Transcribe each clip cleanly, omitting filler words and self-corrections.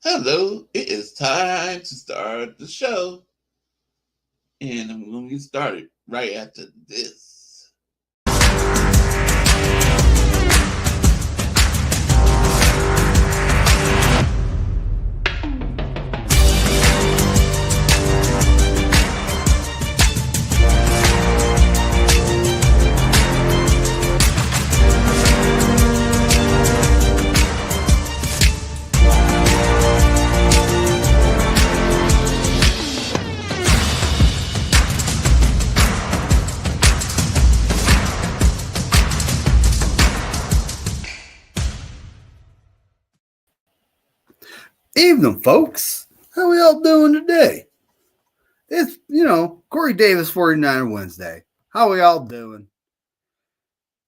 Hello, it is time to start the show. And I'm going to get started right after this. Evening, folks. How we all doing today? It's, Corey Davis 49 Wednesday. How we all doing?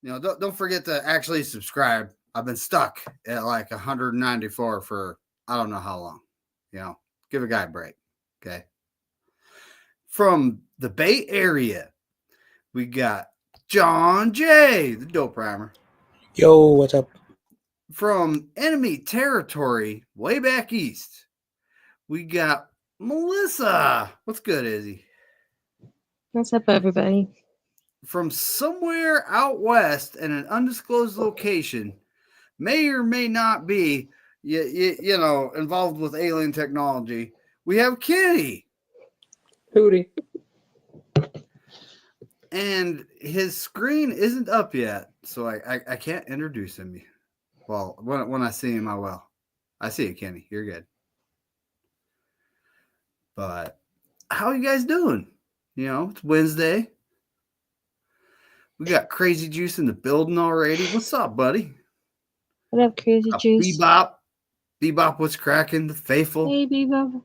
Don't forget to actually subscribe. I've been stuck at like 194 for I don't know how long. Give a guy a break. Okay. From the Bay Area, we got John J., the dope rhymer. Yo, what's up? From enemy territory, way back east, we got Melissa. What's good, Izzy? What's up, everybody? From somewhere out west in an undisclosed location, may or may not be, involved with alien technology, we have Kenny. Hootie. And his screen isn't up yet, so I can't introduce him. Well, when I see him, I will. I see you, Kenny. You're good. But how are you guys doing? It's Wednesday. We got Crazy Juice in the building already. What's up, buddy? What up, Crazy Juice? Bebop, what's cracking? The faithful. Hey, Bebop.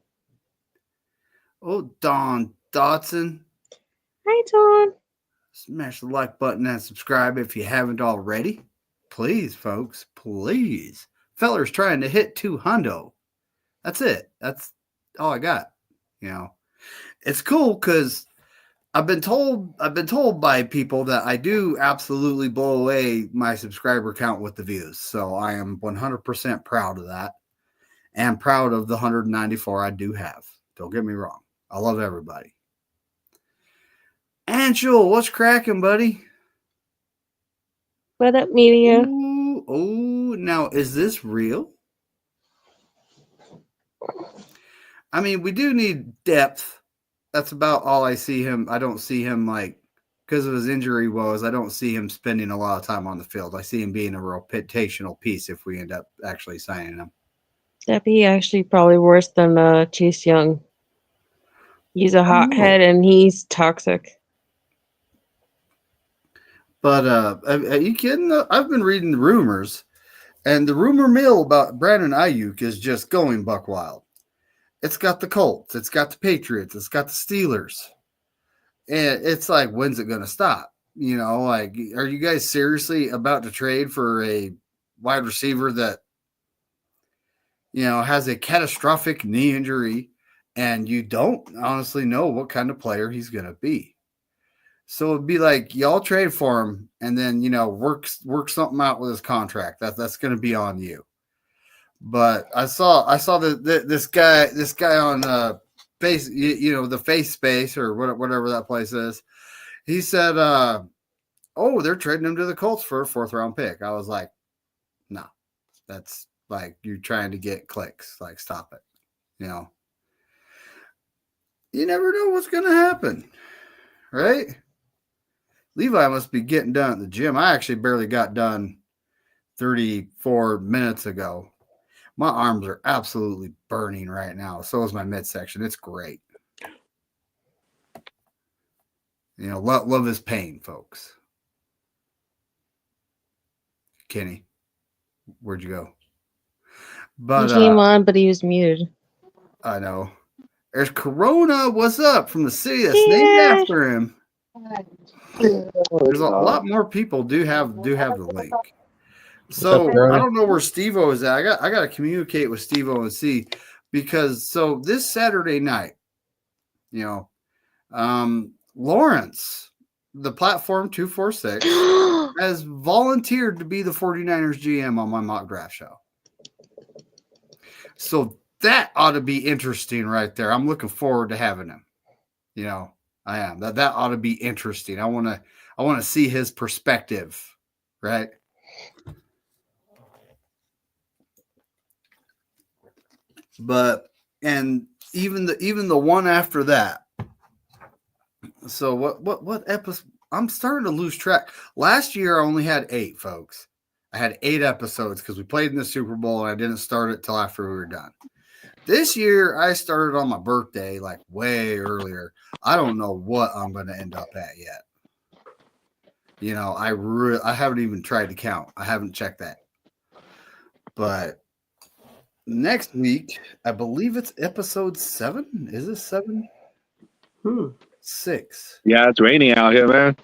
Oh, Dawn Dotson. Hi, Dawn. Smash the like button and subscribe if you haven't already. Please, folks, please. Feller's trying to hit 200. That's it. That's all I got. It's cool because I've been told by people that I do absolutely blow away my subscriber count with the views. So I am 100% proud of that and proud of the 194 I do have. Don't get me wrong. I love everybody. Angel, what's cracking, buddy? What up, media? Oh, now is this real? I mean, we do need depth. That's about all I see him. I don't see him because of his injury woes. I don't see him spending a lot of time on the field. I see him being a rotational piece if we end up actually signing him. That'd be actually probably worse than Chase Young. He's a hothead and he's toxic. But are you kidding? I've been reading the rumors, and the rumor mill about Brandon Ayuk is just going buck wild. It's got the Colts, it's got the Patriots, it's got the Steelers. And it's like, when's it going to stop? Are you guys seriously about to trade for a wide receiver that, has a catastrophic knee injury and you don't honestly know what kind of player he's going to be? So it'd be like y'all trade for him and then, work something out with his contract. That's going to be on you. But I saw this guy on face, the face space or whatever that place is. He said, they're trading him to the Colts for a 4th round pick. I was like, no, that's like you're trying to get clicks. Like, stop it. You never know what's going to happen, right? Levi must be getting done at the gym. I actually barely got done 34 minutes ago. My arms are absolutely burning right now. So is my midsection. It's great. Love is pain, folks. Kenny, where'd you go? But he came on, but he was muted. I know. There's Corona. What's up from the city that's named after him? There's a lot more people do have the link. So I don't know where Steve-O is at. I got to communicate with Steve-O and see, because this Saturday night, Lawrence, the platform 246, has volunteered to be the 49ers GM on my mock draft show. So that ought to be interesting right there. I'm looking forward to having him. You know, I am. That ought to be interesting. I want to see his perspective, right? But and even the one after that. So what episode? I'm starting to lose track. Last year I only had 8, folks. I had 8 episodes because we played in the Super Bowl and I didn't start it till after we were done. This year I started on my birthday, like way earlier. I don't know what I'm going to end up at yet. You know, I haven't even tried to count. I haven't checked that. But next week, I believe it's episode 7. Is it 7? 6. Yeah, it's raining out here, man.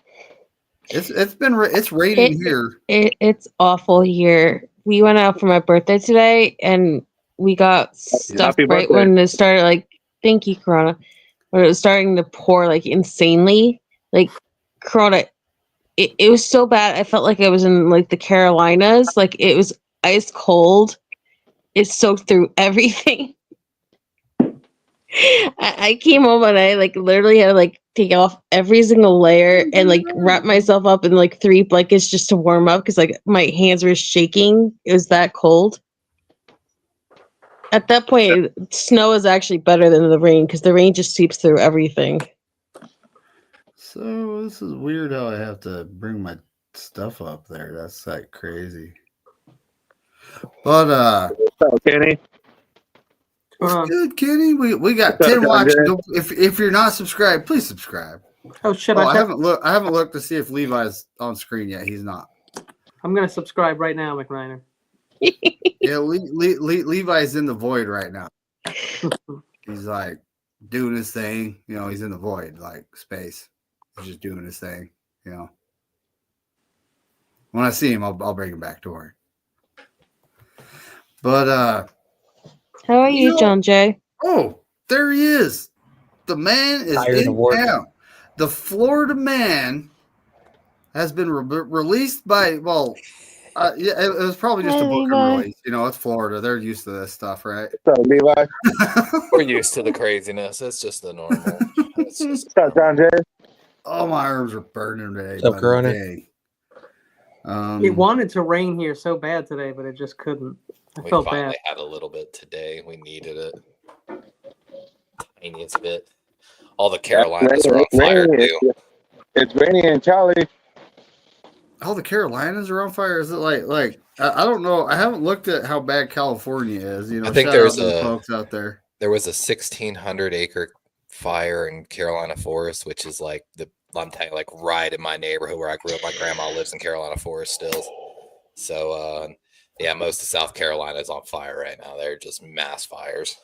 It's raining here. It's awful here. We went out for my birthday today, and we got stuck right when it started. Like, thank you, Corona. When it was starting to pour like insanely, like Corona. It was so bad. I felt like I was in like the Carolinas. Like it was ice cold. It soaked through everything. I came home and I like literally had to like take off every single layer and like wrap myself up in like 3 blankets just to warm up because like my hands were shaking. It was that cold. At that point, snow is actually better than the rain because the rain just seeps through everything. So this is weird how I have to bring my stuff up there. That's like crazy. But What's up, Kenny? good, Kenny. We got 10 watching. If you're not subscribed, please subscribe. Oh shit! I haven't looked to see if Levi's on screen yet. He's not. I'm gonna subscribe right now, McReiner. Yeah, Levi's in the void right now. He's like doing his thing. You know, he's in the void, like space. He's just doing his thing. You know. When I see him, I'll bring him back to work. But how are you, John Jay? Oh, there he is. The man is in town. The Florida Man has been released by, well, yeah, it was probably just a book release. You know, it's Florida. They're used to this stuff, right? What's up, Levi? We're used to the craziness. It's just the normal. It's just What's up, John Jay? Oh, my arms are burning today. What's up, Corona? It wanted to rain here so bad today, but it just couldn't. we finally had a little bit today. We needed it. Tiniest bit. All the Carolinas are on fire, too. It's raining in Cali. All the Carolinas are on fire. Is it like I don't know. I haven't looked at how bad California is. You know, I think shout there's out to the folks out there. There was a 1,600-acre fire in Carolina Forest, which is like I'm telling you, like right in my neighborhood where I grew up. My grandma lives in Carolina Forest still. So yeah, most of South Carolina is on fire right now. They're just mass fires.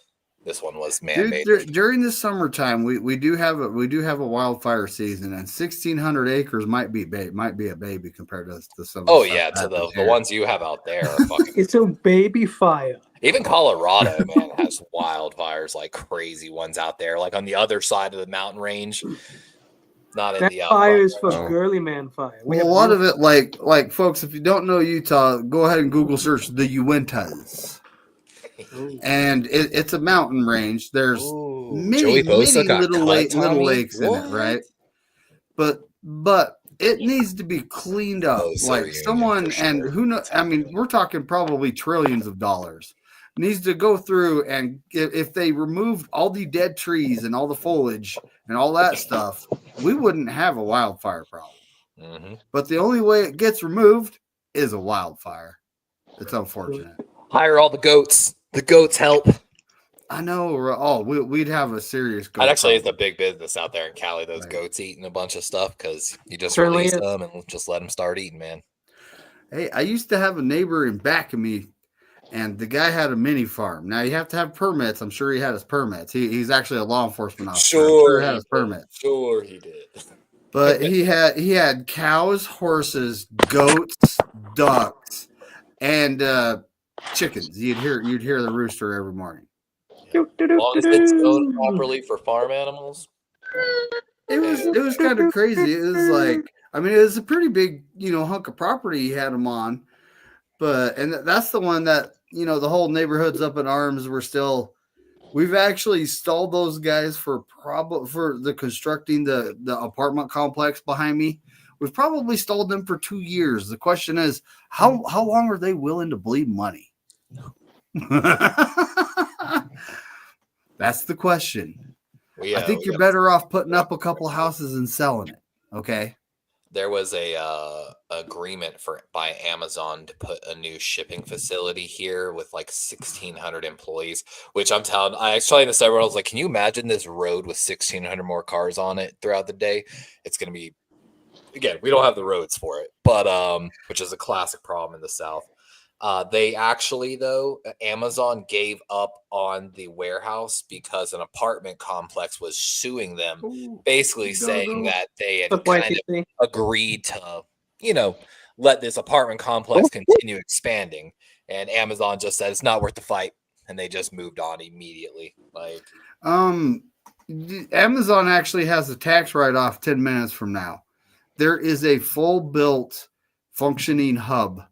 This one was man-made. During the summertime, we do have a wildfire season, and 1,600 acres might be a baby compared to the summer. Oh yeah, to the ones you have out there. Are fucking it's a baby fire. Even Colorado, man, has wildfires like crazy ones out there, like on the other side of the mountain range. Not in that the fire is for girly man fire. Well, a lot of it, like folks, if you don't know Utah, go ahead and Google search the Uintas. And it's a mountain range. There's many little lakes in it, right? But it needs to be cleaned up. Like someone, and who knows? I mean, we're talking probably trillions of dollars. Needs to go through, and if they removed all the dead trees and all the foliage and all that stuff, we wouldn't have a wildfire problem. Mm-hmm. But the only way it gets removed is a wildfire. It's unfortunate. Hire all the goats. The goats help. I know. Oh, we'd have a serious goat. That actually is a big business out there in Cali. Those goats eating a bunch of stuff because you just release them and just let them start eating, man. Hey, I used to have a neighbor in back of me, and the guy had a mini farm. Now you have to have permits. I'm sure he had his permits. He's actually a law enforcement officer. Sure, he had his permits. Sure, he did. But he had cows, horses, goats, ducks, and chickens. You'd hear the rooster every morning. As long as it's owned properly for farm animals. It was kind of crazy. It was like, I mean, it was a pretty big, hunk of property he had them on. And that's the one that, the whole neighborhood's up in arms. We're still, We've actually stalled those guys for the constructing the apartment complex behind me. We've probably stalled them for 2 years. The question is, how long are they willing to bleed money? That's the question. I think you're better off putting up a couple houses and selling it. Okay. There was a agreement by Amazon to put a new shipping facility here with like 1,600 employees, which I explained this to everyone. I was like, can you imagine this road with 1,600 more cars on it throughout the day? It's going to be, again, we don't have the roads for it, but which is a classic problem in the South. They actually, though, Amazon gave up on the warehouse because an apartment complex was suing them, basically saying that they had kind of agreed to, let this apartment complex continue expanding. And Amazon just said it's not worth the fight, and they just moved on immediately. Like, Amazon actually has a tax write-off 10 minutes from now. There is a full-built, functioning hub.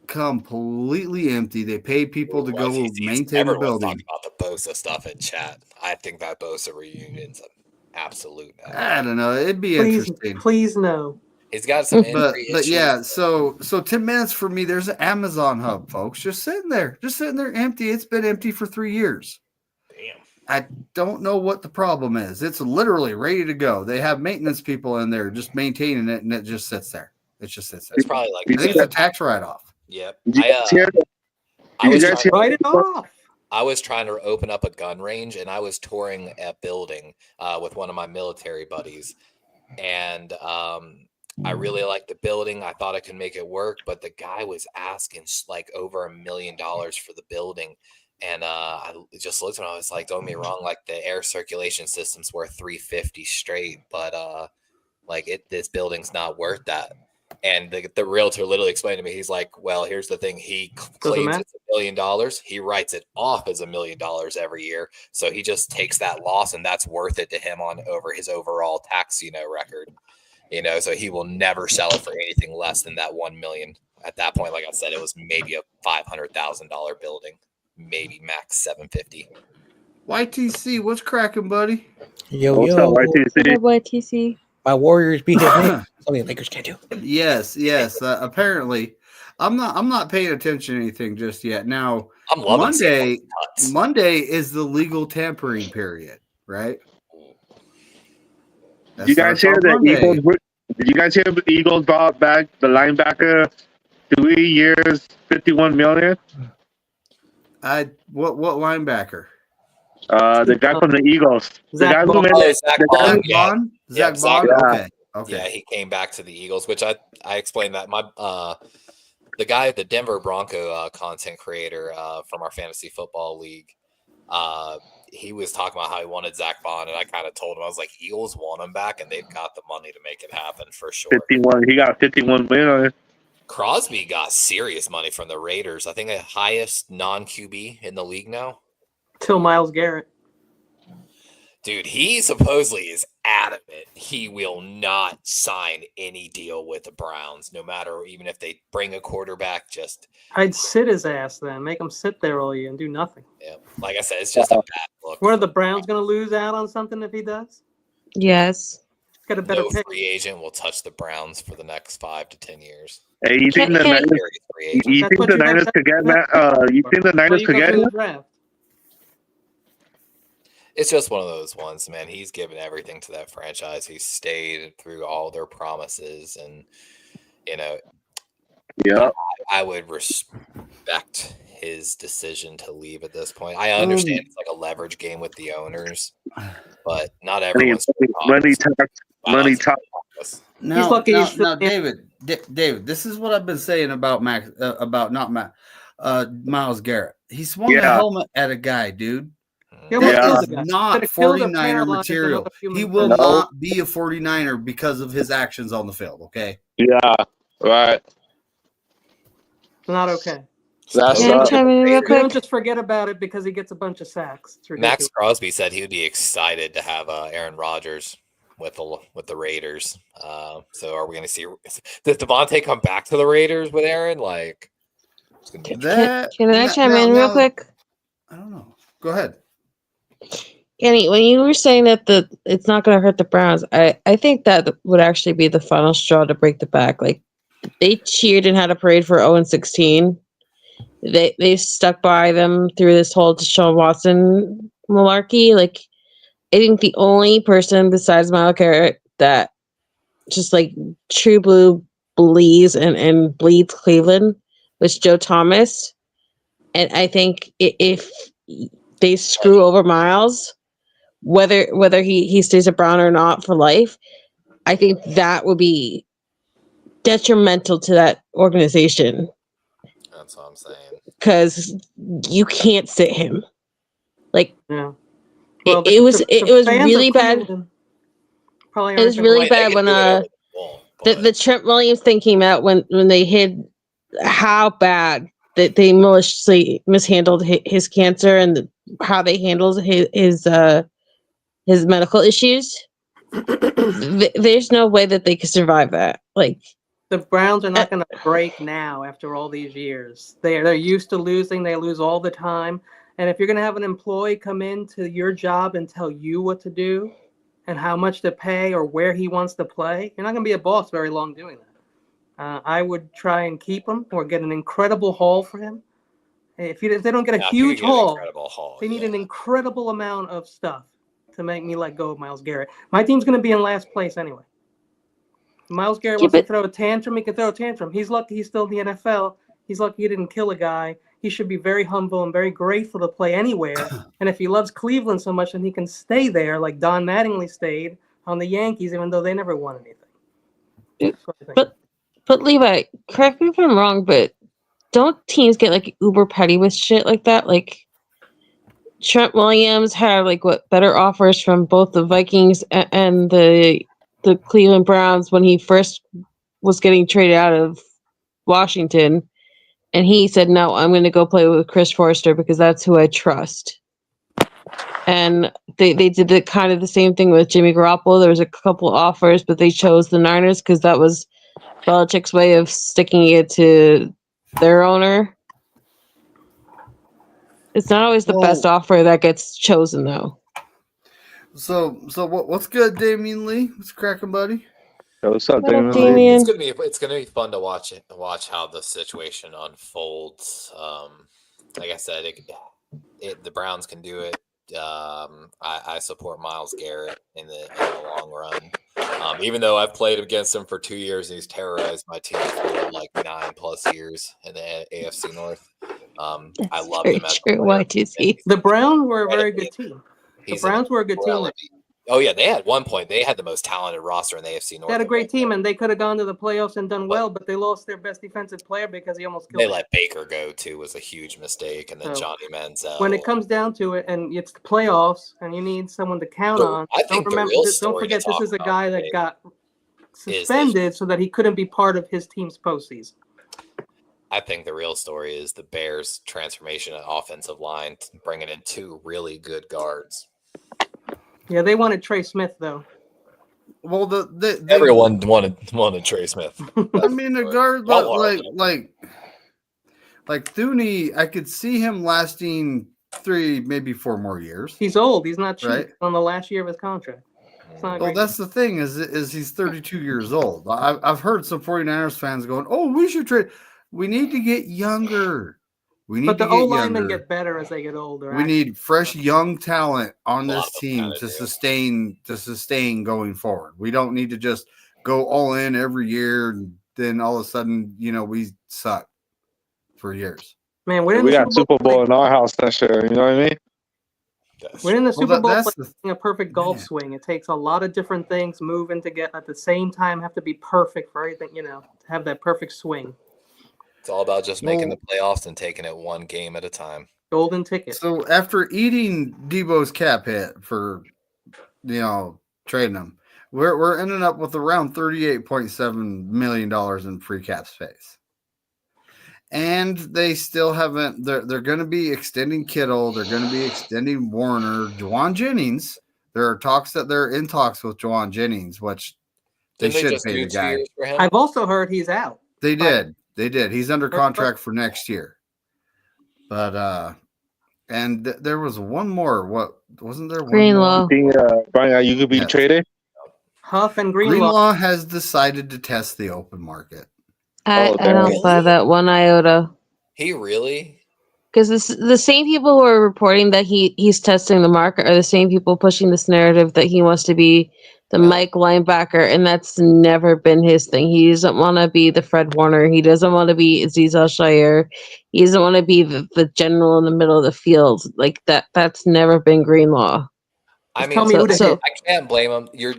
Completely empty. They pay people to go maintain the building. Talking about the Bosa stuff in chat. I think that Bosa reunion's an absolute. I don't know. It'd be interesting. Please no. He's got some but yeah. So 10 minutes for me. There's an Amazon hub, folks, just sitting there empty. It's been empty for 3 years. Damn. I don't know what the problem is. It's literally ready to go. They have maintenance people in there just maintaining it, and it just sits there. It just sits there. It's probably like I think it's a tax write-off. Yep. I was trying to open up a gun range, and I was touring a building with one of my military buddies, and I really liked the building. I thought I could make it work, but the guy was asking like over $1 million for the building, and I just looked at him. I was like, "Don't get me wrong, like the air circulation system's worth $350 straight, but this building's not worth that." And the realtor literally explained to me, he's like, well, here's the thing. He claims it's $1 million. He writes it off as $1 million every year. So he just takes that loss, and that's worth it to him over his overall tax, record. So he will never sell it for anything less than that $1 million. At that point, like I said, it was maybe a $500,000 building, maybe max $750. YTC, what's cracking, buddy? What's up, YTC? YTC. My Warriors beat him. Something Lakers can't do. Yes. Apparently, I'm not paying attention to anything just yet. Now, I'm loving Monday is the legal tampering period, right? You guys hear the Eagles? Did you guys hear the Eagles brought back the linebacker? 3 years, $51 million. What linebacker? The guy from the Eagles. Zach Bond. Zach Bond. Okay. Yeah, he came back to the Eagles, which I explained that the guy, the Denver Bronco content creator from our fantasy football league, he was talking about how he wanted Zach Bond, and I kind of told him, I was like, Eagles want him back, and they've got the money to make it happen for sure. 51. He got 51 million. Crosby got serious money from the Raiders. I think the highest non-QB in the league now. Till Myles Garrett. Dude, he supposedly is adamant he will not sign any deal with the Browns, no matter, even if they bring a quarterback. I'd sit his ass then, make him sit there all year and do nothing. Yeah, like I said, it's just a bad look. What, are the Browns going to lose out on something if he does? Yes. Got a better No pick. free agent will touch the Browns for the next 5 to 10 years. Hey, you think the Niners could get that? You think the Niners could get it? It's just one of those ones, man. He's given everything to that franchise. He's stayed through all their promises, and yeah, I would respect his decision to leave at this point. I understand it's like a leverage game with the owners, but not everyone's money talks. Now, David, this is what I've been saying about Myles Garrett. He swung the helmet at a guy, dude. That is not 49er material. He will not be a 49er because of his actions on the field, okay? Yeah, right. Not okay. That's You don't just forget about it because he gets a bunch of sacks. Max Crosby said he would be excited to have Aaron Rodgers with the Raiders. So are we going to see does Devontae come back to the Raiders with Aaron? Like, can I chime in real quick? I don't know. Go ahead. Kenny, when you were saying that it's not going to hurt the Browns, I think that would actually be the final straw to break the back. Like they cheered and had a parade for 0-16. They stuck by them through this whole Deshaun Watson malarkey. Like I think the only person besides Myles Garrett that just like true blue believes and bleeds Cleveland was Joe Thomas. And I think if they screw over Miles, whether he stays a Brown or not for life, I think that would be detrimental to that organization. That's what I'm saying. Because you can't sit him. Like Yeah. Well, it was really bad. Probably it was really bad when the Trent Williams thing came out when they hid how bad that they maliciously mishandled his cancer and how they handled his medical issues. There's no way that they could survive that. Like the Browns are not going to break now after all these years. They're used to losing. They lose all the time. And if you're going to have an employee come into your job and tell you what to do and how much to pay or where he wants to play, you're not going to be a boss very long doing that. I would try and keep him or get an incredible haul for him. If they don't get a huge haul, they need an incredible amount of stuff to make me let go of Myles Garrett. My team's going to be in last place anyway. Myles Garrett wants to throw a tantrum. He can throw a tantrum. He's lucky he's still in the NFL. He's lucky he didn't kill a guy. He should be very humble and very grateful to play anywhere. And if he loves Cleveland so much, then he can stay there like Don Mattingly stayed on the Yankees, even though they never won anything. But Levi, correct me if I'm wrong, but don't teams get like uber petty with shit like that? Like Trent Williams had like better offers from both the Vikings and the Cleveland Browns when he first was getting traded out of Washington, and he said, "No, I'm going to go play with Chris Forrester because that's who I trust." And they did kind of the same thing with Jimmy Garoppolo. There was a couple offers, but they chose the Niners because that was Belichick's way of sticking it to their owner. It's not always the best offer that gets chosen, though. So what's good, Damian Lee? What's cracking, buddy? What's up, Damian? It's gonna be fun to watch how the situation unfolds. Like I said, the Browns can do it. I support Myles Garrett in the long run. Even though I've played against him for 2 years and he's terrorized my team for like 9+ years in the AFC North. I love him as a player. The Browns were a very good team. The Browns were a good team. Oh yeah, they had one point. They had the most talented roster in the AFC North. They had a great team, and they could have gone to the playoffs and done well, but they lost their best defensive player because he almost killed them. They let Baker go too, was a huge mistake, and then Johnny Manziel. When it comes down to it, and it's the playoffs, and you need someone to count on, don't forget this is a guy that got suspended so that he couldn't be part of his team's postseason. I think the real story is the Bears' transformation at offensive line, bringing in 2 really good guards. Yeah, they wanted Trey Smith though. Well, everyone wanted Trey Smith. I mean, the guard like Thuney, I could see him lasting 3, maybe 4 more years. He's old. He's not cheap. Right? On the last year of his contract. Well, that's the thing is he's 32 years old. I've heard some 49ers fans going, "Oh, we should trade. We need to get younger. But the O-linemen get better as they get older. We need fresh young talent on this team to sustain going forward. We don't need to just go all in every year and then all of a sudden, we suck for years. Man, we got Super Bowl in our house this year. You know what I mean? We're in the Super Bowl playing a perfect golf swing. It takes a lot of different things moving to get at the same time, have to be perfect for everything, to have that perfect swing. It's all about just making the playoffs and taking it one game at a time. Golden ticket. So after eating Debo's cap hit for, trading him, we're ending up with around $38.7 million in free cap space. And they still haven't. They're going to be extending Kittle. They're going to be extending Warner, Juwan Jennings. There are talks that they're in talks with Juwan Jennings, which they should pay the guy. I've also heard he's out. They did. He's under contract for next year. But And there was one more. What wasn't there? One Greenlaw. more? Think, Brian, you could be Yes. traded. Huff and Greenlaw. Greenlaw has decided to test the open market. I don't Really? buy that one iota. He really? Because the same people who are reporting that he's testing the market are the same people pushing this narrative that he wants to be the Mike linebacker, and that's never been his thing. He doesn't want to be the Fred Warner. He doesn't want to be Aziz Al-Shire. He doesn't want to be the general in the middle of the field. Like that. That's never been Greenlaw. I mean, tell me who to hit. I can't blame him. Your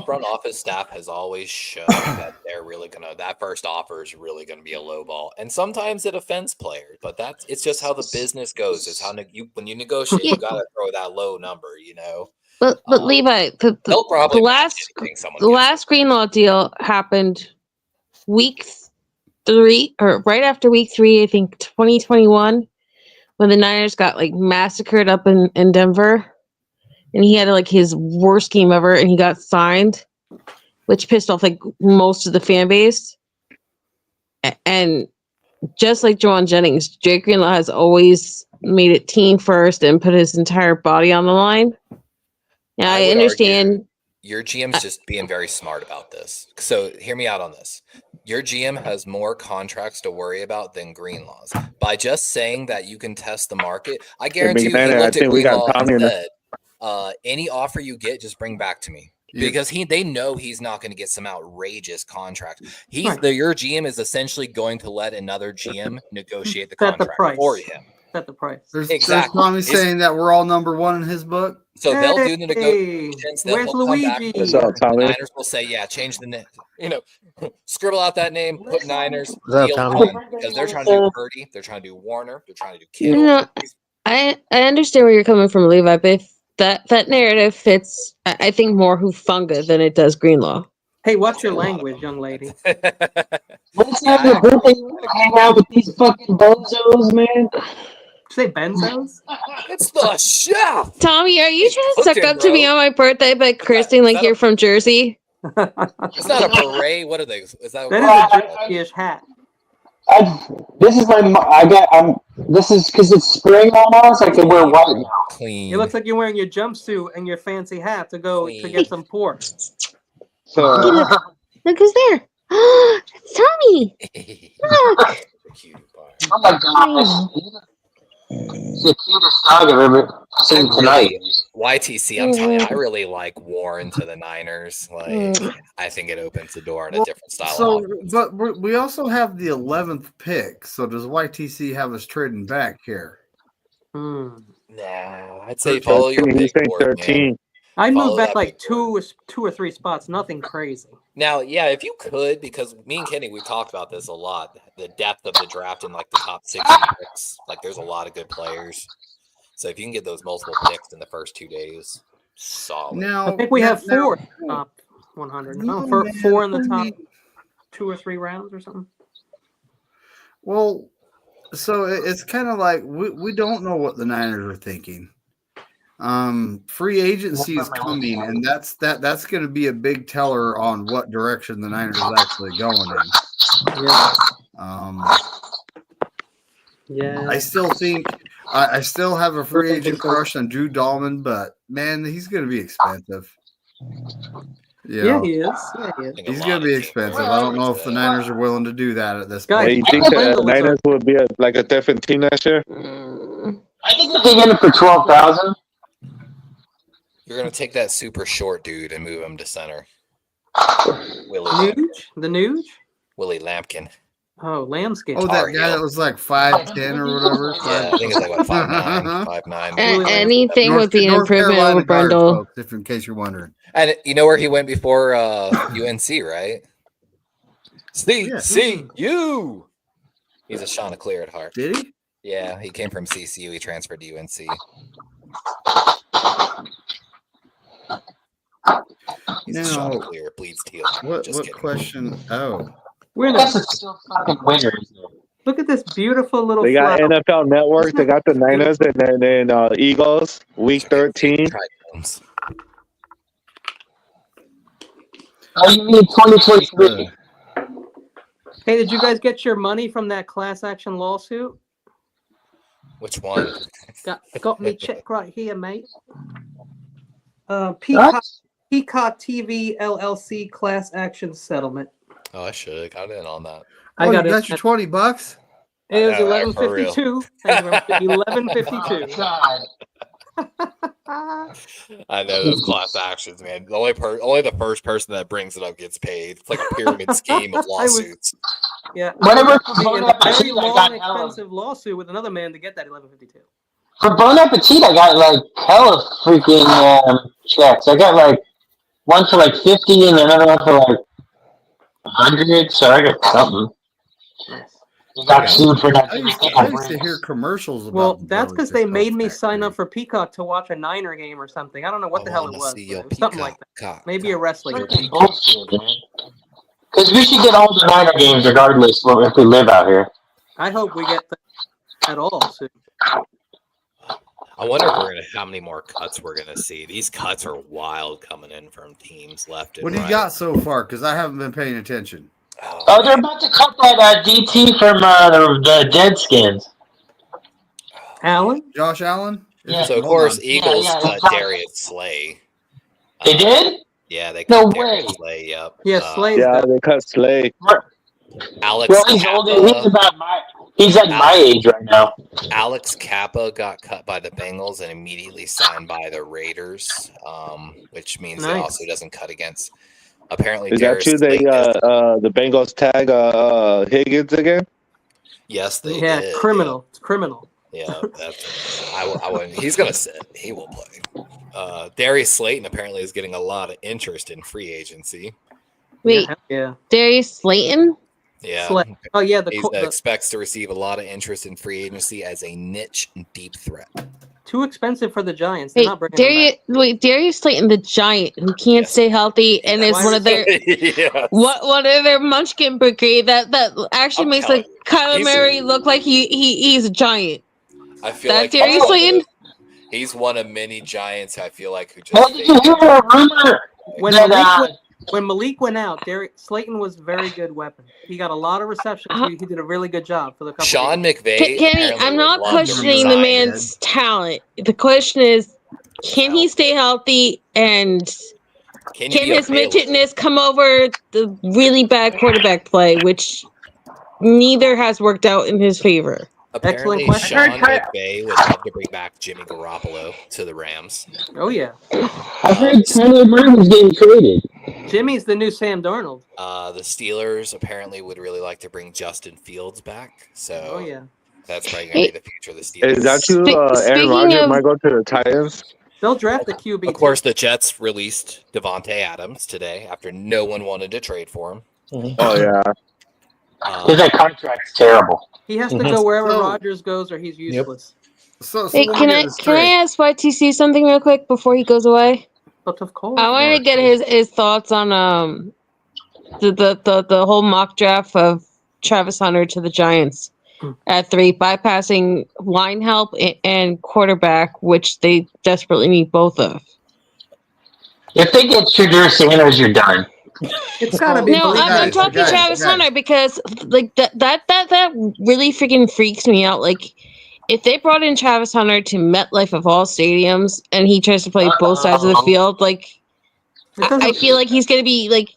front office staff has always shown that they're really that first offer is really gonna be a low ball, and sometimes it offends players. But it's just how the business goes. It's how when you negotiate, you gotta throw that low number, But Levi, they'll probably the last Greenlaw deal happened week 3 or right after week 3, I think 2021, when the Niners got like massacred up in Denver. And he had like his worst game ever, and he got signed, which pissed off like most of the fan base. And just like Juwan Jennings, Jake Greenlaw has always made it team first and put his entire body on the line. Now I understand your GM's just being very smart about this. So hear me out on this. Your GM has more contracts to worry about than Greenlaw's. By just saying that you can test the market, I guarantee you he looked at Greenlaw and said, any offer you get, just bring back to me. Because they know he's not going to get some outrageous contract. Your GM is essentially going to let another GM negotiate the contract for him. Set the price. There's Tommy saying that we're all number one in his book. So they'll do the negotiations. Where's Luigi? The Niners will say, yeah, change the name. Scribble out that name, put Niners. Because they're trying to do Purdy. They're trying to do Warner. They're trying to do Kittle. No, I understand where you're coming from, Levi, but if that narrative fits, I think, more Hufunga than it does Greenlaw. Hey, what's your language, young lady? Let's have your birthday hang out with these fucking bozos, man. Say benzos? It's the chef. Tommy, are you trying to suck up to me on my birthday by cursing like you're from Jersey? It's not a beret. What are they? Is that a Jersey-ish hat? This is this is because it's spring almost. I can wear white now. Clean. It looks like you're wearing your jumpsuit and your fancy hat to go to get some pork. So look who's there. It's Tommy. Look. Oh my god. It's the cutest dog I've ever seen tonight. YTC, I'm telling you, I really like Warren to the Niners. I think it opens the door in a different style. So, but we also have the 11th pick. So does YTC have us trading back here? Nah, I'd say follow your pick board, 13. I moved back like two or three spots. Nothing crazy. Now, yeah, if you could, because me and Kenny, we've talked about this a lot. The depth of the draft in like the top 60 picks, like there's a lot of good players. So if you can get those multiple picks in the first 2 days, solid. Now, I think we have 4 top 100. Four in the top 2 or 3 rounds or something. Well, so it's kind of like we don't know what the Niners are thinking. Free agency is coming, and that's going to be a big teller on what direction the Niners are actually going in. Yeah. I still think I still have a free agent crush on Drew Dahlman, but man, he's going to be expensive. Yeah, he is. He's going to be expensive. I don't know if the Niners are willing to do that at this point. You think the Niners would be like a different team next year? I think they get it for $12,000. You're going to take that super short dude and move him to center. The Nuge? Willie Lampkin. Oh, Lambskin. Oh, that guy that was like 5'10" or whatever. Yeah, I think it's like what, 5'9". Anything would be an improvement over Brundle. If in case you're wondering. And you know where he went before UNC, right? CCU. He's a Chanticleer at heart. Did he? Yeah, he came from CCU. He transferred to UNC. He's a Chanticleer, bleeds teal. What question? Oh. It's still fucking winners. Look at this beautiful little. They got NFL Network. They got the Niners and then Eagles. Week 13. Oh, you mean 2023? Hey, did you guys get your money from that class action lawsuit? Which one? Got me check right here, mate. What? Peacock TV LLC class action settlement. Oh, I should have got in on that. I Oh, got you it. got your $20. It was I know, for real. 11:52. Thank you very much. 11:52. Oh, God. I know those class actions, man. Only the first person that brings it up gets paid. It's like a pyramid scheme of lawsuits. Yeah. Whenever I was in a very long, expensive lawsuit with another man to get that 11:52. For Bon Appetit, I got like hella freaking checks. I got like one for like 50 and another one for like 100. So I got something. Nice. You got sued for not I giving used to hear commercials about. Well, that's because they made me Factory. sign up for Peacock to watch a Niner game or something. I don't know what the hell it was. But it was something like that. Maybe a wrestling game. Bullshit, man. Because we should get all the Niner games regardless if we live out here. I hope we get that at all soon. I wonder if how many more cuts we're gonna see. These cuts are wild coming in from teams left and What do you right. got so far? Because I haven't been paying attention. Oh, they're about to cut that DT from the Deadskins. Allen? Josh Allen? Yeah. So of Hold course, on. Eagles Yeah, cut exactly. Darius Slay. They did? Yeah, they No cut Darius way. Slay. Yep. Yeah, Slay's Yeah, got they cut Slay. Alex Well, he's older. Kappa. He's like my age right now. Alex Kappa got cut by the Bengals and immediately signed by the Raiders, which means it Nice. also doesn't cut against. Apparently, Is that Darius true? They Slay is- the Bengals tag Higgins again? yes, they yeah, did. criminal. It's criminal. Yeah, that's, I wouldn't. He's gonna sit. He will play. Darius Slayton apparently is getting a lot of interest in free agency. Wait, Yeah. Darius Slayton? Yeah, Slay. Oh yeah, he expects to receive a lot of interest in free agency as a niche deep threat. too expensive for the Giants. They're Wait, not bringing him back. Darius Slayton, the giant who can't Yes. stay healthy and is Why one is of their Yes. one of their Munchkin brigade that actually I'm makes telling like you, Kyler he's- Murray look like he's a giant. I feel That like Darius Slayton? he's one of many Giants. I feel like who just. Well, did you hear a rumor When that Malik went out, Slayton was a very good weapon. He got a lot of receptions. He did a really good job for the couple. Sean games. McVay. Kenny, apparently I'm would not love to questioning the resign. man's talent. The question is, can he stay healthy and Can can you be his available? midgetness come over the really bad quarterback play, which neither has worked out in his favor? Apparently, Excellent question. Sean McVay would love to bring back Jimmy Garoppolo to the Rams. Oh yeah, I heard Tyler Murray was getting traded? Jimmy's the new Sam Darnold. The Steelers apparently would really like to bring Justin Fields back. So Oh yeah, that's probably going to be the future of the Steelers. Is that true? Aaron Speaking Rodgers of- might go to the Titans. they'll draft the QB. Of course, the Jets released Devontae Adams today after no one wanted to trade for him. Oh yeah. Because that contract's terrible. He has to go wherever So- Rodgers goes, or he's useless. So Hey, let me can get I this can I straight. ask YTC something real quick before he goes away? But of course, I wanted to get his thoughts on the whole mock draft of Travis Hunter to the Giants at 3, bypassing line help and quarterback, which they desperately need both of. If they get Shadur Sanders, you're done. it's gotta be. No, Malik I'm Harris. talking guys, Travis guys. Hunter because like that really freaking freaks me out. Like if they brought in Travis Hunter to MetLife of all stadiums and he tries to play both sides of the field, like I feel like he's gonna be like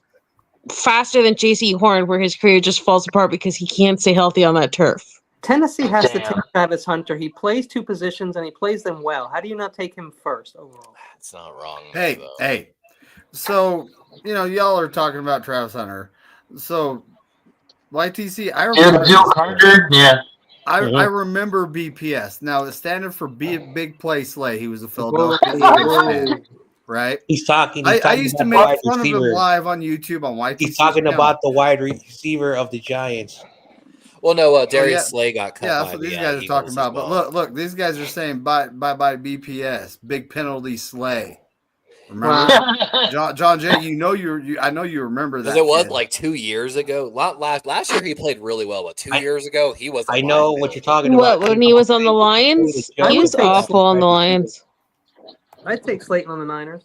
faster than JC Horn, where his career just falls apart because he can't stay healthy on that turf. Tennessee has to Damn. take Travis Hunter. He plays two positions and he plays them well. How do you not take him first overall? It's not wrong. Hey, though. hey. So, y'all are talking about Travis Hunter. So, YTC, I remember. Jill Carter, yeah. I remember BPS. Now, the standard for Big Play Slay, he was a Philadelphia Eagles fan, right? He's talking. I used to about make wide fun of him receiver. live on YouTube on YTC. He's talking channel. about the wide receiver of the Giants. Well, no, Darius Oh, yeah. Slay got cut. Yeah, by that's what the, these guys are Eagles talking as about. well. But look, these guys are saying bye BPS, big penalty Slay. Remember, John Jay? I know you remember that. Because it was kid. like 2 years ago. Last year he played really well, but 2 years ago he was. I know what you're talking What, about. when he was on the Lions? I He would was take awful on the Lions. I'd take Slayton on the Niners.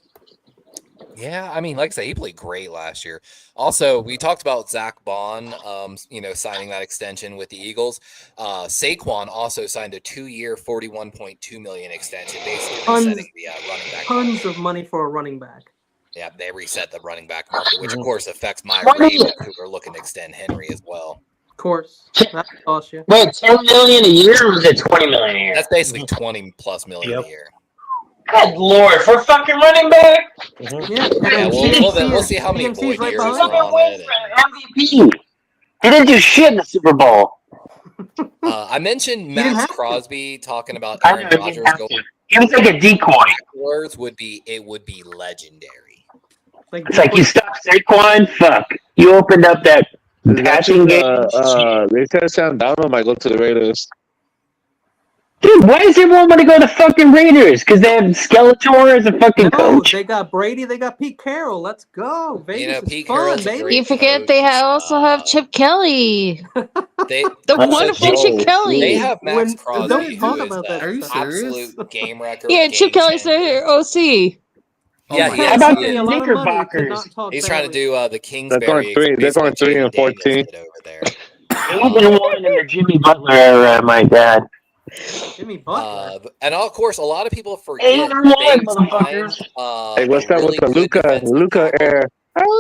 Yeah, I mean, like I say, he played great last year. Also, we talked about Zach Bond, signing that extension with the Eagles. Saquon also signed a 2-year, $41.2 million extension, basically resetting the running back. Tons of money for a running back. Yeah, they reset the running back market, which of course affects my 20. Ravens, who are looking to extend Henry as well. Of course, that costs you. Wait, 10 million a year, or was it 20 million a year? That's basically 20+ million a year. Good lord, for fucking running back. Yeah, Yeah, we'll see how many CMC's void years behind are Fucking on wins it. for an MVP. He didn't do shit in the Super Bowl. I mentioned didn't Max have to. Crosby talking about I Aaron know he Rodgers didn't have going. to. He was like a decoy. Words would be legendary. It's like you stopped Saquon. Fuck, you opened up that passing game. They said Sam Darnold might go to the Raiders. Dude, why does everyone want to go to fucking Raiders? Because they have Skeletor as a fucking coach? They got Brady, they got Pete Carroll. Let's go. Vegas is Pete fun, Carroll's a baby. great You forget coach. they also have Chip Kelly. They The wonderful Chip Kelly. They have Max When- Crosby, don't talk who is about that the Are you stuff. serious? absolute game record. Yeah, Chip Kelly's their OC. Oh Yeah, my he How is. about He the is. a lot of money to Knickerbockers? not talk He's trying to badly. do the Kingsbury. They're going 3 and 14. Did over there. 8-1 in the Jimmy Butler era, my God. Jimmy Butler. And of course, a lot of people forget 8-1, they motherfuckers. signed Hey, what's a that really with the good Luca defensive tackle, air?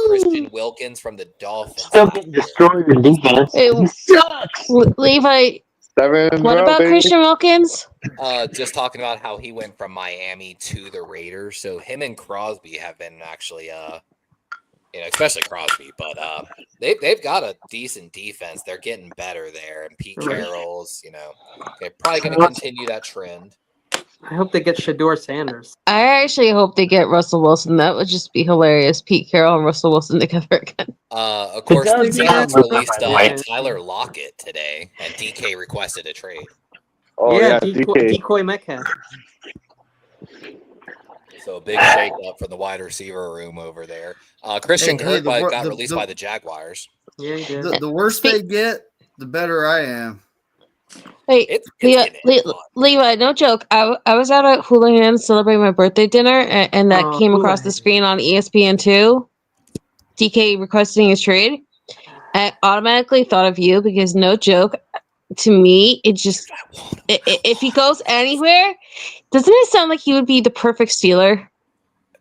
Christian Wilkins from the Dolphins. Still getting destroyed in defense. Hey, He sucks. Levi, 7 what about Christian Wilkins? Just talking about how he went from Miami to the Raiders. So him and Crosby have been actually, especially Crosby, but they've got a decent defense. They're getting better there, and Pete Carroll's, they're probably going to continue that trend. I hope they get Shador Sanders. I actually hope they get Russell Wilson. That would just be hilarious. Pete Carroll and Russell Wilson together again. Of course, the does Saints sound released by the way. Tyler Lockett today, and DK requested a trade. Oh, yeah, yeah, decoy Metcalf. So a big shakeup for the wide receiver room over there. Christian Kirk got released by the Jaguars. Yeah, he did. The worse they get, the better I am. Wait, It's Levi, no joke. I was out at Houlihan celebrating my birthday dinner, and that came across the screen on ESPN2. DK requesting his trade. I automatically thought of you because, no joke, to me, it just if he goes anywhere, doesn't it sound like he would be the perfect Steeler?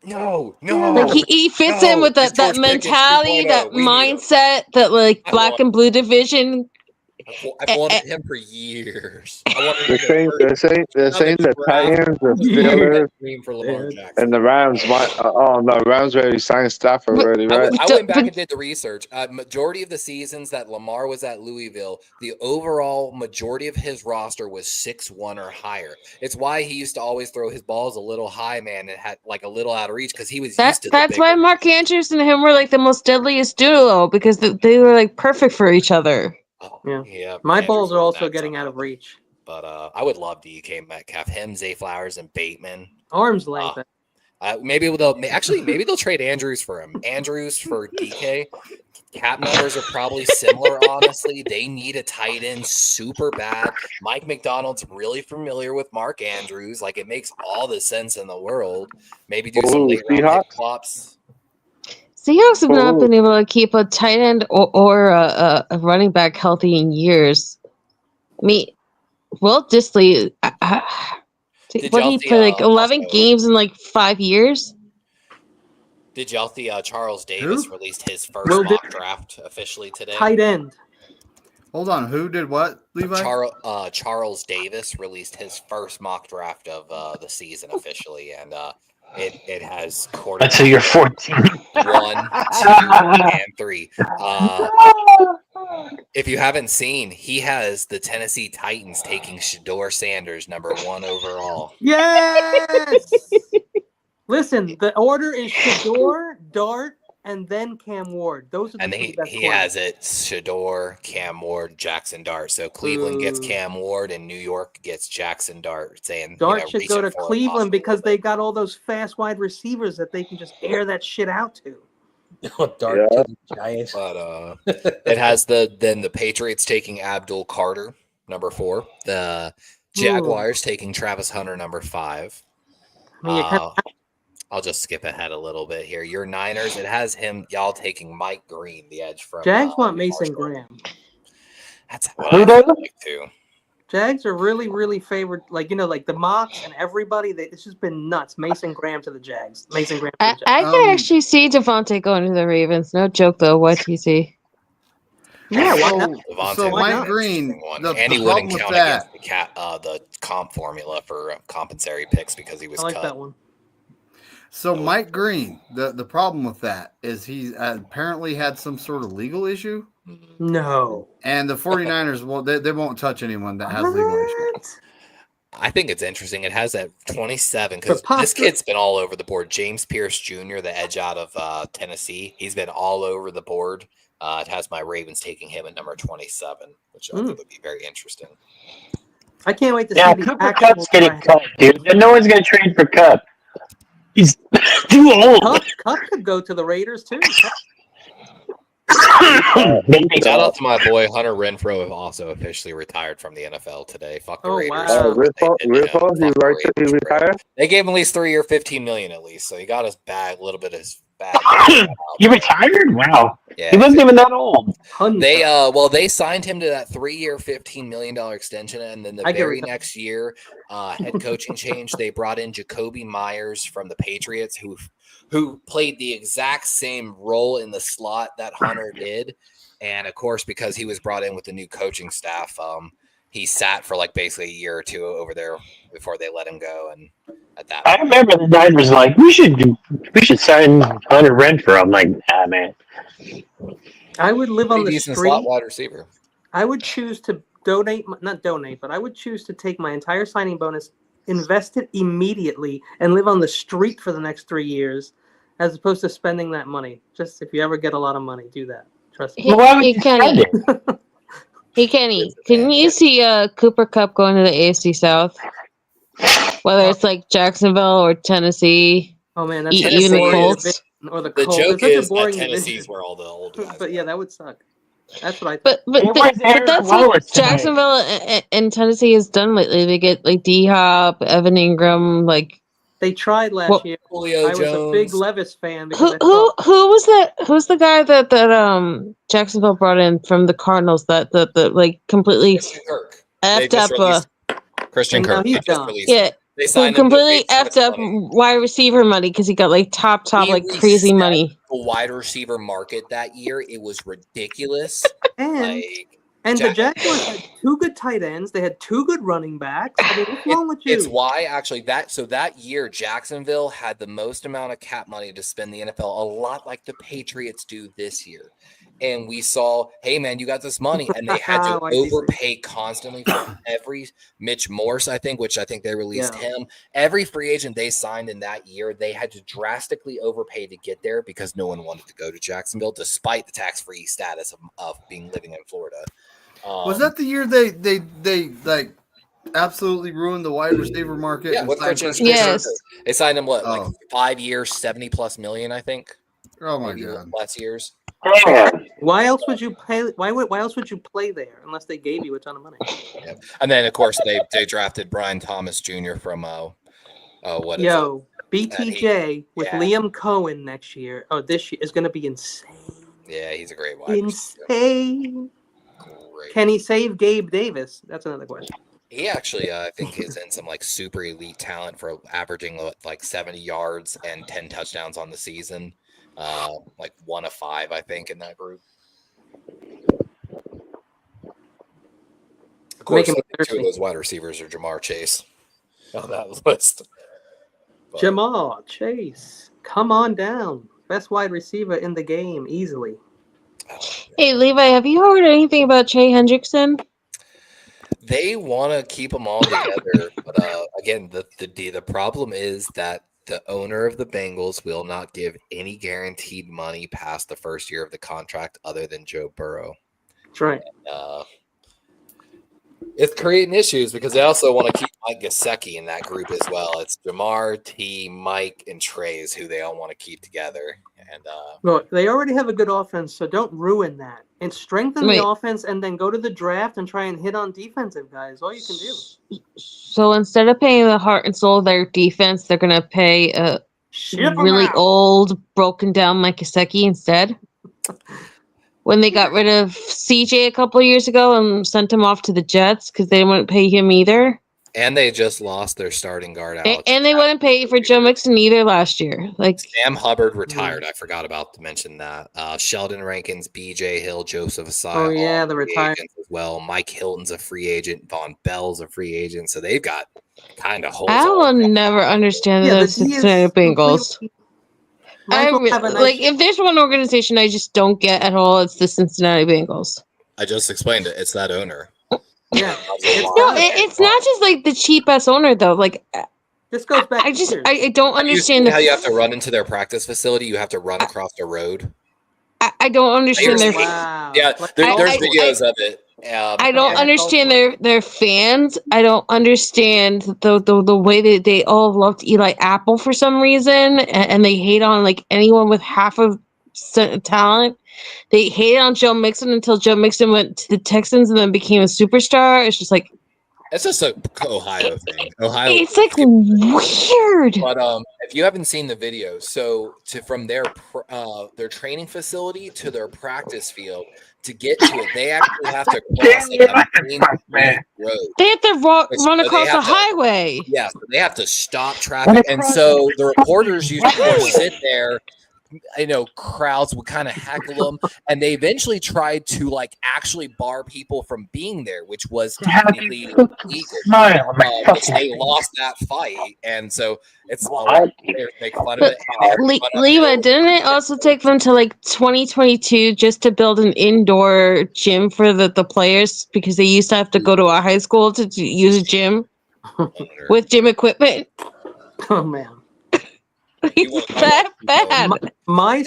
No. Like he fits in with that mentality, that mindset, that like black and blue division. I've wanted him for years. They're saying the Titans, the Steelers, for Lamar Jackson. and the Rams might. No, Rams already signed Stafford already, right? I went back and did the research. Majority of the seasons that Lamar was at Louisville, the overall majority of his roster was 6'1" or higher. It's why he used to always throw his balls a little high, man, and had like a little out of reach because he was used to. That's why Mark Andrews and him were like the most deadliest duo because they were like perfect for each other. Yeah. My balls are also getting out of reach. But I would love DK Metcalf, him, Zay Flowers, and Bateman. Arms length. Maybe they'll trade Andrews for him. Andrews for DK. Cap numbers are probably similar, honestly. They need a tight end super bad. Mike McDonald's really familiar with Mark Andrews. Like, it makes all the sense in the world. Maybe do some late round pick flops. Seahawks have not been able to keep a tight end or a running back healthy in years. I mean, Will Dissly, what did he play, like 11 games in like 5 years? Did y'all see Charles Davis released his first mock draft officially today? Tight end. Hold on, who did what, Levi? Charles Davis released his first mock draft of the season officially, and it has quarterbacks. So you're 14. 1, 2, and 3. If you haven't seen, he has the Tennessee Titans taking Shador Sanders, number 1 overall. Yes. Listen, the order is Shador, Dart, and then Cam Ward. Those are the he has it Shador, Cam Ward, Jackson Dart. So Cleveland gets Cam Ward and New York gets Jackson Dart. Saying Dart should go to Cleveland because they got all those fast wide receivers that they can just air that shit out to. Dart to the Giants. But it has the Patriots taking Abdul Carter, number 4. The Jaguars taking Travis Hunter, number 5. I mean, I'll just skip ahead a little bit here. Your Niners, it has y'all taking Mike Green, the edge from Jags want Mason Graham. That's what I feel like too. Jags are really, really favored. Like the mocks and everybody. It's just been nuts. Mason Graham to the Jags. Mason Graham to the Jags. I can actually see Devontae going to the Ravens. No joke though. YTC. Yeah, why not? So Mike Green, and he wouldn't count against the comp formula for compensatory picks because he was cut. That one. So Mike Green, the problem with that is he apparently had some sort of legal issue. No. And the 49ers they won't touch anyone that has legal issues. I think it's interesting. It has that 27 because this kid's been all over the board. James Pierce Jr., the edge out of Tennessee, he's been all over the board. It has my Ravens taking him at number 27, which I think would be very interesting. I can't wait to see. Yeah, Cooper Kupp's getting cut, dude. And no one's going to trade for Kupp. He's too old. Kupp could go to the Raiders too. Shout out to my boy Hunter Renfrow, who also officially retired from the NFL today. Fuck the Raiders. Wow. Renfrow, he retired? They gave him at least 3 year, $15 million at least, so he got his bag, a little bit of his bag. He retired? Wow. Yeah, he wasn't even that old. They signed him to that 3 year, $15 million extension, and then the very next year, head coaching change. They brought in Jacoby Myers from the Patriots, who played the exact same role in the slot that Hunter did. And of course, because he was brought in with the new coaching staff, he sat for like basically a year or two over there before they let him go. And at that I remember the Niners like, we should sign Hunter Renfrow. I'm like, nah, man. I would live on the decent street. Slot wide receiver. I would choose to not donate, but I would choose to take my entire signing bonus, invest it immediately, and live on the street for the next 3 years, as opposed to spending that money. Just if you ever get a lot of money, do that. Trust me. Hey, Kenny. Hey, Kenny. Can you see Cooper Kupp going to the AFC South? Whether it's like Jacksonville or Tennessee. Oh man, that's even the Colts. Or the joke is that Tennessee's where all the old guys. But yeah, that would suck. That's what I. But that's what Jacksonville and Tennessee has done lately. They get like D-Hop, Evan Ingram, like. They tried last year. Julio I was Jones. a big Levis fan. Who was that? Who's the guy that Jacksonville brought in from the Cardinals that like completely effed up? Christian Kirk. He's done. Yeah. They signed completely effed up wide receiver money because he got like top like crazy money. The wide receiver market that year, it was ridiculous. And the Jaguars had 2 good tight ends. They had 2 good running backs. I mean, what's wrong with you? It's why actually that year Jacksonville had the most amount of cap money to spend the NFL, a lot like the Patriots do this year. And we saw, hey man, you got this money, and they had to overpay constantly for every Mitch Morse, I think, which I think they released him. Every free agent they signed in that year, they had to drastically overpay to get there because no one wanted to go to Jacksonville, despite the tax-free status of living in Florida. Was that the year they like absolutely ruined the wide receiver market? Yeah, yes. They signed him like 5 years, $70+ million, I think. Oh my god, last years. Why else would you play? Why else would you play there unless they gave you a ton of money? Yeah. And then of course they drafted Brian Thomas Jr. from BTJ with Liam Cohen next year. Oh, this year is going to be insane. Yeah, he's a great wide receiver. Can he save Gabe Davis? That's another question. He actually, I think, is in some like super elite talent for averaging like 70 yards and 10 touchdowns on the season. Like 1 of 5, I think, in that group. Of course, 2 of those wide receivers are Jamar Chase on that list. But Jamar Chase, come on down. Best wide receiver in the game, easily. Hey, Levi, have you heard anything about Trey Hendrickson? They want to keep them all together, but again, the problem is that the owner of the Bengals will not give any guaranteed money past the first year of the contract other than Joe Burrow. That's right. And, it's creating issues because they also want to keep Mike Gesicki in that group as well. It's Jamar, T, Mike, and Trey's who they all want to keep together. And look, they already have a good offense, so don't ruin that. And strengthen the offense and then go to the draft and try and hit on defensive guys. All you can do. So instead of paying the heart and soul of their defense, they're going to pay really old, broken down Mike Gesicki instead. When they got rid of CJ a couple of years ago and sent him off to the Jets because they wouldn't pay him either. And they just lost their starting guard, Alex. And they wouldn't pay for Joe Mixon either last year. Like Sam Hubbard retired. I forgot about to mention that. Sheldon Rankins, BJ Hill, Joseph Asai. Oh yeah, the retired as well. Mike Hilton's a free agent. Von Bell's a free agent. So they've got kind of holes. I will never understand the Cincinnati Bengals. If there's one organization I just don't get at all, it's the Cincinnati Bengals. I just explained it. It's that owner. Yeah. It's not just like the cheap ass owner though. Like this goes back. I don't understand how you have to run into their practice facility. You have to run across the road. I don't understand their. Wow. Yeah, there's videos of it. I don't understand their fans. I don't understand the way that they all loved Eli Apple for some reason, and they hate on like anyone with half of talent. They hated on Joe Mixon until Joe Mixon went to the Texans and then became a superstar. It's just like it's just a Ohio thing. Ohio. It's like weird. But if you haven't seen the video, so from their training facility to their practice field to get to it, they actually have to cross a main road. They have to run across the highway. Yeah, so they have to stop traffic, and so the reporters used to sit there. Crowds would kind of heckle them, and they eventually tried to like actually bar people from being there, which was technically illegal. They lost that fight, and so it's they make fun of it. Lima, didn't it also take them to like 2022 just to build an indoor gym for the players because they used to have to go to a high school to use a gym with gym equipment? Oh man. It's that bad.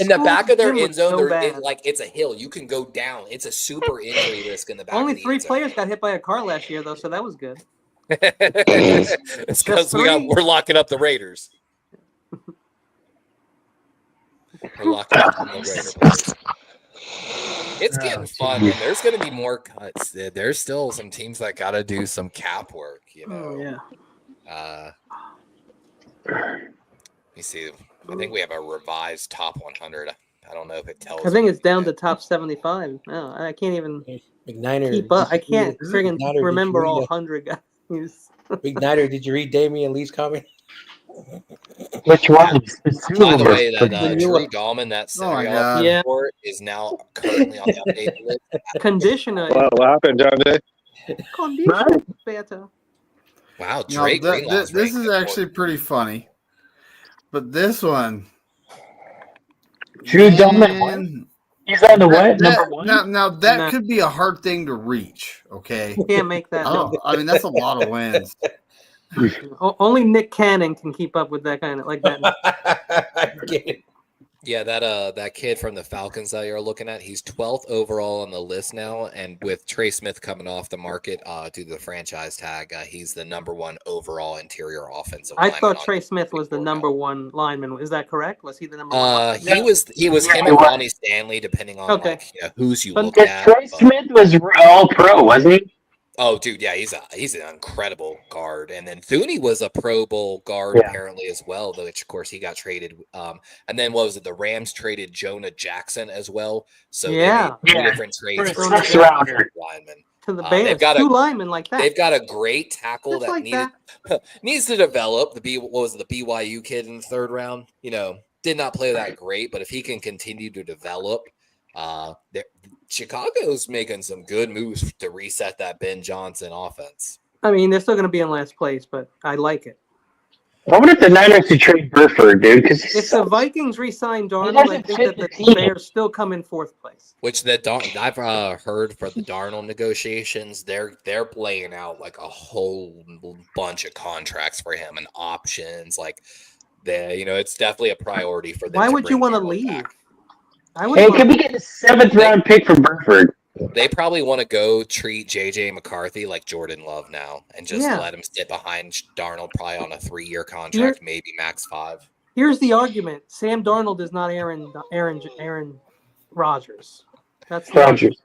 In the back of their end zone, it's a hill. You can go down. It's a super injury risk in the back. Only 3 players got hit by a car last year, though, so that was good. It's because we're locking up the Raiders. We're locking up the Raiders. It's getting fun, and there's going to be more cuts. There's still some teams that got to do some cap work. Oh yeah. Let me see. I think we have a revised top 100. I don't know if it tells. I think it's down to top 75. No, I can't even keep up. I can't friggin' remember all 100 guys. McNider, did you read Damian Lee's comment? Which one? By the way, that Drew Gallman, that center report is now currently on the updated list. Conditioner. What happened, John Day? Conditioner better. Wow, Drake. This is actually pretty funny. But this one, Drew Gallman, he's on the what? Number one. Now that could be a hard thing to reach. Okay, you can't make that. I mean, that's a lot of wins. Only Nick Cannon can keep up with that kind of like that. Yeah, that kid from the Falcons that you're looking at, he's 12th overall on the list now, and with Trey Smith coming off the market due to the franchise tag, he's the number 1 overall interior offensive. I thought Trey Smith was the number 1 lineman. Is that correct? Was he the number 1? He was him and Ronnie Stanley, depending on who's you look at. Trey Smith was all pro, wasn't he? Oh, dude, yeah, he's an incredible guard, and then Thuney was a Pro Bowl guard apparently as well, though which of course he got traded. And then what was it? The Rams traded Jonah Jackson as well. So they made 2 different trades for linemen. To the Bears, 2 linemen like that. They've got a great tackle that needs to develop. The BYU kid in the 3rd round? Did not play that great, but if he can continue to develop. Chicago's making some good moves to reset that Ben Johnson offense. I mean, they're still going to be in last place, but I like it. I wonder if the Niners should trade Burford, dude. Because if the Vikings re-sign Darnold, I think that the Bears still come in 4th place. Which I've heard for the Darnold negotiations, they're laying out like a whole bunch of contracts for him and options. Like, it's definitely a priority for them. Why would you want to leave? Back. Could we get a 7th round pick from Burford? They probably want to go treat J.J. McCarthy like Jordan Love now and just let him sit behind Darnold probably on a 3-year contract, maybe max 5. Here's the argument. Sam Darnold is not Aaron Rodgers. That's Rodgers.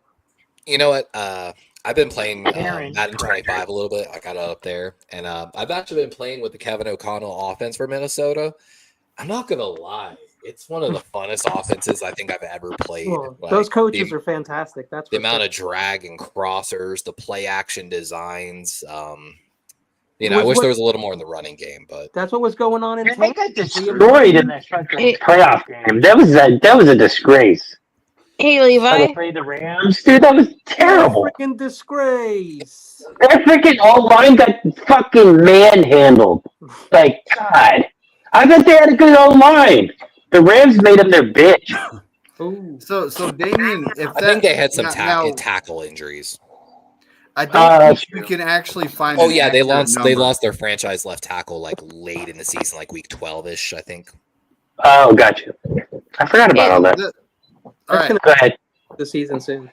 You know what? I've been playing Madden 25 a little bit. I got it up there. And I've actually been playing with the Kevin O'Connell offense for Minnesota. I'm not gonna lie. It's one of the funnest offenses I think I've ever played. Well, Like, those coaches are fantastic. That's the for amount sure. of drag and crossers, the play action designs. I Was wish what- there was a little more in the running game, but That's what was going on in They Tampa. got destroyed in that fucking playoff game. That was a disgrace. Hey, How Levi. they played the Rams, dude. That was terrible. Freaking disgrace. That freaking O-line got fucking manhandled. Like, God. I bet they had a good O-line. The Rams made them their bitch. Ooh. So Damien, if I think they had some now, tackle injuries. I don't that's think we can actually find. Oh an yeah, they accurate lost number. their franchise left tackle like late in the season, like week 12-ish, I think. Oh, gotcha. I forgot about all that. All right. Go ahead. The season soon.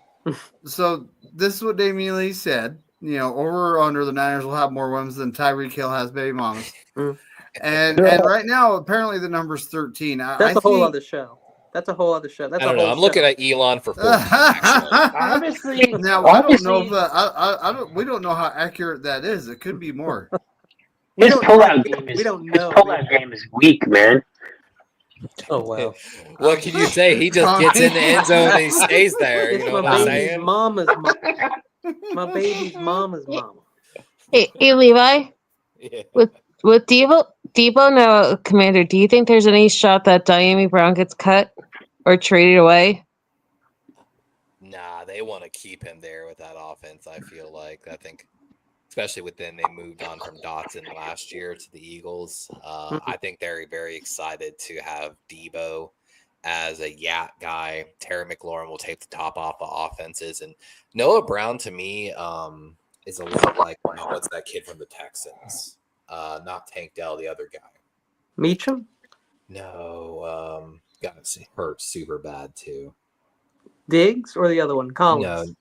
So this is what Damian Lee said. Over or under, the Niners will have more wins than Tyreek Hill has baby mamas. And right now, apparently the number's 13. That's a whole other show. That's a whole other show. That's I don't know. I'm looking at Elon for 14. Honestly, Now I don't know if I don't. We don't know how accurate that is. It could be more. His pullout game is game is weak, man. Oh wow. What can you say? He just gets in the end zone and he stays there. You It's know my what I'm baby's saying? mama's mama. My baby's mama's mama. Hey, Levi. Yeah. With Debo now commander, do you think there's any shot that Diami Brown gets cut or traded away? Nah, they want to keep him there with that offense. I feel like. I think, especially with them, they moved on from Dotson last year to the Eagles. I think they're very excited to have Debo as a YAT guy. Terry McLaurin will take the top off of offenses, and Noah Brown to me is a lot like what's that kid from the Texans? Not Tank Dell, the other guy. Meacham? No, got hurt super bad too. Diggs or the other one? Collins?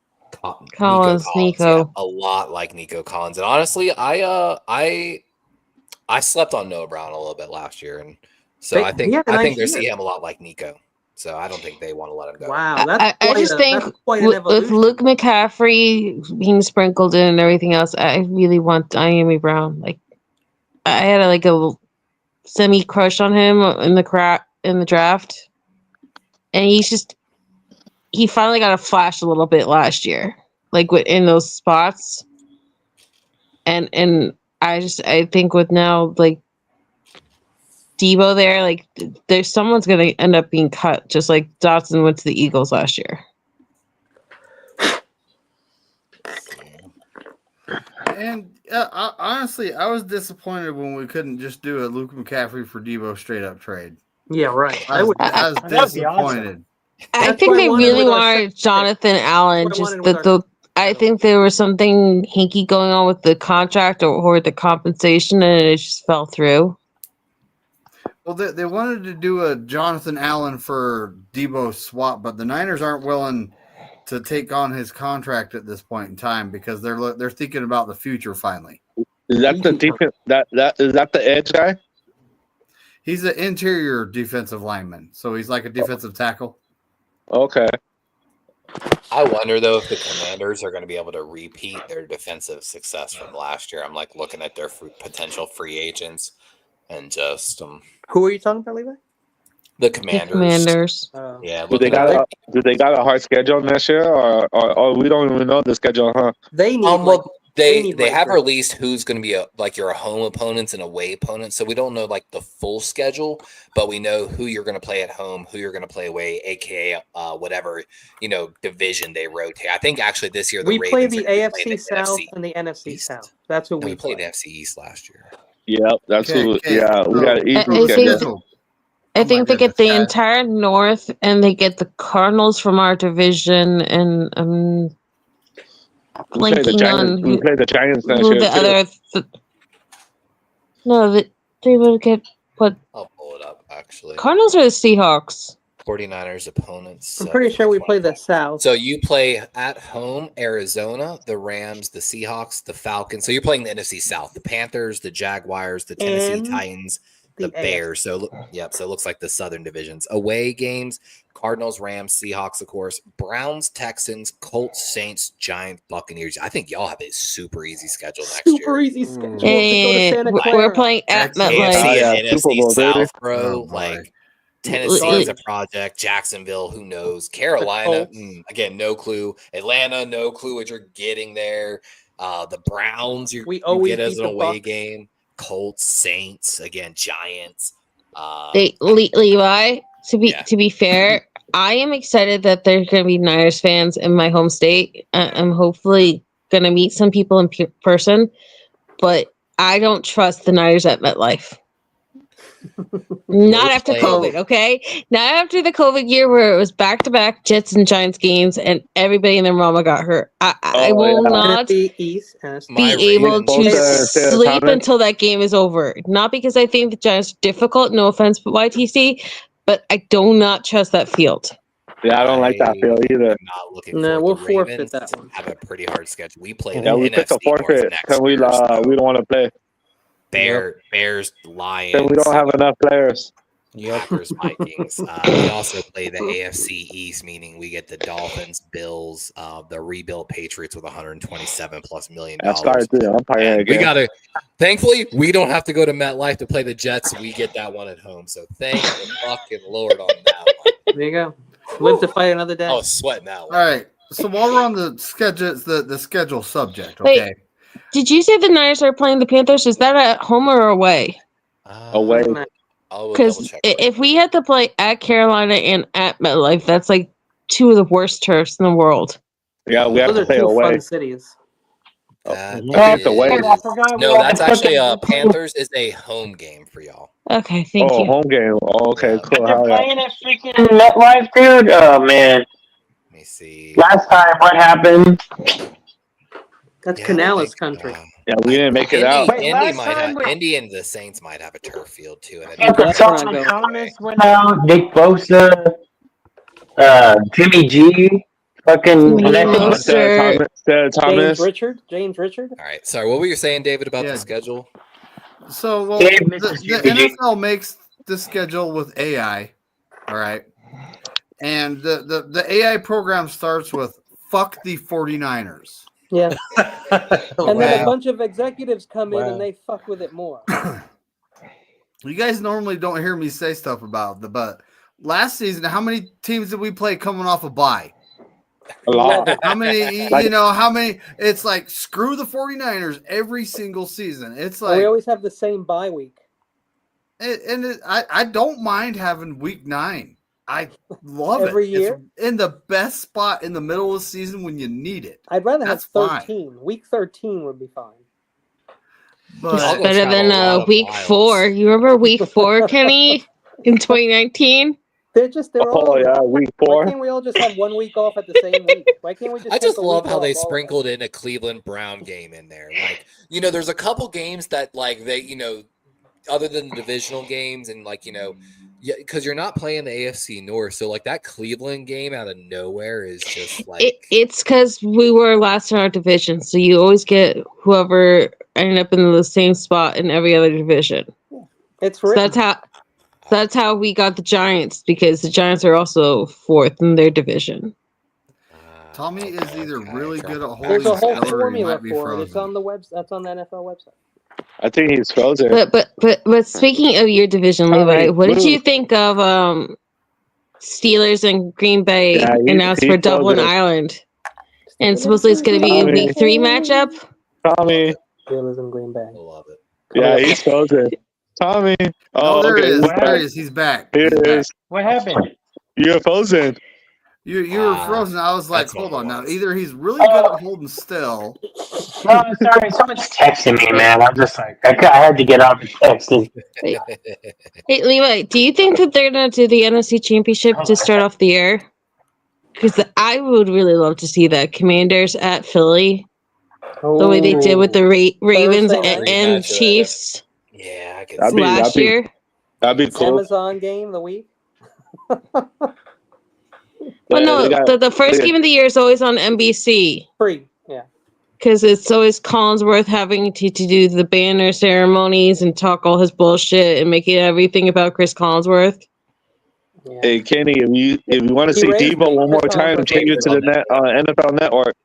No, Nico. Yeah, a lot like Nico Collins. And honestly, I slept on Noah Brown a little bit last year, and so I think they see him a lot like Nico. So I don't think they want to let him go. Wow, I just think with Luke McCaffrey being sprinkled in and everything else, I really want Diami Brown. Like, I had a semi crush on him in the draft, and he finally got a flash a little bit last year, like in those spots. And I think with now like Debo there, like there's someone's gonna end up being cut, just like Dotson went to the Eagles last year. And honestly, I was disappointed when we couldn't just do a Luke McCaffrey for Debo straight up trade. Yeah, right. I was disappointed. I think they really wanted Jonathan Allen. I think there was something hinky going on with the contract or the compensation, and it just fell through. Well, they wanted to do a Jonathan Allen for Debo swap, but the Niners aren't willing to take on his contract at this point in time because they're thinking about the future finally. Is that the defense? Is that the edge guy? He's an interior defensive lineman, so he's like a defensive tackle. Okay. I wonder though if the Commanders are going to be able to repeat their defensive success from last year. I'm like looking at their potential free agents and just Who are you talking about, Levi? The Commanders. The Commanders. Yeah. Do they got a hard schedule next year, or we don't even know the schedule, huh? They need. They have released who's going to be your home opponents and away opponents. So we don't know like the full schedule, but we know who you're going to play at home, who you're going to play away, aka whatever division they rotate. I think actually this year we play the AFC South and the NFC East. South. That's who we played the NFC East last year. Yep, that's who. Yeah, we got an easy schedule. I think they get the entire North, and they get the Cardinals from our division, and blanking on we play the Giants next who year the too. No, they would get what? I'll pull it up actually. Cardinals or the Seahawks? 49ers opponents. I'm pretty sure we play the South. So you play at home Arizona, the Rams, the Seahawks, the Falcons. So you're playing the NFC South, the Panthers, the Jaguars, the Tennessee Titans, the AFC. Bears. So it looks like the Southern divisions. Away games: Cardinals, Rams, Seahawks, of course, Browns, Texans, Colts, Saints, Giants, Buccaneers. I think y'all have a super easy schedule next year. Super easy schedule to go to And Santa we're Clara. playing at Excellent. MetLife. AFC yeah, and Super NFC Bowl, baby. South, bro. Oh, boy. Like Tennessee is a Sorry. project. Jacksonville, who knows? Carolina, Colts. again, no clue. Atlanta, no clue what you're getting there. The Browns, We you always get as beat an the away Bucks. game. Colts, Saints, again, Giants. Levi, Yeah. to be fair, I am excited that there's going to be Niners fans in my home state. I'm hopefully going to meet some people in person, but I don't trust the Niners at MetLife. Not after playing- COVID, okay? Not after the COVID year where it was back-to-back Jets and Giants games and everybody and their mama got hurt. I will not NFC East. NFC. My be able Ravens- to Both, sleep Thomas. until that game is over. Not because I think the Giants are difficult, no offense, but YTC, but I do not trust that field. Yeah, I don't like that field either. I'm not looking No, forward. we'll The forfeit Ravens that one. have a pretty hard schedule. We play the Yeah, we picked a NFC North forfeit next because we year, so we don't want to play. Bears, Lions. Then we don't have enough players. Packers, Vikings. We also play the AFC East, meaning we get the Dolphins, Bills, the rebuilt Patriots with $127+ million. I started the umpire And we again. gotta. Thankfully, we don't have to go to MetLife to play the Jets. We get that one at home. So thank the fucking Lord on that one. There you go. Live to fight another day. I was sweating that All one. right. So while we're on the schedule, the schedule subject, Wait. okay? Did you say the Niners are playing the Panthers? Is that at home or away? Away. I'll double Because check. if we had to play at Carolina and at MetLife, that's like two of the worst turfs in the world. Yeah, we have Those to are play two away. fun cities. That I think it's away. is- I forgot No, we that's have to actually fucking- Panthers is a home game for y'all. Okay, thank Oh, you. home game. Oh, okay, Yeah. cool. They're Hell yeah. playing at freaking MetLife, dude. Oh man! Let me see. Last time, what happened? That's Yeah, I don't Canales think, country. Yeah, we didn't make it out. Wait, last time we- Indy and the Saints might have a turf field too. And Yeah, but That's where I Solomon go. Thomas went out. Nick Bosa, Jimmy G, fucking. Me And I think Mostert. Thomas. James Richard. All right. Sorry, what were you saying, David, about Yeah. the schedule? So well, Dave, the Mrs. Jimmy G. NFL makes the schedule with AI. All right. And the AI program starts with fuck the 49ers. Yeah. And then Okay. a bunch of executives come in Wow. and they fuck with it more. You guys normally don't hear me say stuff about the but last season, how many teams did we play coming off a bye? A lot. How many, Like- how many? It's like screw the 49ers every single season. It's And like, we always have the same bye week. I don't mind having week 9. I love Every it. year? It's in the best spot in the middle of the season when you need it. I'd rather That's have fine. 13. Week 13 would be fine. But I'll go Better travel than a lot of week miles. 4. You remember week 4, Kenny, in 2019? They're all Oh over. yeah, week Why 4. can't we all just have 1 week off at the same week? Why can't we just I take just a love week how off, they all of us? sprinkled in a Cleveland Brown game in there. Like, there's a couple games that like they, other than the divisional games and like, yeah, because you're not playing the AFC North. So like that Cleveland game out of nowhere is just like It's because we were last in our division, so you always get whoever ended up in the same spot in every other division. It's So written. that's how we got the Giants, because the Giants are also 4th in their division. Tommy is either really good at holding There's a whole still or he formula might be for it. It's frozen. on the web. That's on the NFL website. I think he's frozen. But speaking of your division, Tommy, Levi, what did move. you think of Steelers and Green Bay Yeah, announced he for Dublin, frozen. Ireland? And supposedly it's going to be a Tommy. week 3 matchup. Tommy. Steelers in Green Bay. I love it. Yeah, he's frozen. Tommy. Oh, Oh, there okay. he is. What There he happened? is. He's back. Here He's it back. is. What happened? You're frozen. You were frozen. I was like, that's hold what on it now. was. Either he's really good at holding still. No, I'm sorry. Someone's texting me, man. I'm just like, I had to get off the texting. Hey, Levi, do you think that they're going to do the NFC Championship to start off the year? Because I would really love to see that. Commanders at Philly, the way they did with the Ravens Thursday night? and Rematch, Chiefs Yeah, I can That'd see be- that. last year. That'd be cool. Amazon game the week. Well, no, They got- the first they- game of the year is always on NBC. Free. Yeah. because it's always Collinsworth having to do the banner ceremonies and talk all his bullshit and making everything about Chris Collinsworth. Yeah. Hey Kenny, if you want to He see raised Debo me, one more Chris time, Collinsworth change it raised to me. the NFL Network.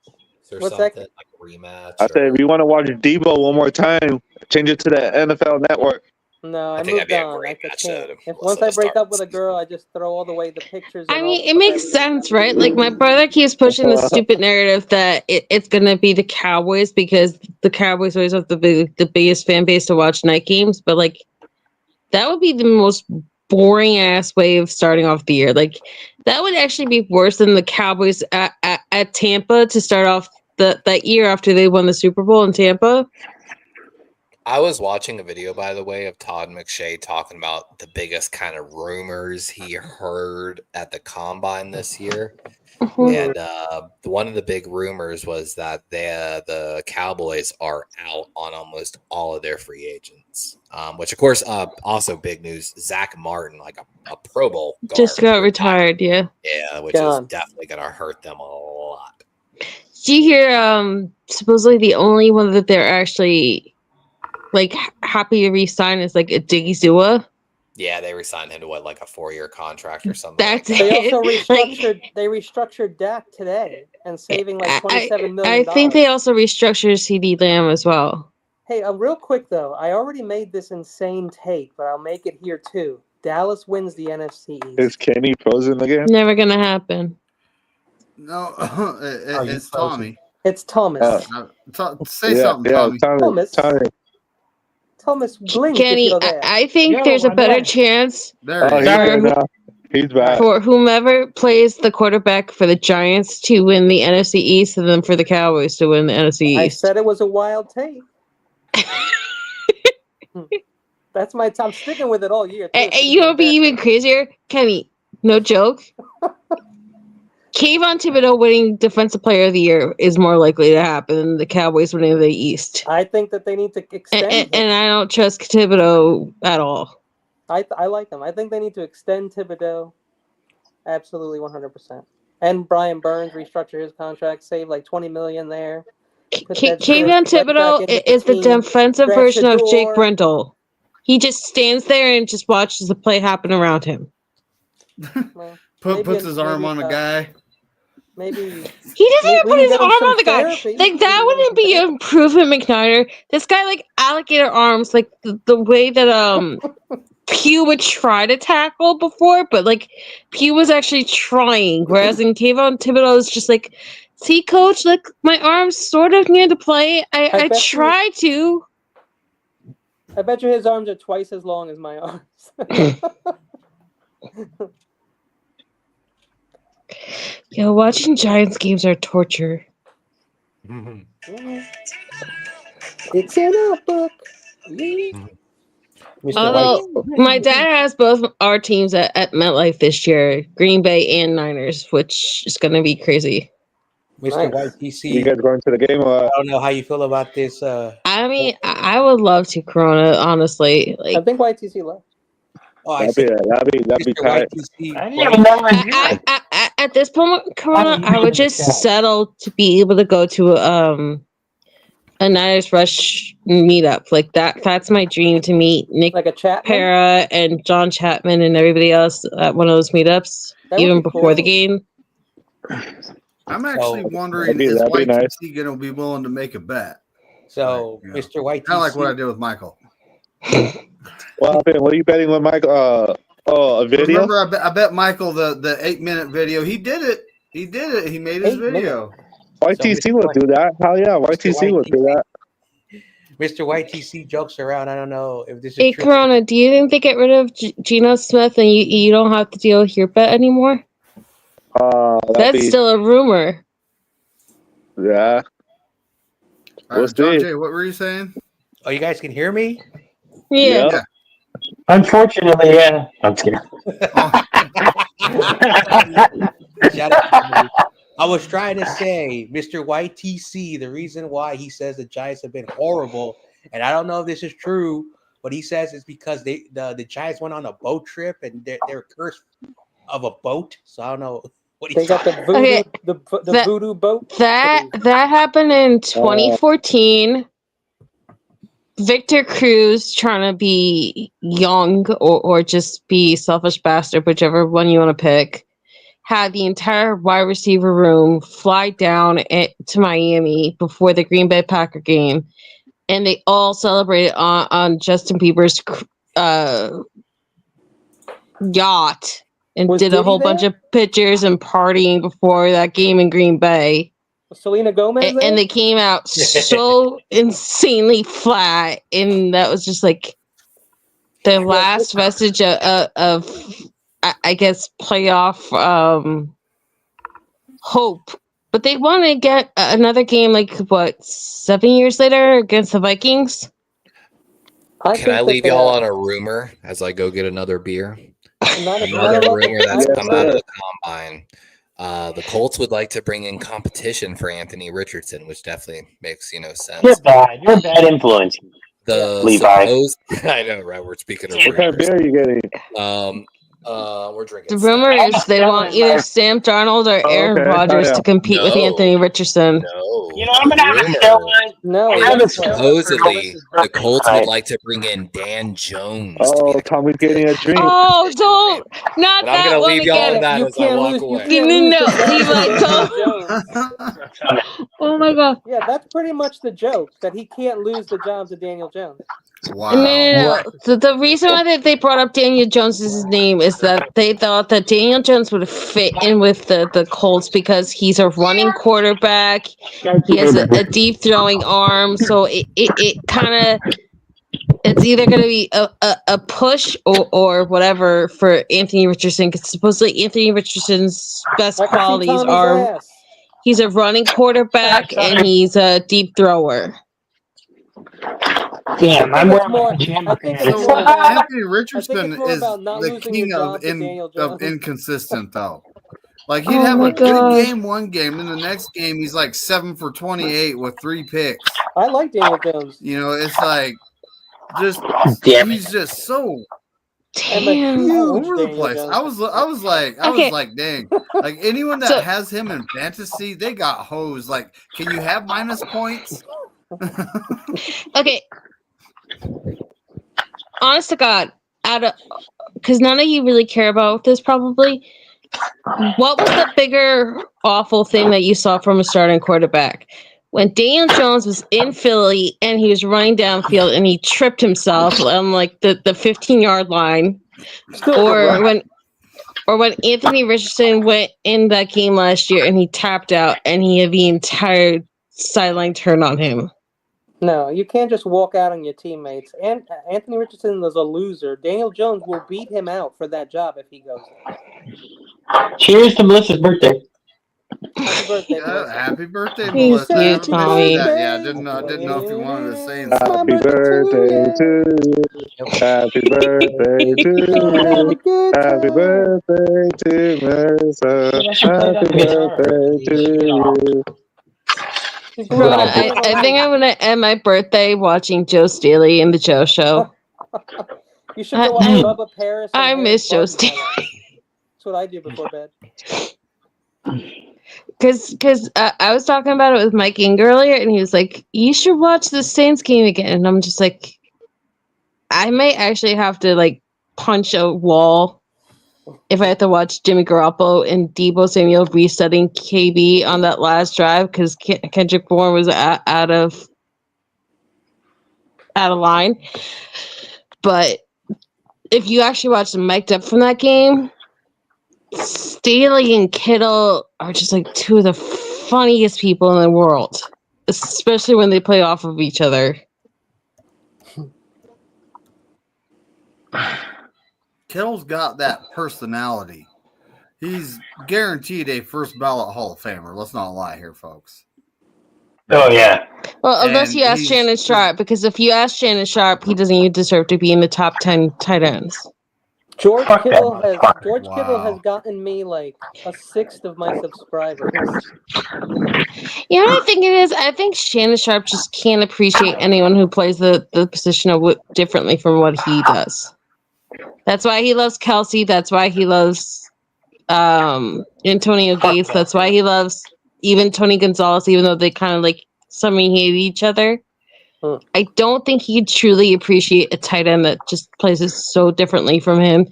Is there What's that? something like a rematch? I said if you want to watch Debo one more time, change it to the NFL Network. No, I I think that'd moved be a on. great I match. can't. If Let's once I break start up with a the girl, season. I just throw all away the pictures. I And mean, all it the makes photos. sense, right? Like my brother keeps pushing the stupid narrative that it's gonna be the Cowboys because the Cowboys always have the biggest fan base to watch night games. But like, that would be the most boring ass way of starting off the year. Like, that would actually be worse than the Cowboys at Tampa to start off that year after they won the Super Bowl in Tampa. I was watching a video, by the way, of Todd McShay talking about the biggest kind of rumors he heard at the combine this year. Mhm. And one of the big rumors was that the Cowboys are out on almost all of their free agents, which, of course, also big news. Zach Martin, like a Pro Bowl guard, Just got retired, yeah. Yeah, which Gone. is definitely going to hurt them a lot. Do you hear? Supposedly the only one that they're actually like happy to re-sign is like a Diggy Zua. Yeah, they resigned him to what, like a 4-year contract or something. That's like that. They also it. restructured. They restructured Dak today and saving like $27 million. I think they also restructured CD Lamb as well. Hey, real quick though, I already made this insane take, but I'll make it here too. Dallas wins the NFC East. Is Kenny frozen again? Never gonna happen. No, you it's frozen? Tommy. It's Thomas. Say something, Tommy. Thomas, blink Kenny, if you're there. I think Yo, there's a I'm better back. chance There Oh, he he's is. there now. He's back. for whomever plays the quarterback for the Giants to win the NFC East and then for the Cowboys to win the NFC I East. said it was a wild take. That's my. I'm sticking with it all year. And you know what'd be even crazier? Kenny, no joke. Kayvon Thibodeau winning Defensive Player of the Year is more likely to happen than the Cowboys winning the East. I think that they need to extend. And I don't trust Thibodeau at all. I like him. I think they need to extend Thibodeau. Absolutely, 100%. And Brian Burns restructure his contract, save like $20 million there. Kayvon Thibodeau is the defensive version of Jake Brendel. He just stands there and just watches the play happen around him. Well, Puts his arm on a guy. Maybe he doesn't even put his arm on the guy. Like that wouldn't be improvement, McNider. This guy like alligator arms, like the way that Pugh would try to tackle before, but like Pugh was actually trying, whereas in Kayvon Thibodeau is just like, see, coach, like my arms sort of near the play. I try to. I bet you his arms are twice as long as my arms. Yo, watching Giants games are torture. It's in a book. Although my dad has both our teams at MetLife this year, Green Bay and Niners, which is going to be crazy. Mr. YTC. You guys going to the game? I don't know how you feel about this. I mean, I would love to Corona, honestly. Like, I think YTC left. Oh, that'd be tight. At this point, Corona, I would just settle to be able to go to a Niners Rush meetup. Like that's my dream, to meet Nick like a Pera and John Chapman and everybody else at one of those meetups, even before the game. I'm actually wondering, is YTC going to be willing to make a bet? So, Mr. YTC. Kind of like what I did with Michael. What are you betting with Michael? A video? Remember, I bet Michael the 8-minute video. He did it. He made his video. YTC will do that. Hell yeah, YTC will do that. Mr. YTC jokes around. I don't know if this is Hey, true. Corona, do you think they get rid of Geno Smith and you don't have to deal with your bet anymore? That's still a rumor. Yeah. John Jay, what were you saying? Oh, you guys can hear me? Yeah. Unfortunately, yeah. I'm just kidding. I was trying to say, Mr. YTC, the reason why he says the Giants have been horrible, and I don't know if this is true, but he says it's because the Giants went on a boat trip and they're cursed of a boat. So I don't know. They got the voodoo, Okay, the voodoo boat. That happened in 2014. Victor Cruz, trying to be young or just be selfish bastard, whichever one you want to pick, had the entire wide receiver room fly down to Miami before the Green Bay Packer game, and they all celebrated on Justin Bieber's yacht and did a whole bunch of pictures and partying before that game in Green Bay. Selena Gomez, and they came out so insanely flat, and that was just like the last vestige of I guess playoff hope. But they want to get another game like what 7 years later against the Vikings. Can I leave y'all on a rumor as I go get another beer? Another rumor that's come out of the combine. The Colts would like to bring in competition for Anthony Richardson, which definitely makes sense. You're bad. You're a bad influence. Levi. I know, right? We're speaking of what kind of beer are you getting? We're drinking. The rumor is they want either Sam Darnold or Aaron Rodgers to compete with Anthony Richardson. No. You know, I'm gonna have a skill. No. Supposedly, the Colts would like to bring in Dan Jones. Oh, Tommy's getting a drink. Oh, don't! Not I'm that gonna one leave y'all again. in that as I walk away. No, Levi, don't. Oh my God. Yeah, that's pretty much the joke, that he can't lose the job to Daniel Jones. Wow. No. The reason why they brought up Daniel Jones' name is that they thought that Daniel Jones would fit in with the Colts because he's a running quarterback. He has a deep throwing arm, so it kind of it's either going to be a push or whatever for Anthony Richardson, because supposedly Anthony Richardson's best qualities are he's a running quarterback and he's a deep thrower. Damn, I'm more. Anthony Richardson is the king of inconsistent, though. Like he'd have a good game one game, and the next game he's like 7 for 28 with 3 picks. I like Daniel Jones. It's like he's just so over the place. I was like, dang. Like anyone that has him in fantasy, they got hosed. Like, can you have minus points? Okay. Honest to God, because none of you really care about this probably. What was the bigger awful thing that you saw from a starting quarterback? When Daniel Jones was in Philly and he was running downfield and he tripped himself on like the 15-yard line, or when Anthony Richardson went in that game last year and he tapped out and he had the entire sideline turn on him. No, you can't just walk out on your teammates. And Anthony Richardson was a loser. Daniel Jones will beat him out for that job if he goes there. Cheers to Melissa's birthday. Happy birthday, happy birthday, Melissa. Melissa. You, Tommy. Yeah, I didn't know if you wanted to say anything. Happy birthday to you. Happy birthday to you. Happy birthday to Melissa. Happy birthday to you. Rona, I think I'm going to end my birthday watching Joe Staley in the Joe Show. You should go watch Bubba Paris. I miss Joe Staley. That's what I do before bed. Because I was talking about it with Mike Ing earlier, and he was like, you should watch the Saints game again. And I'm just like, I might actually have to like punch a wall if I have to watch Jimmy Garoppolo and Deebo Samuel resetting KB on that last drive because Kendrick Bourne was out of line. But if you actually watch them mic'd up from that game, Staley and Kittle are just like two of the funniest people in the world, especially when they play off of each other. Kittle's got that personality. He's guaranteed a first ballot Hall of Famer. Let's not lie here, folks. Oh, yeah. Well, unless you ask Shannon Sharp, because if you ask Shannon Sharp, he doesn't even deserve to be in the top 10 tight ends. George Kittle has gotten me like a sixth of my subscribers. You know what I think it is? I think Shannon Sharp just can't appreciate anyone who plays the position differently from what he does. That's why he loves Kelsey. That's why he loves Antonio Gates. That's why he loves even Tony Gonzalez, even though they kind of like something hate each other. I don't think he could truly appreciate a tight end that just plays so differently from him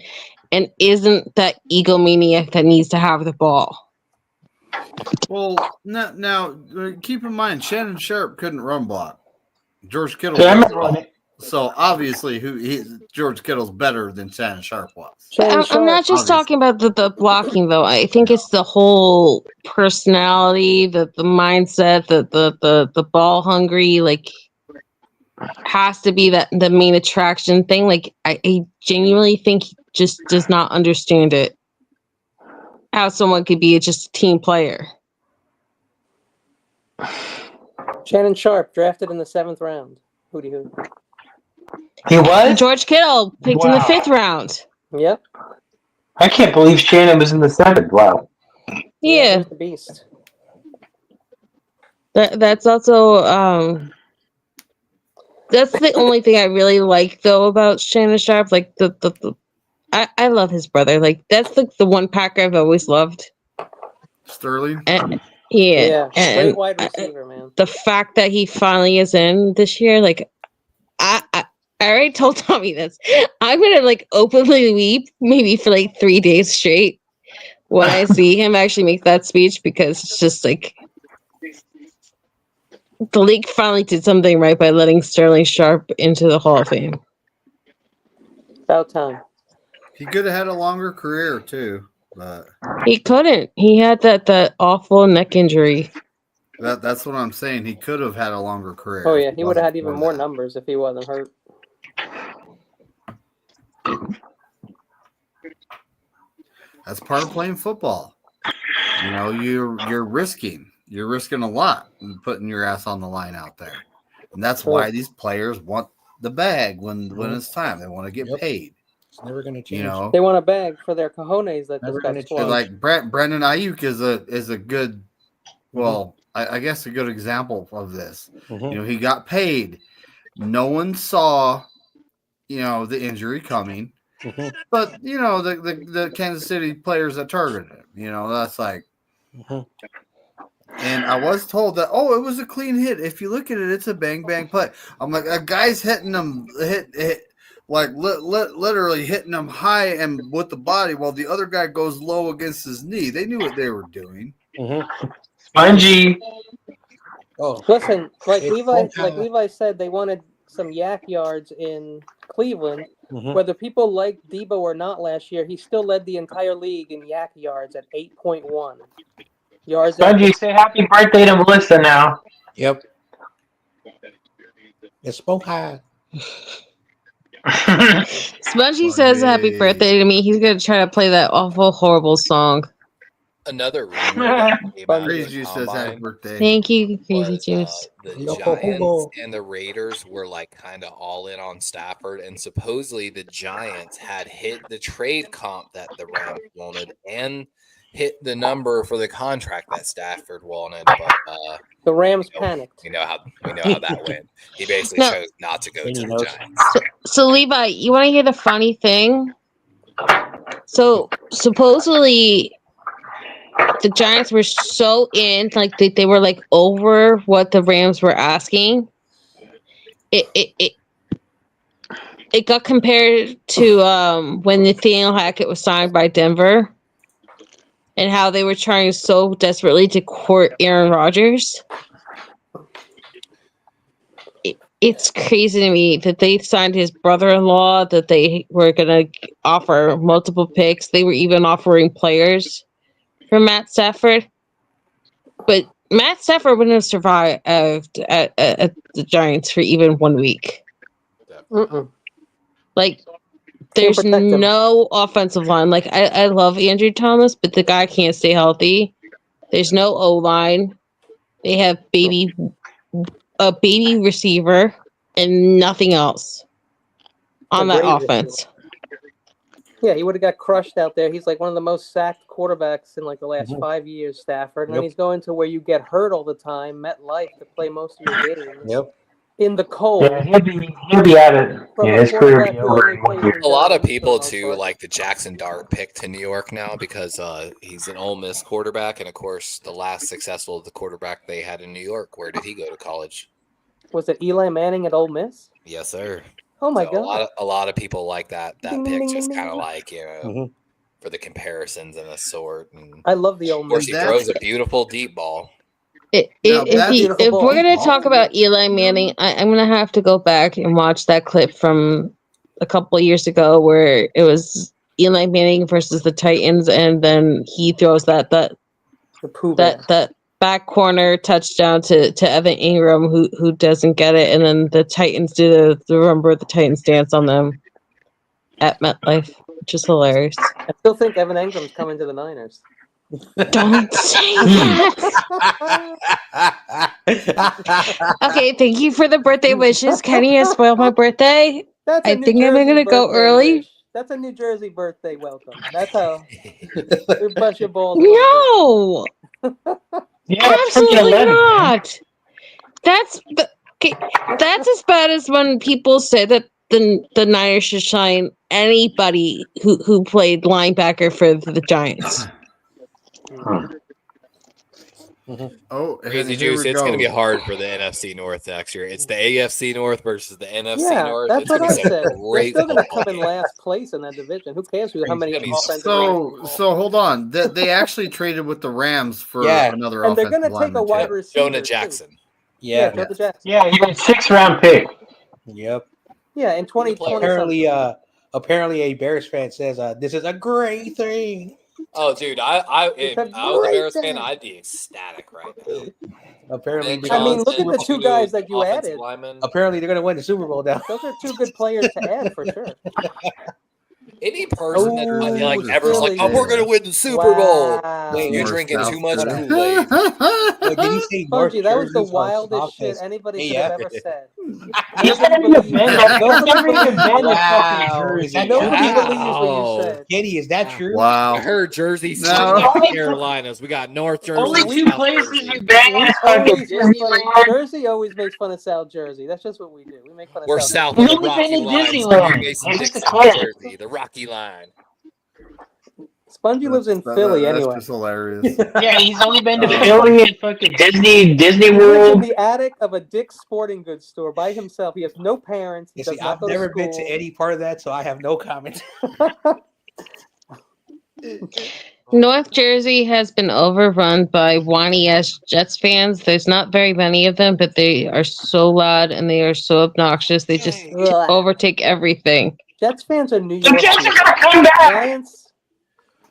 and isn't that egomaniac that needs to have the ball. Well, now keep in mind, Shannon Sharp couldn't run block. George Kittle. So obviously, George Kittle's better than Shannon Sharp was. I'm not just talking about the blocking though. I think it's the whole personality, the mindset, the ball hungry, like has to be that the main attraction thing. Like I genuinely think he just does not understand it. How someone could be just a team player. Shannon Sharp drafted in the 7th round. Hootie hoo. He was? George Kittle picked in the 5th round. Yep. I can't believe Shannon was in the 7th. Wow. Yeah. The beast. That's also that's the only thing I really like though about Shannon Sharp. Like I love his brother. Like that's the one Packer I've always loved. Sterling. Yeah. And Great wide receiver, man. The fact that he finally is in this year, like I already told Tommy this. I'm gonna like openly weep maybe for like 3 days straight when I see him actually make that speech because it's just like the league finally did something right by letting Sterling Sharp into the Hall of Fame. About time. He could have had a longer career too, but he couldn't. He had that awful neck injury. That's what I'm saying. He could have had a longer career. Oh yeah, he would have had even more numbers if he wasn't hurt. That's part of playing football. You know, you're risking a lot and putting your ass on the line out there. And that's why these players want the bag when it's time. They want to get paid. It's never going to change. You know, they want a bag for their cojones that just got squashed. Like Brandon Ayuk is a good, well, I guess a good example of this. You know, he got paid. No one saw, you know, the injury coming. But you know the Kansas City players that targeted him, you know, that's like, and I was told that it was a clean hit. If you look at it, it's a bang bang play. I'm like, a guy's hitting him like literally hitting him high and with the body, while the other guy goes low against his knee. They knew what they were doing. Spongy. Oh, listen, like Levi said, they wanted some yak yards in Cleveland. Whether people like Debo or not last year, he still led the entire league in yak yards at 8.1 yards. Spongy, say happy birthday to Melissa now. Yep. It's Spongy. Spongy says happy birthday to me. He's gonna try to play that awful, horrible song. Another rumor Crazy Juice says happy birthday. Thank you, Crazy Juice. The Giants and the Raiders were like kind of all in on Stafford, and supposedly the Giants had hit the trade comp that the Rams wanted and hit the number for the contract that Stafford wanted, but the Rams panicked. We know how that went. He basically chose not to go to the Giants. So Levi, you want to hear the funny thing? So supposedly the Giants were so in, like they were like over what the Rams were asking. It got compared to when Nathaniel Hackett was signed by Denver, and how they were trying so desperately to court Aaron Rodgers. It's crazy to me that they signed his brother-in-law, that they were going to offer multiple picks. They were even offering players for Matt Stafford. But Matt Stafford wouldn't have survived at the Giants for even 1 week. Like, there's no offensive line. Like, I love Andrew Thomas, but the guy can't stay healthy. There's no O-line. They have a baby receiver and nothing else on that offense. Yeah, he would have got crushed out there. He's like one of the most sacked quarterbacks in like the last 5 years, Stafford. And then he's going to where you get hurt all the time, MetLife, to play most of your games. in the cold. Yeah, he'll be out of his career will be over in 1 year. A lot of people too like the Jackson Dart pick to New York now because he's an Ole Miss quarterback, and of course the last successful quarterback they had in New York. Where did he go to college? Was it Eli Manning at Ole Miss? Yes, sir. Oh my god! A lot of people like that Ding, pick, ding, just ding, kind of ding. like for the comparisons and the sort. And I love the Ole of course, Miss. he throws a beautiful deep ball. If we're gonna talk about Eli Manning, I'm gonna have to go back and watch that clip from a couple of years ago where it was Eli Manning versus the Titans, and then he throws that back corner touchdown to Evan Ingram, who doesn't get it, and then the Titans do the Remember the Titans dance on them at MetLife, which is hilarious. I still think Evan Ingram's coming to the Niners. Don't say that. Okay, thank you for the birthday wishes. Kenny has spoiled my birthday. I think I'm gonna go early. That's a New Jersey birthday welcome. That's how we bust your balls. No, absolutely not. That's as bad as when people say that the Niners should sign anybody who played linebacker for the Giants. Oh, Crazy here Juice, we it's go. going to be hard for the NFC North next year. It's the AFC North versus the NFC North. That's it's what I said. said. Great They're still going to come in last place in that division. Who cares how many offensive So hold on. They actually traded with the Rams for another and they're offensive going to take a wide receiver. Jonah Jackson. Yeah, Jonah Jackson. Yeah, he got a 6th-round pick. Yep. Yeah, in 2020. Apparently, a Bears fan says this is a great thing. Oh, dude, if I was a Bears fan, I'd be ecstatic right now. Apparently, I mean, look at the two guys that you added. Apparently, they're going to win the Super Bowl now. Those are two good players to add for sure. Any person that ever like, oh, we're going to win the Super Bowl. Wait, you're drinking too much Kool-Aid. Did he say Funky, that was the wildest shit anybody could have ever said. Nobody believes what you said. Kenny, is that true? Wow. I heard Jersey, Carolinas. We got North Jersey. Only two places you bang Jersey always makes fun of South Jersey. That's just what we do. We make fun of We're South south of the Rocky Line. Jersey, the Rocky Line. Spongy lives in Philly anyway. That's just hilarious. Yeah, he's only been to Philly and fucking Disney He lives World. in the attic of a Dick's Sporting Goods store by himself. He has no parents. He does not I've go never to been to any part of that, so I have no comment. North Jersey has been overrun by whiny-ass Jets fans. There's not very many of them, but they are so loud and they are so obnoxious. They just overtake everything. Jets fans are New York. The Jets are gonna come back. Giants,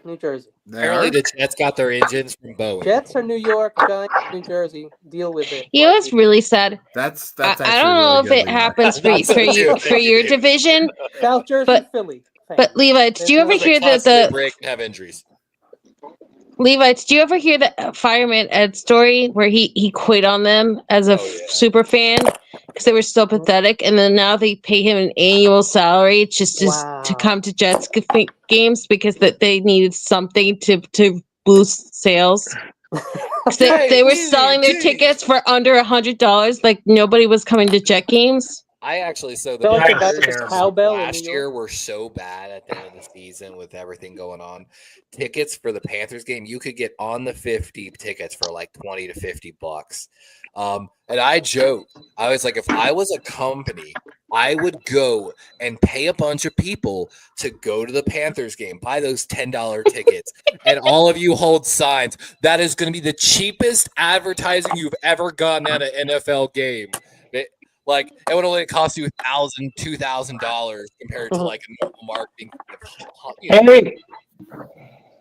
New Jersey. Apparently, the Jets got their engines from Boeing. Jets are New York, Giants, New Jersey. Deal with it. You know what's really sad? That's I don't know if it happens for your division. South Jersey, Philly. But Levi, did you ever hear the break and have injuries? Levi, did you ever hear the Fireman Ed story where he quit on them as a super fan because they were so pathetic, and then now they pay him an annual salary just to come to Jets games because that they needed something to boost sales. They were selling their tickets for under $100. Like nobody was coming to Jet games. I actually the last year were so bad at the end of the season with everything going on. Tickets for the Panthers game, you could get on the 50 tickets for like $20 to $50. And I joked, I was like, if I was a company, I would go and pay a bunch of people to go to the Panthers game, buy those $10 tickets, and all of you hold signs. That is going to be the cheapest advertising you've ever gotten at an NFL game. Like, it would only cost you $1,000, $2,000 compared to like a normal marketing.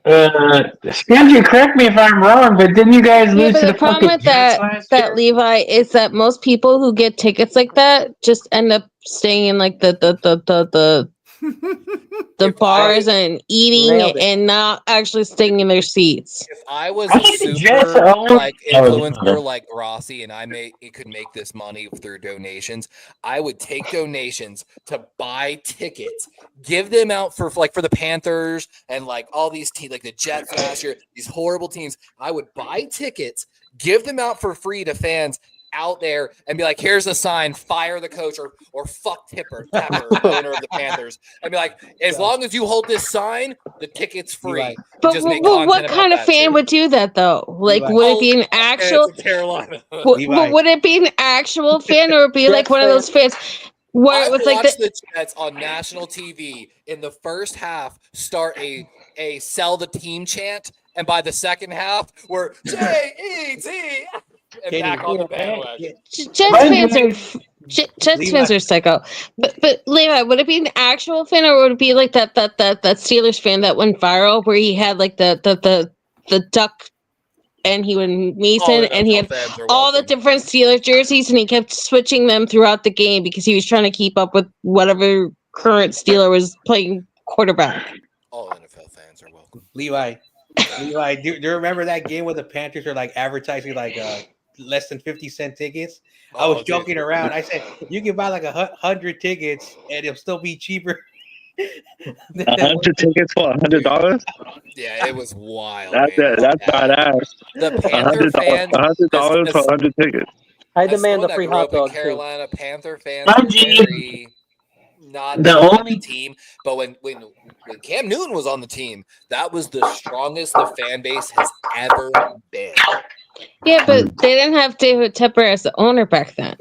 Hey, Spongy, correct me if I'm wrong, but didn't you guys lose to the problem with that Levi is that most people who get tickets like that just end up staying in like the bars and eating and not actually staying in their seats. If I was a super like influencer like Rossi and it could make this money through donations, I would take donations to buy tickets, give them out for the Panthers and like all these teams like the Jets last year, these horrible teams. I would buy tickets, give them out for free to fans out there and be like, here's a sign, fire the coach or fuck Tepper, owner of the Panthers. And be like, as long as you hold this sign, the ticket's free. Right. But Just make what content kind about of that fan shit. would do that though? Like, Levi. would it be an actual? It's Carolina. Levi. Would it be an actual fan, or would it be like Jets one of those fans where I it was like watched the Jets on national TV in the first half start a sell the team chant, and by the second half, we're J-E-T and Kenny, back on the yeah, bandwagon. Jets fans are psycho. But Levi, would it be an actual fan, or would it be like that Steelers fan that went viral where he had like the duck and he would Mason and he had all the different Steelers jerseys and he kept switching them throughout the game because he was trying to keep up with whatever current Steeler was playing quarterback. All NFL fans are welcome. Levi, do you remember that game where the Panthers were like advertising like less than 50-cent tickets? I was joking around. I said you can buy like 100 tickets and it'll still be cheaper. 100 tickets for $100? Yeah, it was wild. That's badass. The Panther fans, $100 for 100 tickets. I demand the free hot dog too. Carolina Panther fans My are very not The the only- team, but when Cam Newton was on the team, that was the strongest the fan base has ever been. Yeah, but they didn't have David Tepper as the owner back then.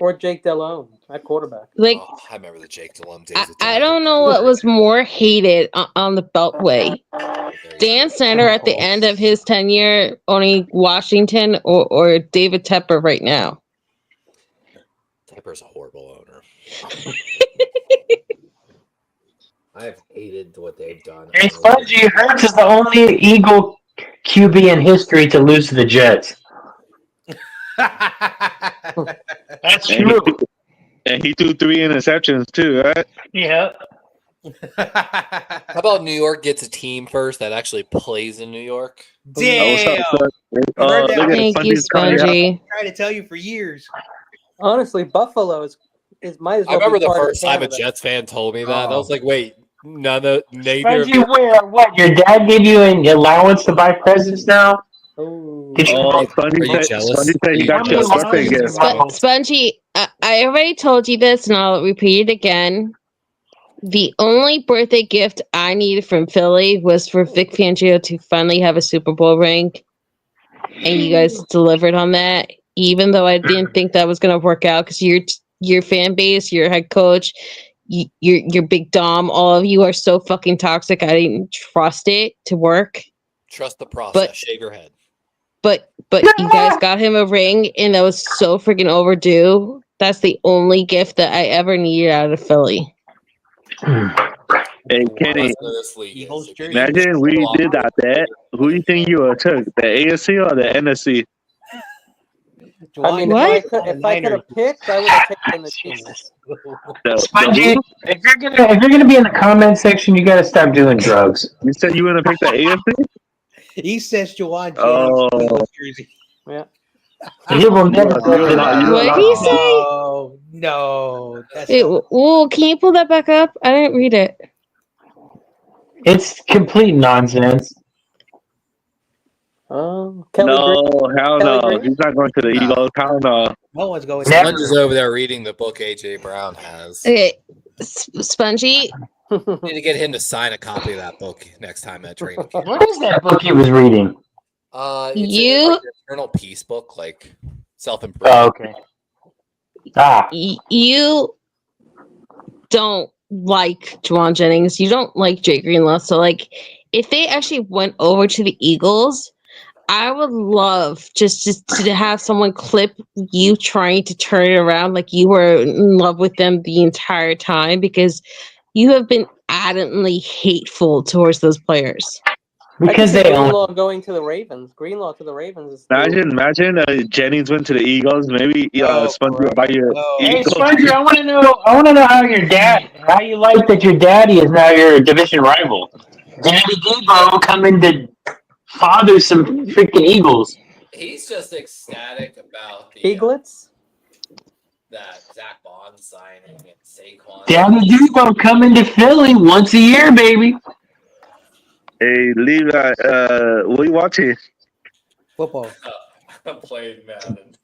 Or Jake Delhomme at quarterback. Like, Oh, I remember the Jake Delhomme days. I don't know what was more hated on the Beltway. Dan Snyder at the end of his tenure owning Washington or David Tepper right now? Tepper's a horrible owner. I've hated what they've done. Hey, Spongy, Hurts is the only Eagle QB in history to lose to the Jets. That's true. And he threw 3 interceptions too, right? Yeah. How about New York gets a team first that actually plays in New York? Damn. Look at Thank you, Spongy. Trying to tell you for years. Honestly, Buffalo is might as I well. remember be the part of first time a Canada. Jets fan told me that. I Oh. was like, wait, neither of Spongy, where? What? Your dad gave you an allowance to buy presents now? Ooh. Did you? Spongy Are you said jealous? he got you a birthday gift. Spongy, I already told you this, and I'll repeat it again. The only birthday gift I needed from Philly was for Vic Fangio to finally have a Super Bowl ring, and you guys delivered on that. Even though I didn't think that was going to work out, because your fan base, your head coach, your big Dom, all of you are so fucking toxic. I didn't trust it to work. Trust the process. But- Shake your head. But you guys got him a ring, and that was so freaking overdue. That's the only gift that I ever needed out of Philly. Hey, Kenny, This league He is. holds jersey. imagine we did that bet. Who do you think you would have took? The AFC or the NFC? I mean, What? if I could have picked, I would have taken the Chiefs. Spongy, if you're gonna be in the comment section, you gotta stop doing drugs. You said you want to pick the AFC? He says Juwan Oh. Jennings in his jersey. Yeah. He will never go to that. What did he say? No. That's Can you pull that back up? I didn't read it. It's complete nonsense. Kelly No, hell no. Kelly Green? He's not going to the Eagles. Hell no. no one's going. Never. Sponge is over there reading the book AJ Brown has. Okay, Spongy, Need to get him to sign a copy of that book next time at training camp. What is that book he was reading? It's You- like an internal peace book, like Oh, self-improvement. okay. Ah, you don't like Juwan Jennings. You don't like Jay Greenlaw. So, like, if they actually went over to the Eagles, I would love just to have someone clip you trying to turn it around like you were in love with them the entire time, because you have been adamantly hateful towards those players. because I they can see own. Greenlaw going to the Ravens. Greenlaw to the Ravens is Imagine Jennings went to the Eagles. Maybe Spongy would buy you Hey, Eagles. Spongy, I want to know how you like that your daddy is now your division rival. Daddy Debo coming to father some freaking Eagles. He's just ecstatic about the Eaglets. that Zach Bond signing and Saquon. Daddy Debo coming to Philly once a year, baby. Hey, Levi, what are you watching? football. I'm playing Madden.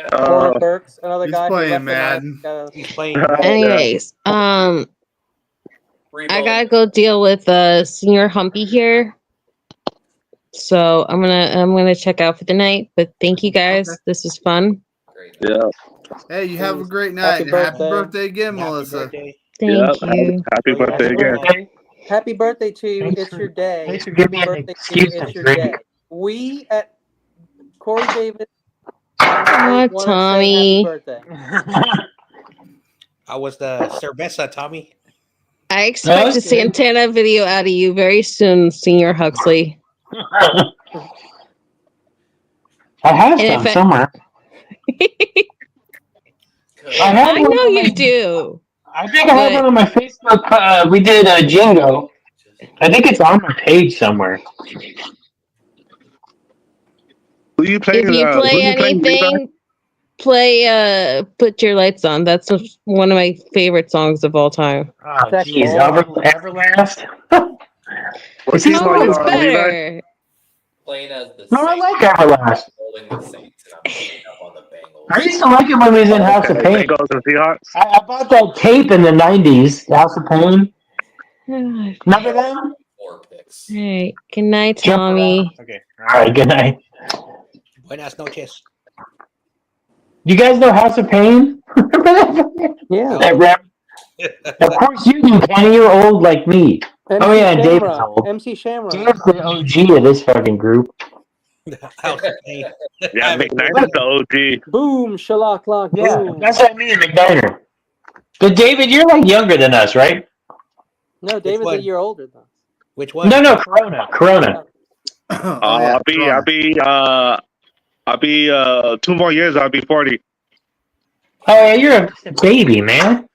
Connor Burks, another He's guy who playing left the Madden. Niners, He's playing. Anyways, I gotta go deal with Senior Humpy here. So I'm gonna check out for the night. But thank you guys. Okay. This was fun. Yeah. Hey, you have a great night. Happy Happy birthday. birthday again, Happy Melissa. birthday. Thank you. Happy birthday Happy again. birthday. Happy birthday to you. Thanks It's for- your day. thanks for giving me Happy an birthday to you. excuse to It's your drink. day. We at Corey David Aw, want to say happy Tommy. birthday. I was the cerveza, Tommy. I expect a Santana video out of you very soon, Senior Huxley. I have And some if somewhere. I know you do. I think I have one on my Facebook. We did a Jingo. I think it's on my page somewhere. Who you playing? If you who play you playing, anything, play Put Your Lights On. That's one of my favorite songs of all time. Oh, jeez. Everlast? What's This your song, one's Levi? better. Playing as the No, I Saints, like Everlast. rolling the Saints, and I'm beating up on the Bengals. I used to like it when we was in House of Pain. Bengals and Seahawks. I bought that tape in the 90s, House of Pain. Remember them? 4 picks. Hey, good night, Jump Tommy. Okay. All right, good night. Buenas noches. You guys know House of Pain? Remember that? Yeah. That rap? Of course you do, Kenny. You're old like me. MC Oh, yeah, and David's Shamrock. old. MC Shamrock. David's the OG of this fucking group. House of Pain. Yeah, McKnight's the OG. Boom, shalak lock, Yeah, boom. that's what I mean, McDiner. But David, you're like younger than us, right? No, David's a one? year older though. Which one? No, Corona. Oh, yeah, I'll be 2 more years. I'll be 40. Oh yeah, you're a baby, man.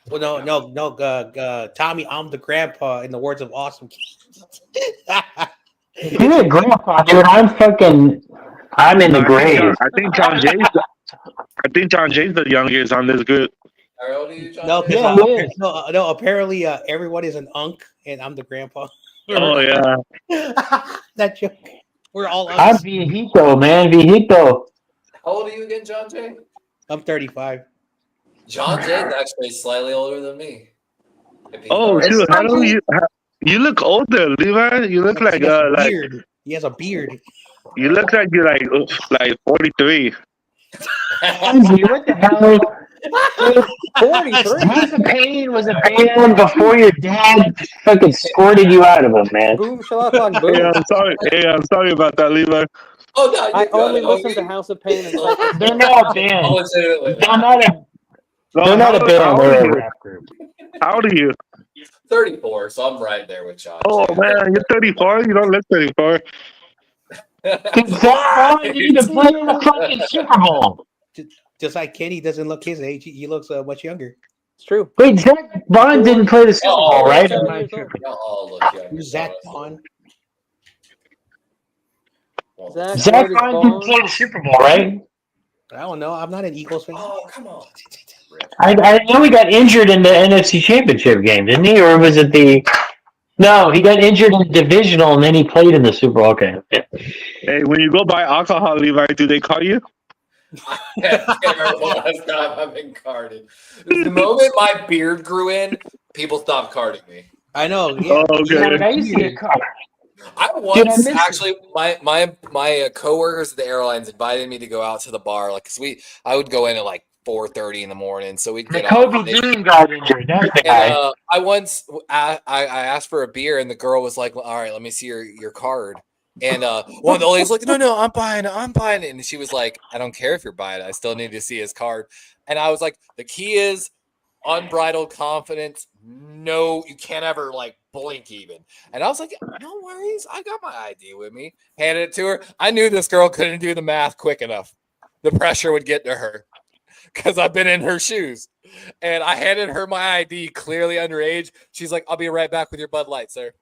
Well, no, Tommy, I'm the grandpa. In the words of Awesome. You're a grandpa, dude. I'm in the grave. I think John Jay's the youngest on this group. How old are you, John? No, Jay? Yeah, he is. no. Apparently, everyone is an unk, and I'm the grandpa. Oh yeah. That joke. We're all I'm unks. viejito, man. Viejito. How old are you again, John Jay? I'm 35. John Jay's actually slightly older than me. Oh shoot! How do you look older, Levi? You look like He has a beard. He has a beard. You look like you're like 43. Angie, what the hell? 43. House of Pain was a band before your dad fucking squirted you out of them, man. Boom, shalak lock, boom. Hey, I'm sorry. Hey, I'm sorry about that, Levi. Oh no! I only listen to House of Pain and Cypress. They're not a band. Legitimately. They're not a How band. old They're are a you? rap group. How old are you? 34, so I'm right there with John. Oh Jay. man, you're 34. You don't look 34. Dude, Zach Brown didn't even play in the fucking Super Bowl. Just like Kenny doesn't look his age, he looks much younger. It's true. Wait, Zach Vaughn didn't play the Super Bowl, right? Oh, Am I tripping? Y'all all look young. Who's Zach Vaughn? Zach Vaughn didn't play the Super Bowl, right? I don't know. I'm not an Eagles fan. Oh, come on. I know he got injured in the NFC Championship game, didn't he? Or was it the... No, he got injured in the divisional and then he played in the Super Bowl. Okay. Hey, when you go buy alcohol, Levi, do they call you? I can't remember the last time I've been carded. The moment my beard grew in, people stopped carding me. I know. Yeah. Oh, okay. I used to get caught. I once actually, my coworkers at the airlines invited me to go out to the bar, like, cause I would go in at like 4:30 in the morning, so we'd get Kobe off. Dean got injured. That's the guy. And, I once I asked for a beer, and the girl was like, "All right, let me see your card." And one of the ladies was like, "No, I'm buying it," and she was like, "I don't care if you're buying it. I still need to see his card." And I was like, "The key is unbridled confidence. No, you can't ever like blink even." And I was like, "No worries, I got my ID with me." Handed it to her. I knew this girl couldn't do the math quick enough. The pressure would get to her because I've been in her shoes. And I handed her my ID, clearly underage. She's like, "I'll be right back with your Bud Light, sir."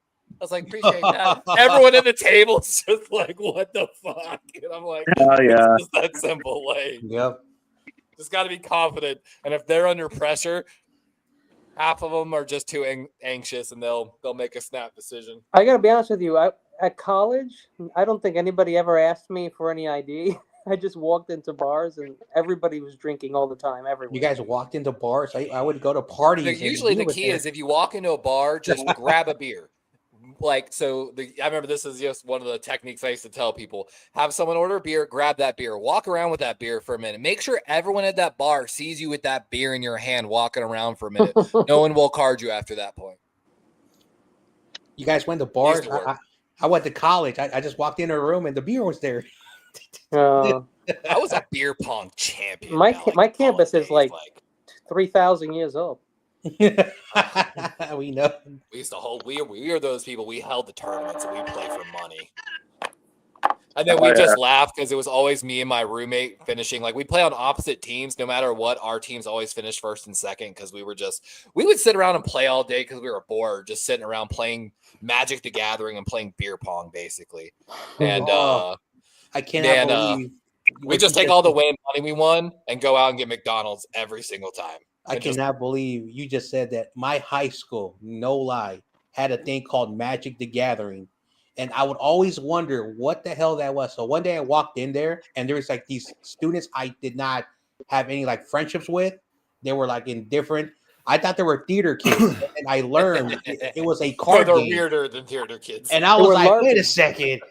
I was like, "Appreciate that." Everyone at the table is just like, "What the fuck?" And I'm like, Oh yeah. it's just that simple. Like, Yep. just got to be confident. And if they're under pressure, half of them are just too anxious, and they'll make a snap decision. I gotta be honest with you. At college, I don't think anybody ever asked me for any ID. I just walked into bars and everybody was drinking all the time. Everywhere. You guys walked into bars. I would go to parties. Like, usually the key is if you walk into a bar, just grab a beer. Like, so I remember this is just one of the techniques I used to tell people. Have someone order a beer, grab that beer, walk around with that beer for a minute. Make sure everyone at that bar sees you with that beer in your hand walking around for a minute. No one will card you after that point. You guys went to bars? I went to college. I just walked into a room and the beer was there. I was a beer pong champion. My campus is like 3,000 years old. We know. We used to hold. We are those people. We held the tournaments and we play for money. And then we just laughed because it was always me and my roommate finishing. Like, we play on opposite teams. No matter what, our teams always finished first and second because we would sit around and play all day because we were bored, just sitting around playing Magic the Gathering and playing beer pong, basically. And I cannot believe we just take all the money we won and go out and get McDonald's every single time. I cannot believe you just said that. My high school, no lie, had a thing called Magic the Gathering. And I would always wonder what the hell that was. So one day I walked in there and there was like these students I did not have any like friendships with. They were like in different. I thought they were theater kids. And I learned it was a card game. They're weirder than theater kids. And I was like, wait a second.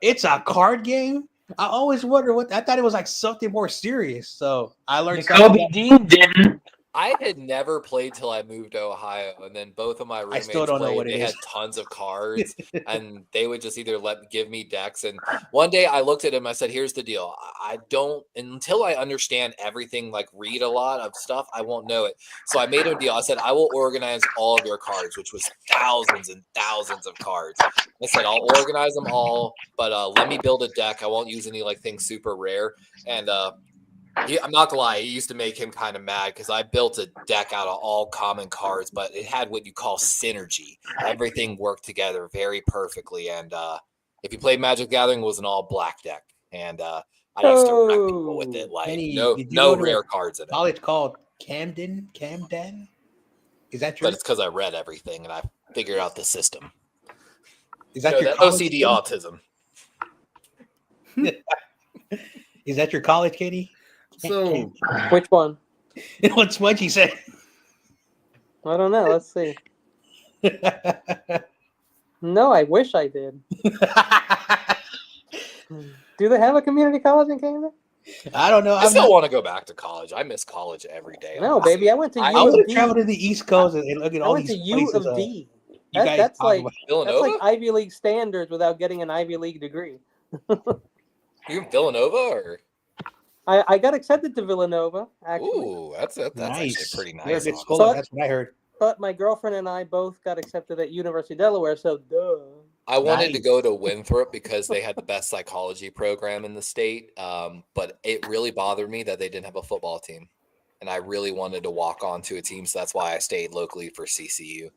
It's a card game? I always wonder I thought it was like something more serious. So I learned Kobe Dean didn't. I had never played till I moved to Ohio, and then both of my roommates they had tons of cards, and they would just either give me decks. And one day I looked at him, I said, "Here's the deal: I don't until I understand everything, like read a lot of stuff, I won't know it." So I made him a deal. I said, "I will organize all of your cards," which was thousands and thousands of cards. I said, "I'll organize them all, but let me build a deck. I won't use any like things super rare." And I'm not gonna lie, he used to make him kind of mad because I built a deck out of all common cards, but it had what you call synergy. Everything worked together very perfectly. And if you played Magic Gathering, it was an all black deck. And I used to wreck people with it. Like no rare cards in it. College called Camden? Is that true? But it's because I read everything and I figured out the system. Is that your OCD autism? Is that your college, Katie? So, which one? What Smudgy said? I don't know. Let's see. No, I wish I did. Do they have a community college in Canada? I don't know. I still want to go back to college. I miss college every day. No, baby, I went to U of D. I want to travel to the East Coast and look at all these places. I went to U of D. That's like Ivy League standards without getting an Ivy League degree. You in Villanova or? I got accepted to Villanova, actually. Ooh, that's nice. Actually pretty nice. You're a good scholar. That's what I heard. But my girlfriend and I both got accepted at University of Delaware, so duh. I wanted to go to Winthrop because they had the best psychology program in the state, but it really bothered me that they didn't have a football team. And I really wanted to walk onto a team, so that's why I stayed locally for CCU.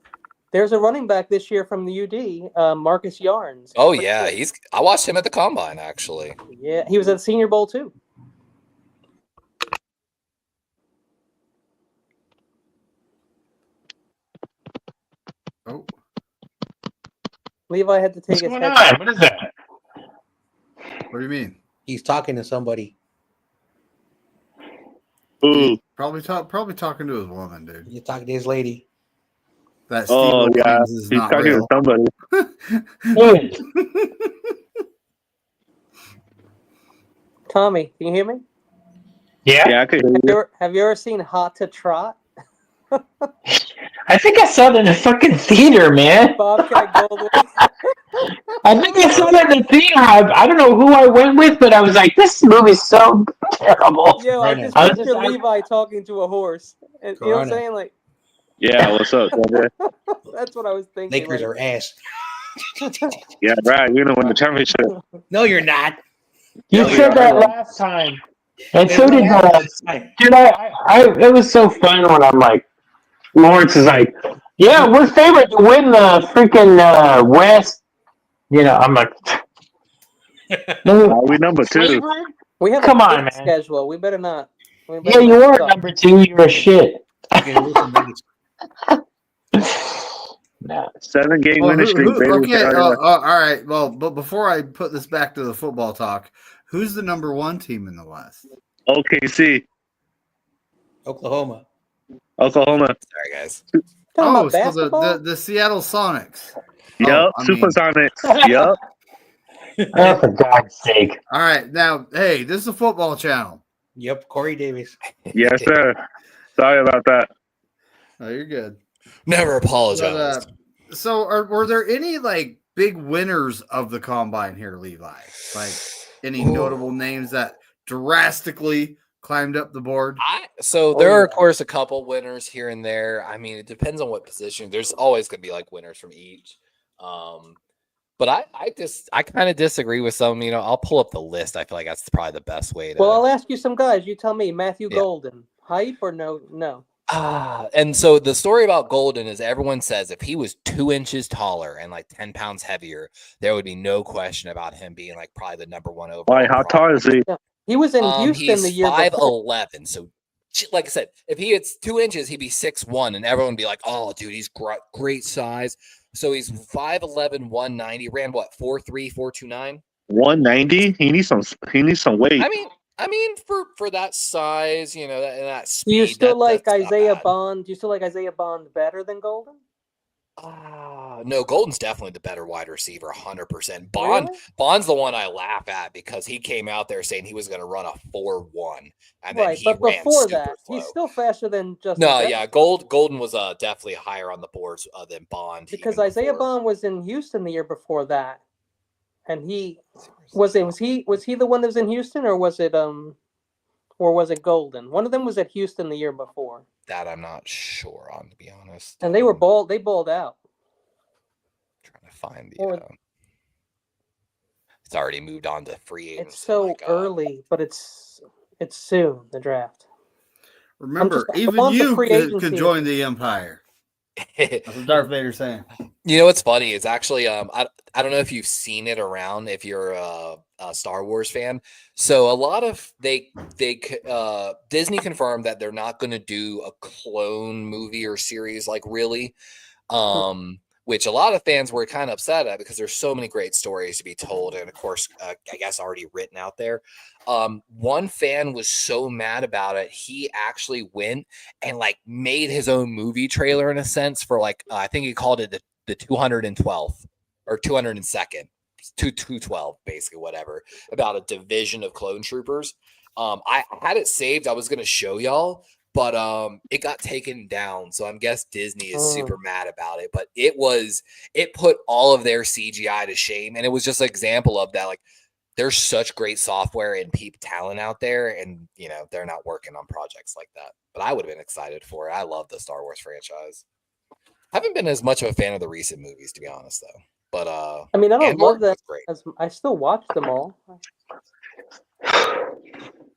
There's a running back this year from the UD, Marcus Yarns. Oh, yeah. I watched him at the Combine, actually. Yeah, he was at the Senior Bowl, too. Oh. Levi had to take What's his going head. on? What is that? What do you mean? He's talking to somebody. Ooh. Probably talking to his woman, dude. You're talking to his lady. That Oh, Steve yeah. Wilkins is He's not talking real. to somebody. Tommy, can you hear me? Yeah. Yeah, I could hear you. Have you ever seen Hot to Trot? I think I saw that in the fucking theater, man. Bobcat Goldthwait. I think I saw that in the theater. I don't know who I went with, but I was like, this movie's so terrible. Yo, I just picture Levi talking to a horse. And, you know what I'm saying? Like, yeah, what's up, brother? that's what I was thinking. Lakers are ass. Yeah, right. You're gonna win the championship. No, you're not. You said that last time. And so did dude, it was so fun when I'm like, Lawrence is like, yeah, we're favored to win the freaking West. You know, I'm like, no, we number 2. We have Come a on, man. schedule. We better not. Yeah, you are number 2. You're a shit. No. 7-game winning streak, baby. Okay, all right. Well, but before I put this back to the football talk, who's the number 1 team in the West? OKC. Oklahoma. Sorry, guys. Oh, so the Seattle Sonics. Yep, Supersonics. Yep. Oh, for God's sake. All right, now, hey, this is a football channel. Yep, Corey Davis. Yes, sir. Sorry about that. Oh, you're good. Never apologize. But, so, were there any like big winners of the combine here, Levi? Like any notable names that drastically climbed up the board? There are, of course, a couple winners here and there. I mean, it depends on what position. There's always going to be like winners from each. But I kind of disagree with some. You know, I'll pull up the list. I feel like that's probably the best way to. Well, I'll ask you some guys. You tell me, Matthew Golden, hype or no? No. And so the story about Golden is everyone says if he was 2 inches taller and like 10 pounds heavier, there would be no question about him being like probably the number 1 overall. Why? How tall is he? Yeah. He was in Houston the year before. 5'11". So, like I said, if he hits 2 inches, he'd be 6'1", and everyone would be like, "Oh, dude, he's great size." So he's 5'11", 190. Ran what, 4'3", 4'29"? 190. He needs some weight. I mean, for that size, you know, that speed. Do you still like Isaiah Bond? Do you still like Isaiah Bond better than Golden? No, Golden's definitely the better wide receiver, 100%. Bond's the one I laugh at because he came out there saying he was going to run a 4.1, and then he but ran before super that, slow. he's still faster than Justin. No, Jefferson. yeah, Golden was definitely higher on the boards than Bond because Isaiah Bond was in Houston the year before that, and he was he the one that was in Houston, or was it Golden? One of them was at Houston the year before. That I'm not sure on, to be honest. And they balled out. Trying to find the. It's already moved on to free agents. It's so early, but it's soon, the draft. Remember, even you could join the Empire. That's what Darth Vader's saying. You know what's funny is actually I don't know if you've seen it around if you're a Star Wars fan. So a lot of Disney confirmed that they're not going to do a clone movie or series like really, which a lot of fans were kind of upset at because there's so many great stories to be told, and of course I guess already written out there. One fan was so mad about it, he actually went and like made his own movie trailer in a sense for like I think he called it the 212th or 202nd, 212 basically, whatever, about a division of clone troopers. I had it saved. I was going to show y'all, but it got taken down. So I guess Disney is super mad about it, but it put all of their CGI to shame. And it was just an example of that. Like, there's such great software and talent out there, and you know they're not working on projects like that. But I would have been excited for it. I love the Star Wars franchise. Haven't been as much of a fan of the recent movies, to be honest, though. But I mean, I don't love that. I still watch them all.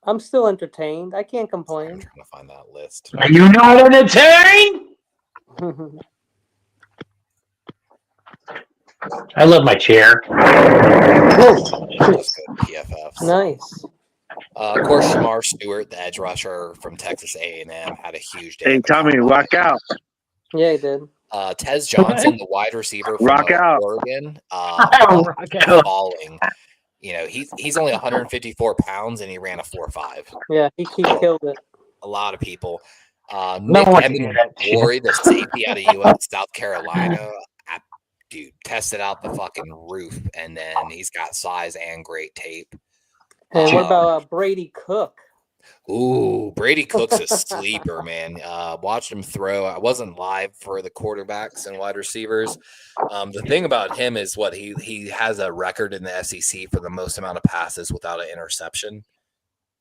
I'm still entertained. I can't complain. I'm trying to find that list. Are you not entertained? I love my chair. Let's go to PFFs. Nice. Of course, Shamar Stewart, the edge rusher from Texas A&M, had a huge day. Hey, Tommy, rock out. Yeah, he did. Tez Johnson, the wide receiver from Oregon, falling. You know, he's only 154 pounds and he ran a 4.5. Yeah, he killed it. A lot of people. Nick Evan-Glory, the safety out of South Carolina, dude, tested out the fucking roof, and then he's got size and great tape. And what about Brady Cook? Ooh, Brady Cook's a sleeper, man. Watched him throw. I wasn't live for the quarterbacks and wide receivers. The thing about him is what he has a record in the SEC for the most amount of passes without an interception.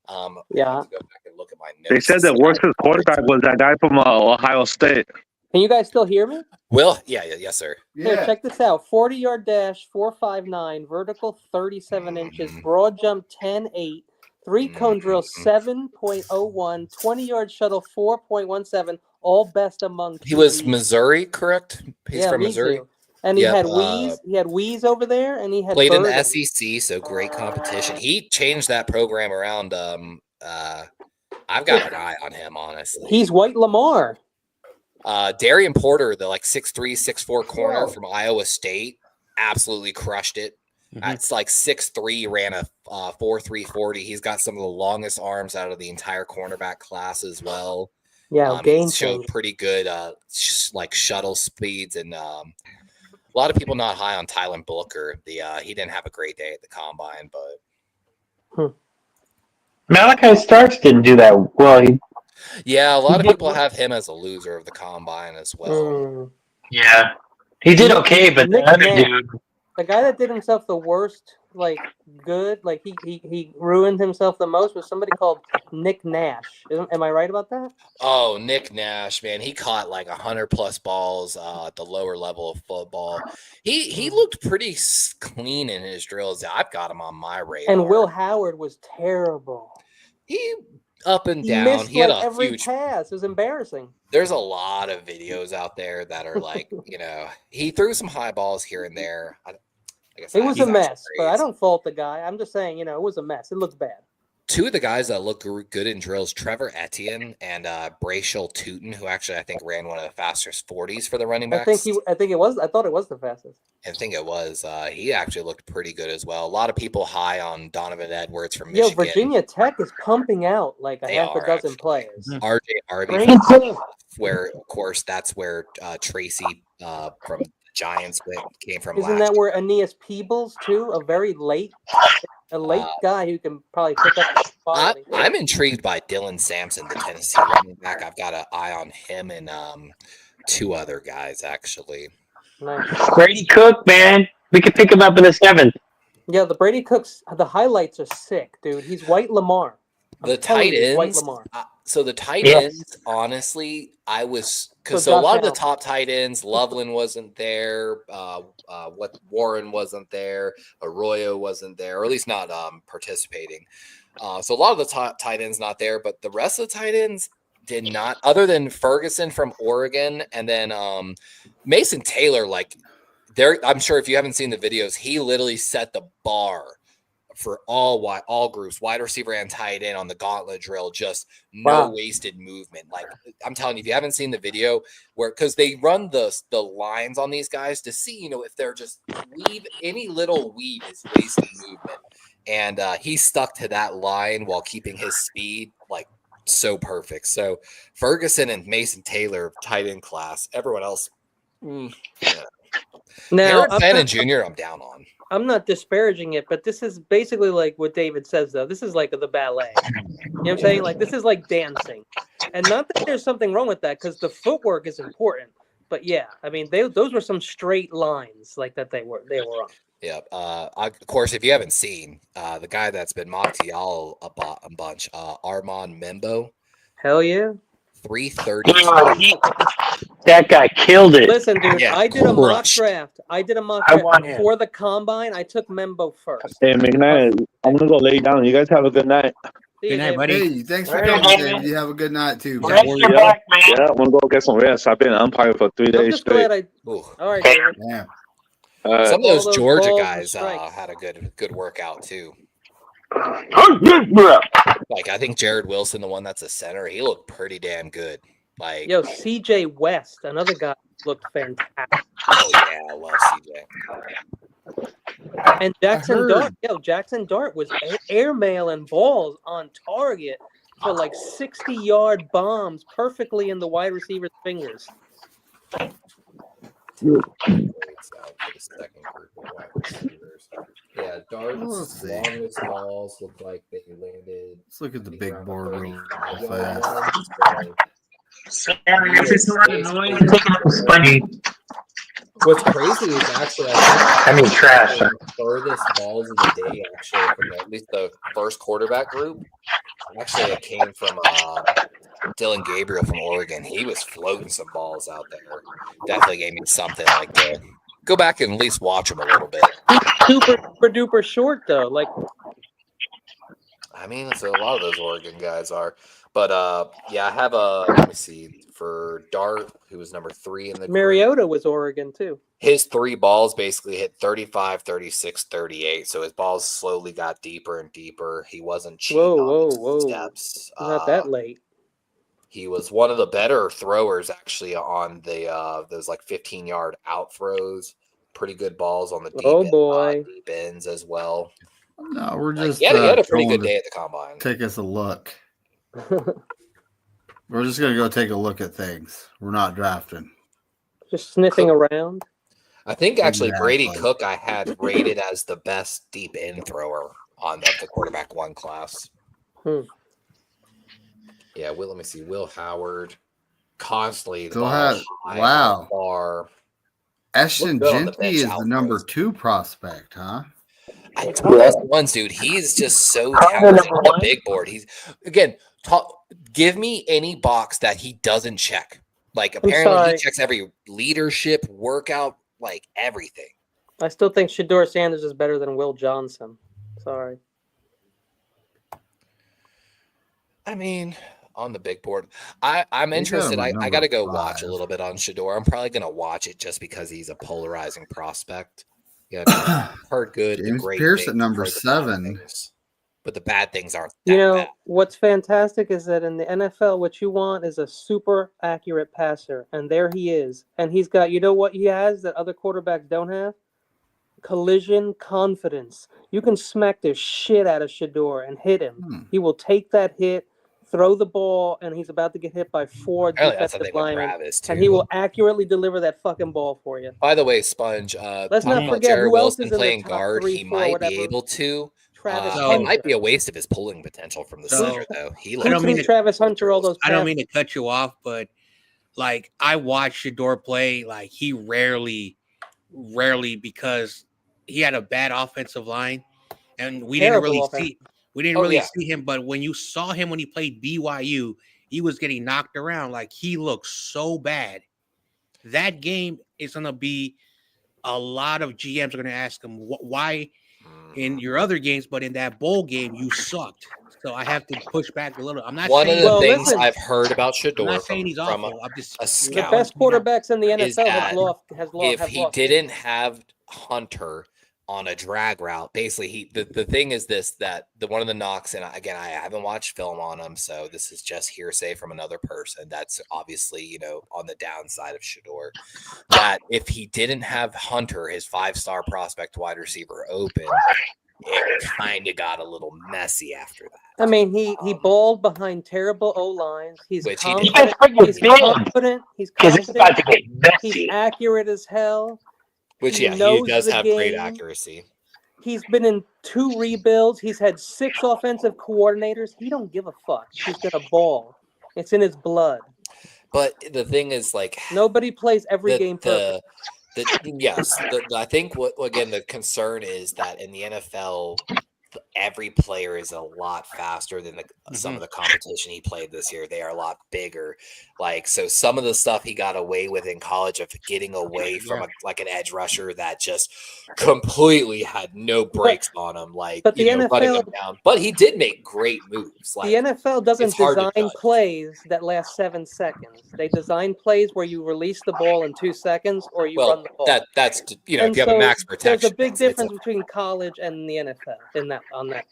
Yeah. I have to go back and look at my notes. They said that worst quarterback was that guy from Ohio State. Can you guys still hear me? Will? Yes, sir. Here, check this out. 40-yard dash, 4.59, vertical 37 inches, broad jump 10.8, 3-cone drill 7.01, 20-yard shuttle 4.17, all best among QBs. He was Missouri, correct? He's from Missouri. And he had Weeze. He had Weeze over there, and he had played Burden. in the SEC, so great competition. He changed that program around. I've got an eye on him, honestly. He's White Lamar. Darian Porter, the like 6'3", 6'4" corner from Iowa State, absolutely crushed it. It's like 6'3", ran a 4.3 40. He's got some of the longest arms out of the entire cornerback class as well. Yeah, He showed pretty good like shuttle speeds, and a lot of people not high on Tylen Booker. He didn't have a great day at the combine, but Malachi Starks didn't do that well. a lot of people have him as a loser of the combine as well. Yeah, he did okay, but the other dude, the guy that did himself the worst, like good, like he ruined himself the most was somebody called Nick Nash. Am I right about that? Oh, Nick Nash, man, he caught like 100+ balls at the lower level of football. He looked pretty clean in his drills. I've got him on my radar. And Will Howard was terrible. He up and He down. missed He had like a every huge pass. It was embarrassing. There's a lot of videos out there that are like, he threw some high balls here and there. I guess it was a mess, but I don't fault the guy. I'm just saying, it was a mess. It looked bad. Two of the guys that look good in drills, Trevor Etienne and Bracial Tootin, who actually I think ran one of the fastest 40s for the running backs. I thought it was the fastest. I think it was. He actually looked pretty good as well. A lot of people high on Donovan Edwards from Michigan. Virginia Tech is pumping out like a half a dozen players. RJ Harvey, where of course that's where Tracy from the Giants came from. Isn't that where Aeneas Peebles too? A very late guy who can probably pick up quality. I'm intrigued by Dylan Sampson, the Tennessee running back. I've got an eye on him and two other guys actually. Nice. Brady Cook, man, we could pick him up in the 7th. Yeah, the Brady Cooks, the highlights are sick, dude. He's White Lamar. The tight ends. White Lamar. So the tight ends, honestly, so a lot of the top tight ends, Loveland wasn't there, Warren wasn't there, Arroyo wasn't there, or at least not participating. So a lot of the top tight ends not there, but the rest of the tight ends did not, other than Ferguson from Oregon, and then Mason Taylor. Like, I'm sure if you haven't seen the videos, he literally set the bar for all groups, wide receiver and tight end on the gauntlet drill, just no wasted movement. Like, I'm telling you, if you haven't seen the video, because they run the lines on these guys to see, if they're just any little weave is wasted movement. And he stuck to that line while keeping his speed like so perfect. So Ferguson and Mason Taylor, tight end class. Everyone else, Now, Fannin Jr. I'm down on. I'm not disparaging it, but this is basically like what David says, though. This is like the ballet. You know what I'm saying? Like, this is like dancing. And not that there's something wrong with that, because the footwork is important. But yeah, I mean, those were some straight lines like that they were on. Yeah. Of course, if you haven't seen the guy that's been mocked to y'all a bunch, Armand Membo. Hell yeah. 330. That guy killed it. Listen, dude, Yeah, I did a mock draft. Before the combine. I took Membo first. Hey, McKnight, I'm gonna go lay down. You guys have a good night. Good night, buddy. Hey, thanks for coming, Dave. You have a good night too. Yeah, I'm gonna go get some rest. I've been umpiring for 3 I'm days just straight. glad All right, David. Yeah. Some of those those Georgia balls guys and strikes. had a good workout too. yeah. Like, I think Jared Wilson, the one that's a center, he looked pretty damn good. Like, Yo, CJ West, another guy looked fantastic. oh yeah, I love CJ. And Jackson Dart was airmailing balls on target for like 60-yard bombs perfectly in the wide receiver's fingers. Yeah, Dart's see. longest balls look like they landed. Let's look at the big around board real 30 fast. yards. Sorry if it's a lot of noise. I'm taking up spongy. What's crazy is actually, I mean, trash. the furthest balls of the day, actually, from at least the first quarterback group, actually it came from Dylan Gabriel from Oregon. He was floating some balls out there. Definitely gave me something like to go back and at least watch him a little bit. Super duper short though. Like, I mean, so a lot of those Oregon guys are. But yeah, I have let me see, for Dart, who was number 3 in the group. Mariota was Oregon too. His 3 balls basically hit 35, 36, 38. So his balls slowly got deeper and deeper. He wasn't cheating on his steps. Not that late. He was one of the better throwers actually on the those like 15-yard out throws. Pretty good balls on the deep ends as well. No, we're just he had a pretty good day at the combine. Take us a look. We're just gonna go take a look at things. We're not drafting. Just sniffing around. I think actually Brady Cook I had rated as the best deep end thrower on the quarterback 1 class. Yeah, let me see. Will Howard constantly. Wow. Ashton Genty is the number 2 prospect, huh? I told this one dude, he's just so talented on the big board. He's again, give me any box that he doesn't check. Like apparently he checks every leadership, workout, like everything. I still think Shedeur Sanders is better than Will Johnson. Sorry. I mean, on the big board, I'm interested. I got to go watch a little bit on Shedeur. I'm probably going to watch it just because he's a polarizing prospect. Yeah, heard good. James Pierce at number 7. But the bad things aren't that bad. What's fantastic is that in the NFL, what you want is a super accurate passer. And there he is. And he's got, you know what he has that other quarterbacks don't have? Collision confidence. You can smack the shit out of Shedeur and hit him. He will take that hit, throw the ball, and he's about to get hit by 4 defensive linemen. And he will accurately deliver that fucking ball for you. By the way, Sponge, let's not forget who else is in playing the top guard. 3, He 4, might whatever. be able to. Travis It might be a waste of his pulling potential from the center, though. I don't mean Travis Hunter. All those. I don't mean to cut you off, but like I watched Shedeur play. Like he rarely, because he had a bad offensive line, and we didn't really see him. But when you saw him when he played BYU, he was getting knocked around. Like he looked so bad. That game is going to be a lot of GMs are going to ask him why. In your other games, but in that bowl game, you sucked. So I have to push back a little. I'm not one saying of the things I've heard about Shedeur. I'm not saying he's awful. I'm just a scout. The best quarterbacks in the NFL has lost. If he didn't have Hunter on a drag route, basically the thing is this, that one of the knocks, and again I haven't watched film on him, so this is just hearsay from another person that's obviously on the downside of Shedeur, that if he didn't have Hunter, his 5-star prospect wide receiver, open, it kind of got a little messy after that. I mean, he balled behind terrible O lines. He's confident. He's accurate as hell. Which, he does have great accuracy. He's been in 2 rebuilds. He's had 6 offensive coordinators. He don't give a fuck. He's gonna ball. It's in his blood. But the thing is, like, nobody plays every game perfect. I think the concern is that in the NFL, every player is a lot faster than some of the competition he played this year. They are a lot bigger. Like, so some of the stuff he got away with in college of getting away from an edge rusher that just completely had no brakes on him, like, but the NFL, running him down. But he did make great moves. Like, the NFL doesn't design plays that last 7 seconds. They design plays where you release the ball in 2 seconds or you run the ball. That's if you have a max protection. There's a big difference between college and the NFL on that.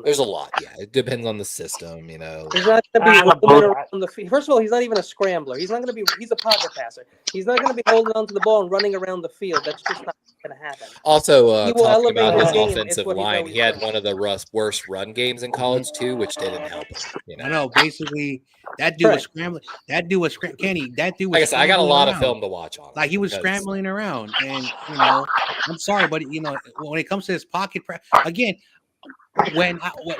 There's a lot, It depends on the system, He's not going to be rolling around the field. First of all, he's not even a scrambler. He's a pocket passer. He's not going to be holding onto the ball and running around the field. That's just not going to happen. Also, talking about his offensive line, he had one of the worst run games in college too, which didn't help him. I know, basically, that dude was scrambling. That dude was Kenny. That dude was. Like I said, I got a lot of film to watch on. Like he was scrambling around, and I'm sorry, but when it comes to his pocket, again. When I was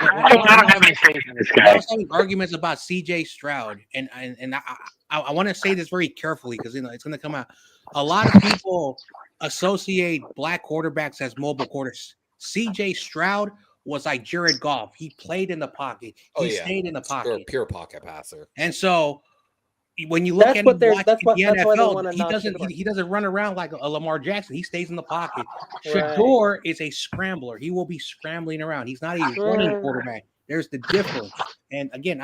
having arguments about CJ Stroud, and I want to say this very carefully because it's going to come out. A lot of people associate black quarterbacks as mobile quarterbacks. CJ Stroud was like Jared Goff. He played in the pocket. He stayed in the pocket. Pure pocket passer. And so when you look at him in the NFL, he doesn't run around like a Lamar Jackson. He stays in the pocket. Shedeur is a scrambler. He will be scrambling around. He's not a running quarterback. There's the difference. And again,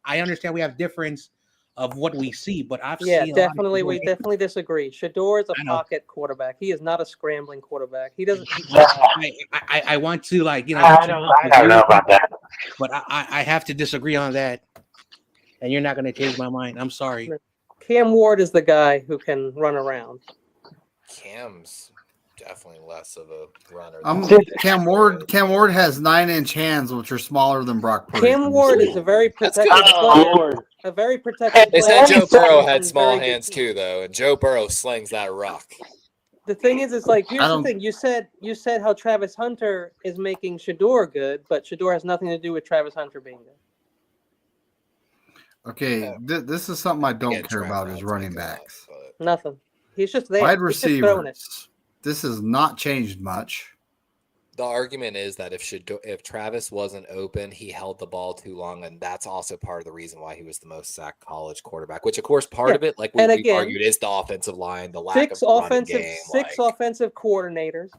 I understand we have difference of what we see, but we definitely disagree. Shedeur is a pocket quarterback. He is not a scrambling quarterback. He doesn't. I want to I don't know about that, but I have to disagree on that. and you're not going to change my mind. I'm sorry. Cam Ward is the guy who can run around. Cam's definitely less of a runner. Cam Ward has 9-inch hands, which are smaller than Brock Purdy. Cam Ward is a very protected player. A very protected They player. said Joe Burrow had small hands too, though, and Joe Burrow slings that rock. The thing is, it's like, here's the thing. You said how Travis Hunter is making Shador good, but Shador has nothing to do with Travis Hunter being good. Okay, this is something I don't care about is running backs. Nothing. He's just there. Wide receivers. This has not changed much. The argument is that if Travis wasn't open, he held the ball too long, and that's also part of the reason why he was the most sacked college quarterback. Which, of course, part of it, like we argued, is the offensive line, the lack of running game. Six offensive coordinators,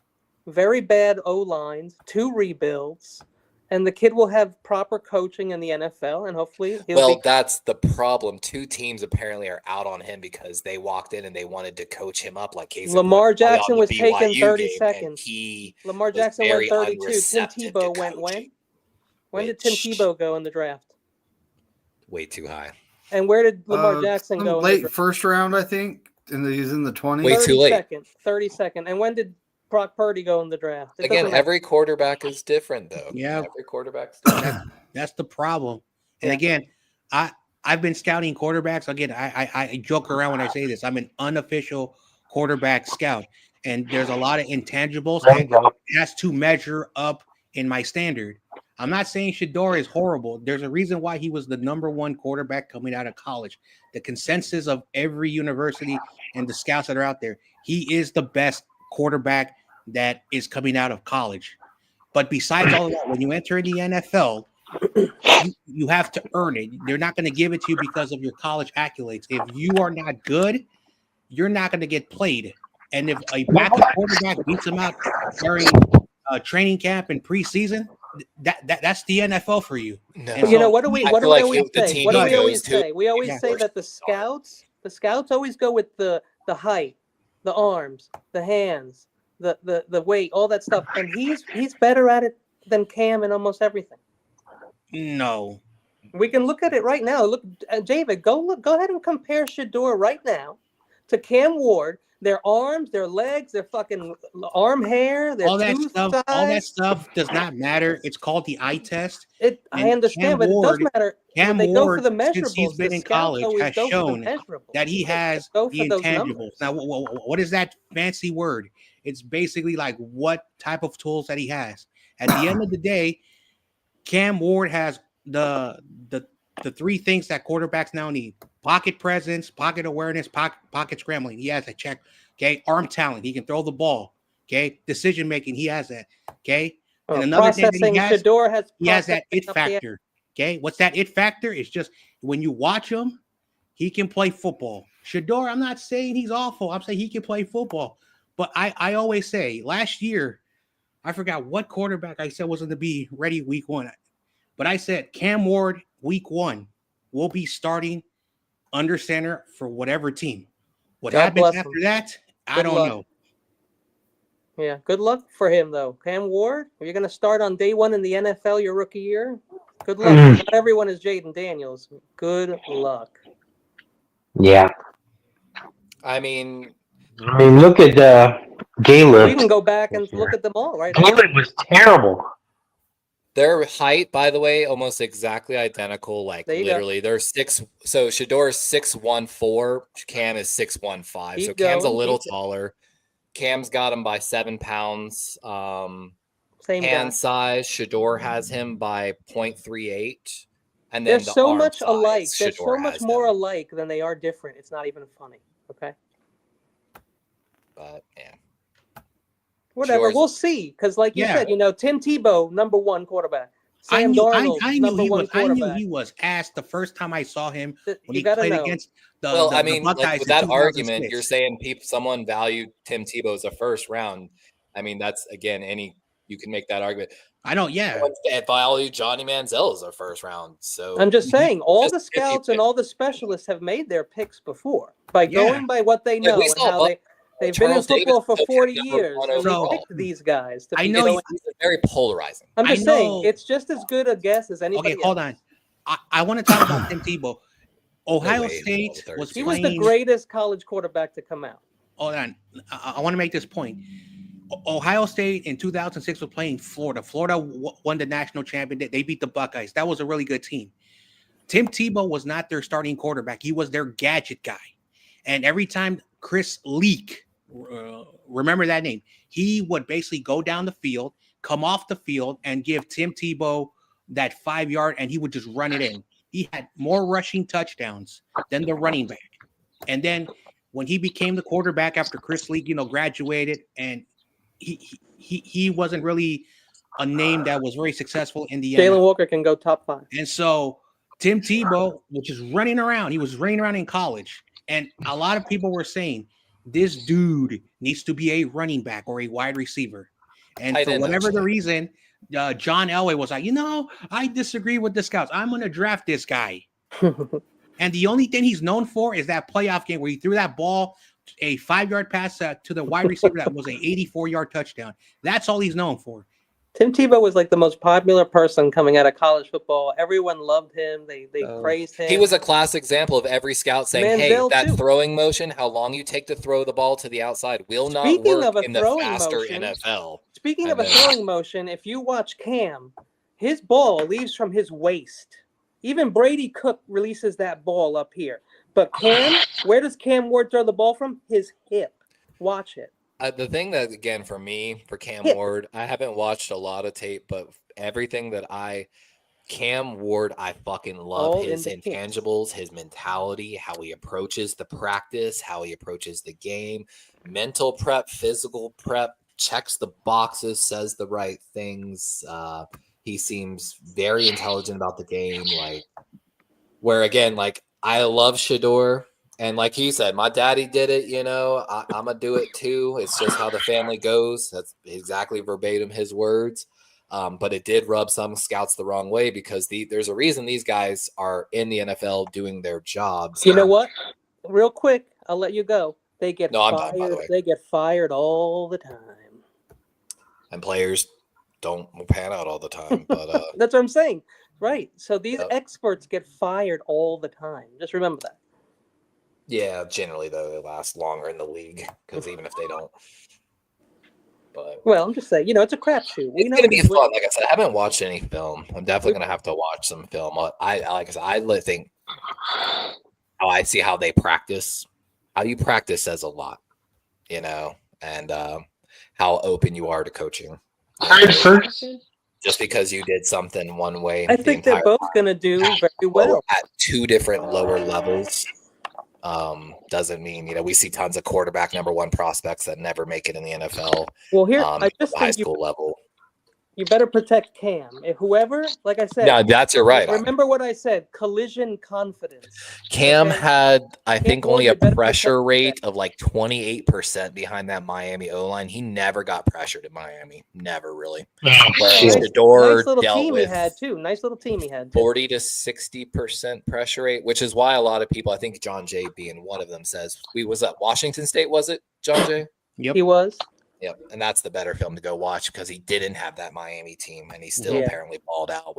very bad O lines, 2 rebuilds, and the kid will have proper coaching in the NFL, and hopefully he'll that's the problem. 2 teams apparently are out on him because they walked in and they wanted to coach him up like he's Lamar Jackson was taken 30 seconds. He Lamar Jackson went 32. Tim Tebow went when? When did Tim Tebow go in the draft? Way too high. And where did Lamar Jackson go? Late first round, I think. And he's in the 20s. Way too late. 32nd. And when did Brock Purdy go in the draft? Again, every quarterback is different, though. Yeah, every quarterback's different. That's the problem. And again, I've been scouting quarterbacks. Again, I joke around when I say this. I'm an unofficial quarterback scout, and there's a lot of intangibles and it has to measure up in my standard. I'm not saying Shador is horrible. There's a reason why he was the #1 quarterback coming out of college. The consensus of every university and the scouts that are out there, he is the best quarterback that is coming out of college. But besides all of that, when you enter the NFL, you have to earn it. They're not going to give it to you because of your college accolades. If you are not good, you're not going to get played. And if a backup quarterback beats him out during training camp and preseason, that's the NFL for you. No. So, you know, what do we always say? What do we always say? We always say that the scouts always go with the height, the arms, the hands, the weight, all that stuff, and he's better at it than Cam in almost everything. No, we can look at it right now. Look, David, go ahead and compare Shador right now to Cam Ward. Their arms, their legs, their fucking arm hair, their all that stuff does not matter. It's called the eye test. I understand, but it does matter. Cam Ward, go for the measurables, since he's been in college, has shown that he has the intangibles. Now, what is that fancy word? It's basically like what type of tools that he has. At the end of the day, Cam Ward has the 3 things that quarterbacks now need: pocket presence, pocket awareness, pocket scrambling. He has that check. Okay, arm talent. He can throw the ball. Okay, decision making. He has that. Okay, and another thing that he has that it factor. Okay, what's that it factor? It's just when you watch him, he can play football. Shador, I'm not saying he's awful. I'm saying he can play football. But I always say last year, I forgot what quarterback I said wasn't to be ready week 1. But I said Cam Ward week 1 will be starting under center for whatever team. What happens after that, I don't know. Yeah, good luck for him, though. Cam Ward, are you going to start on day 1 in the NFL your rookie year? Good luck. Not everyone is Jaden Daniels. Good luck. Yeah. I mean, look at Gallup. We can go back and look at them all, right? Gallup was terrible. Their height, by the way, almost exactly identical. Like literally, they're 6. So Shador is 6'1", Cam is 6'1", so Cam's a little taller. Cam's got him by 7 pounds. Same hand size. Shador has him by 0.38. And then they're so much alike. They're so much more alike than they are different. It's not even funny. Okay. But yeah. Whatever, we'll see. Because, like you said, Tim Tebow, #1 quarterback. Sam Darnold, I knew #1 he was ass the first time I saw him when he played against the. Well, I mean, like with that argument, you're saying someone valued Tim Tebow as a first round. I mean, that's again you can make that argument. I don't. Yeah, value Johnny Manziel as a first round. So I'm just saying, all the scouts and all the specialists have made their picks before by going by what they know and how they've been in football for 40 years, and they picked these guys. I know he's very polarizing. I'm just saying, it's just as good a guess as anybody else. Hold on. I want to talk about Tim Tebow. Ohio way he was State the third was He string. was the playing. greatest college quarterback to come out. Hold on, I want to make this point. Ohio State in 2006 was playing Florida. Florida won the national championship. They beat the Buckeyes. That was a really good team. Tim Tebow was not their starting quarterback. He was their gadget guy. And every time Chris Leak, remember that name, he would basically go down the field, come off the field, and give Tim Tebow that 5 yard, and he would just run it in. He had more rushing touchdowns than the running back. And then when he became the quarterback after Chris Leak, graduated, and he wasn't really a name that was very successful in the Jalen NFL. Walker can go top 5. And so Tim Tebow, which is running around, he was running around in college. And a lot of people were saying, this dude needs to be a running back or a wide receiver. And for whatever the reason, John Elway was like, I disagree with the scouts. I'm going to draft this guy. And the only thing he's known for is that playoff game where he threw that ball, a 5 yard pass to the wide receiver that was an 84-yard touchdown. That's all he's known for. Tim Tebow was like the most popular person coming out of college football. Everyone loved him. They praised him. He was a classic example of every scout saying, Manziel, hey, that too. throwing motion, how long you take to throw the ball to the outside will not work in the faster NFL. Speaking of a throwing motion, if you watch Cam, his ball leaves from his waist. Even Brady Cook releases that ball up here. But Cam, where does Cam Ward throw the ball from? His hip. Watch it. The thing that, again, for me, for Cam Ward, I haven't watched a lot of tape, but everything that Cam Ward, I fucking love All his in the intangibles, his mentality, how he approaches the practice, how he approaches the game, mental prep, physical prep, checks the boxes, says the right things. He seems very intelligent about the game. Where again, I love Shador. And like he said, my daddy did it, I'm going to do it too. It's just how the family goes. That's exactly verbatim his words. But it did rub some scouts the wrong way because there's a reason these guys are in the NFL doing their jobs. You know what? Real quick, I'll let you go. They get I'm fired. done, by the way. They get fired all the time. And players don't pan out all the time. But That's what I'm saying. Right. So these experts get fired all the time. Just remember that. Yeah, generally though they last longer in the league because even if they don't. But I'm just saying, it's a crapshoot. It's gonna be fun. Like I said, I haven't watched any film. I'm definitely gonna have to watch some film. I think how I see how they practice. How you practice says a lot, and how open you are to coaching. Just because you did something one way, I think they're both gonna do very well at two different lower levels. Doesn't mean we see tons of quarterback number 1 prospects that never make it in the NFL. Well, here I just high school level. You better protect Cam. If whoever, like I said, no, that's you're right. Remember what I said: collision confidence. Cam had, I think, only a Ward, pressure rate of 28% behind that Miami O-line. He never got pressured in Miami. Never really. Whereas Shador nice little dealt team with he had too. Nice little team he had too. 40 to 60% pressure rate, which is why a lot of people, I think John Jay being one of them, says, was that Washington State, was it, John Jay? Yep. He was. Yep, and that's the better film to go watch because he didn't have that Miami team, and he still apparently balled out.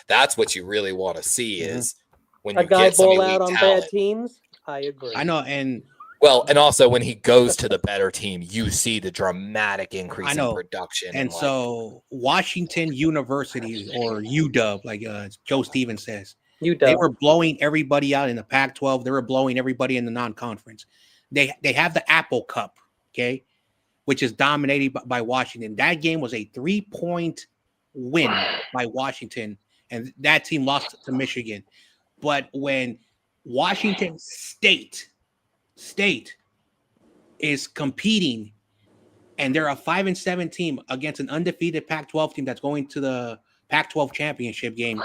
That's what you really want to see is when you guy get some ball elite out on talent. bad teams. I agree. I know, and also when he goes to the better team, you see the dramatic increase in production. And so Washington University or UW, like Joe Stevens says, they were blowing everybody out in the Pac-12. They were blowing everybody in the non-conference. They have the Apple Cup, okay, which is dominated by Washington. That game was a 3-point win by Washington, and that team lost to Michigan. But when Washington State is competing, and they're a 5-7 team against an undefeated Pac-12 team that's going to the Pac-12 championship game,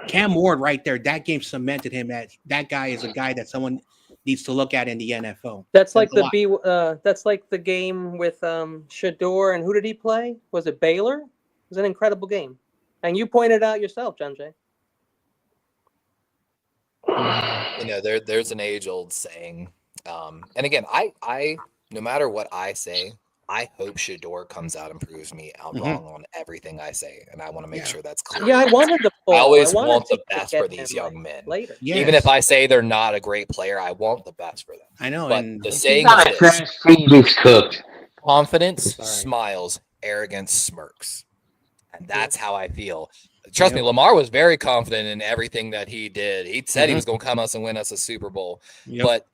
Cam Ward right there, that game cemented him. That guy is a guy that someone needs to look at in the NFL. That's like that's like the game with Shador, and who did he play? Was it Baylor? It was an incredible game, and you pointed out yourself, John Jay. There's an age-old saying, and again, I no matter what I say, I hope Shador comes out and proves me wrong on everything I say, and I want to make sure that's clear. Yeah, I wanted the fall. I always wanted want the to best get for these him, young men. later. Yes. Even if I say they're not a great player, I want the best for them. I know, But and the He's saying not a is this: trash seed. He's cooked. confidence Sorry. smiles, arrogance smirks. And that's how I feel. Trust me, Lamar was very confident in everything that he did. He said he was going to come us and win us a Super Bowl. But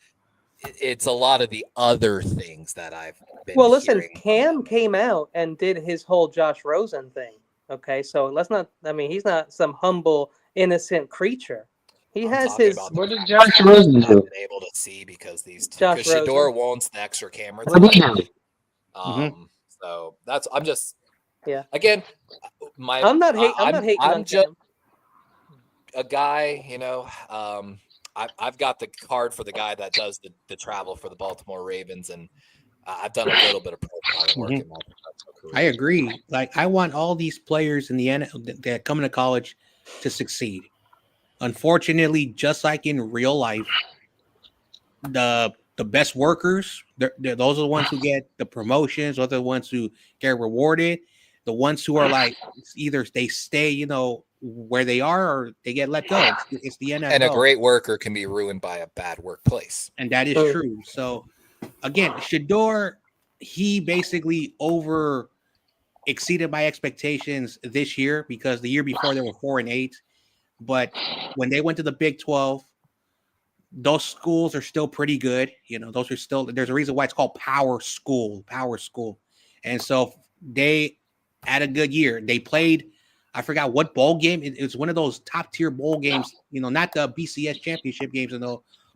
it's a lot of the other things that I've been listen, hearing. Cam came out and did his whole Josh Rosen thing. Okay, so let's not. I mean, he's not some humble, innocent creature. He has his. What did Josh Rosen do? Been able to see because Josh because Shador Rosen. wants the extra camera What did he time. do? So that's I'm just Yeah. Again, I'm not hating on just Cam. a guy, you know. I've got the card for the guy that does the travel for the Baltimore Ravens, and I've done a little bit of profiling work in my professional career. I agree. Like, I want all these players in the NFL that come into college to succeed. Unfortunately, just like in real life, the best workers, those are the ones who get the promotions. Those are the ones who get rewarded. The ones who are like, either they stay, you know, where they are, or they get let go. It's the NFL. And a great worker can be ruined by a bad workplace. And that is true. So again, Shador, he basically exceeded my expectations this year, because the year before they were 4-8. But when they went to the Big 12, those schools are still pretty good. You know, those are still, there's a reason why it's called power school. And so they had a good year. They played, I forgot what bowl game. It was one of those top tier bowl games, you know, not the BCS championship games,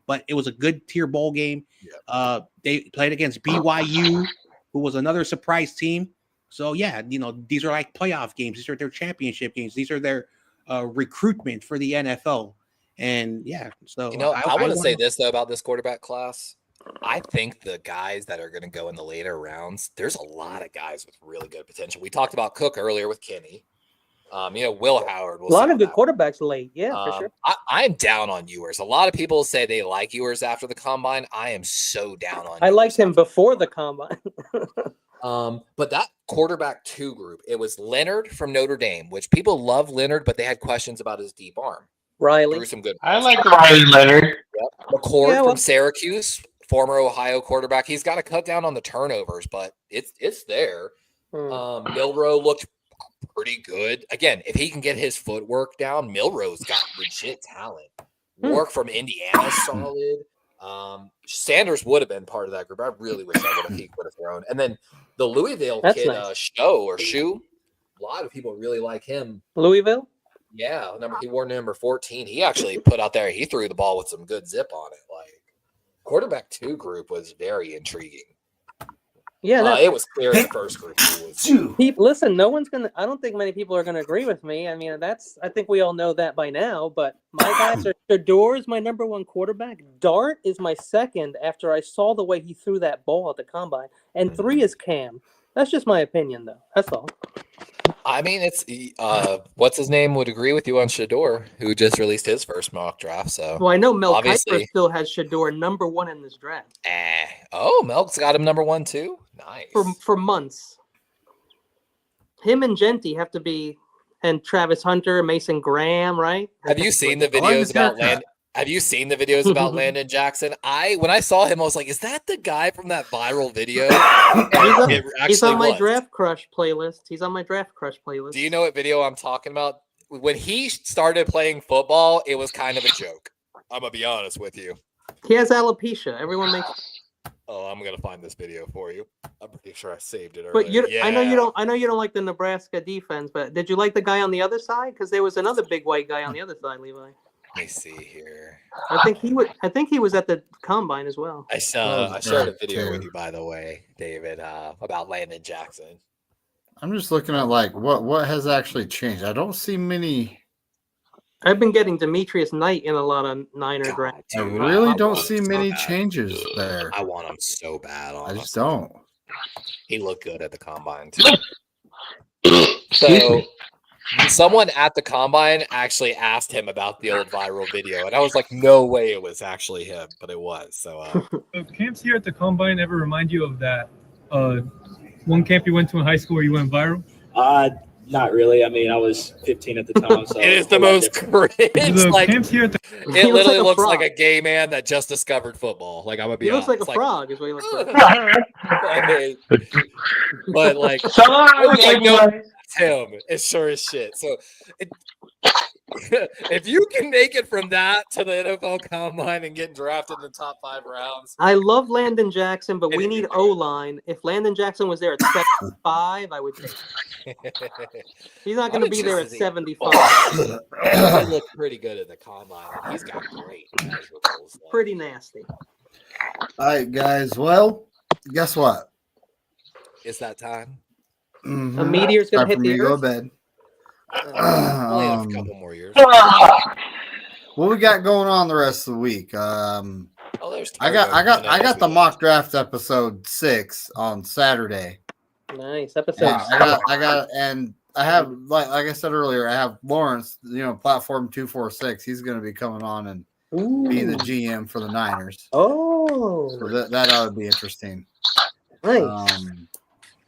but it was a good tier bowl game. Yeah. They played against BYU, who was another surprise team. So yeah, you know, these are like playoff games. These are their championship games. These are their recruitment for the NFL. And yeah, so you know, I want to say this though about this quarterback class. I think the guys that are going to go in the later rounds, there's a lot of guys with really good potential. We talked about Cook earlier with Kenny. You know, Will Howard. A lot of good quarterbacks late. Yeah, for sure. I'm down on Ewers. A lot of people say they like Ewers after the combine. I am so down on. I liked him before the combine. But that quarterback 2 group, it was Leonard from Notre Dame, which people love Leonard, but they had questions about his deep arm. Riley. Threw some good. I like Riley Leonard. Yep. McCord from Syracuse, former Ohio quarterback. He's got to cut down on the turnovers, but it's there. Milroe looked pretty good. Again, if he can get his footwork down, Milroe's got legit talent. Wark from Indiana, solid. Sanders would have been part of that group. I really wish he would have thrown. And then the Louisville kid, nice. Shoe. A lot of people really like him. Louisville? Yeah, he wore number 14. He actually put out there, he threw the ball with some good zip on it. Like, quarterback 2 group was very intriguing. Yeah, it was clear in the first group. Listen, no one's gonna. I don't think many people are gonna agree with me. I mean, I think we all know that by now. But my guys are Shador is my number 1 quarterback. Dart is my second after I saw the way he threw that ball at the combine, and 3 is Cam. That's just my opinion, though. That's all. I mean, it's what's his name would agree with you on Shador, who just released his first mock draft. So, well, I know Mel Kiper still has Shador number 1 in this draft. Melk's got him number 1 too. Nice for months. Him and Genty have to be, and Travis Hunter, Mason Graham, right? Have you seen the videos about Landon? Have you seen the videos about Landon Jackson? When I saw him, I was like, "Is that the guy from that viral video?" He's on my Draft Crush playlist. Do you know what video I'm talking about? When he started playing football, it was kind of a joke. I'm gonna be honest with you. He has alopecia. Everyone makes. Oh, I'm gonna find this video for you. I'm pretty sure I saved it earlier. But I know you don't like the Nebraska defense. But did you like the guy on the other side? Because there was another big white guy on the other side, Levi. Let me see here. I think he was at the combine as well. I shared a video with you, by the way, David, about Landon Jackson. I'm just looking at like what has actually changed. I don't see many. I've been getting Demetrius Knight in a lot of Niner drafts. I really don't see many changes there. I want him so bad. I just don't. He looked good at the combine too. So someone at the combine actually asked him about the old viral video, and I was like, no way it was actually him, but it was. So camps here at the combine ever remind you of that one camp you went to in high school where you went viral? Not really. I mean, I was 15 at the time. So it is the most cringe. Like, camps here at the- it literally like a looks like frog. a gay man that just discovered football. Like, I'm gonna be He looks like honest. a frog, is what he looks like. But like, it's him. It's sure as shit. So, if you can make it from that to the NFL Combine and get drafted in the top 5 rounds, I love Landon Jackson, but we need O-line. If Landon Jackson was there at 75, I would take it. He's not going to be there at 75. He looked pretty good at the Combine. He's got great measurables. Pretty nasty. All right, guys. Well, guess what? It's that time. Mm-hmm. A meteor's going to hit the go to earth. bed. Only have a couple more years. What we got going on the rest of the week? There's I got the mock draft episode 6 on Saturday. Nice episode. Yeah, I have like I said earlier, I have Lawrence, platform 246. He's going to be coming on and being the GM for the Niners. Oh, so that ought to be interesting. Nice.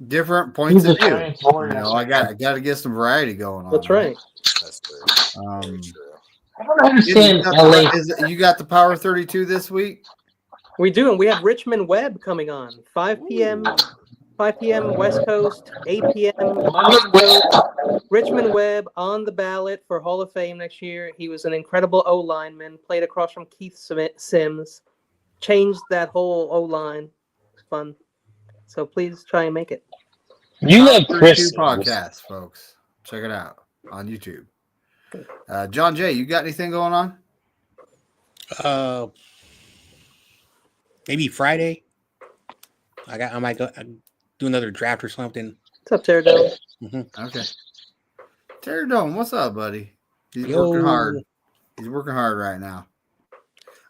Different points of view. I got to get some variety going on. That's right. That's true. Um, I don't understand you got the Power 32 this week? We do, and we have Richmond Webb coming on 5 p.m. 5 p.m. West Coast, 8 p.m. East Coast. Richmond Webb on the ballot for Hall of Fame next year. He was an incredible O lineman. Played across from Keith Sims. Changed that whole O line. It's fun. So please try and make it. You love Chris podcast, folks. Check it out on YouTube. John Jay, you got anything going on? Maybe Friday. I might go do another draft or something. What's up, Pterodome? Mm-hmm. Okay. Pterodome, what's up, buddy? He's working hard. He's working hard right now.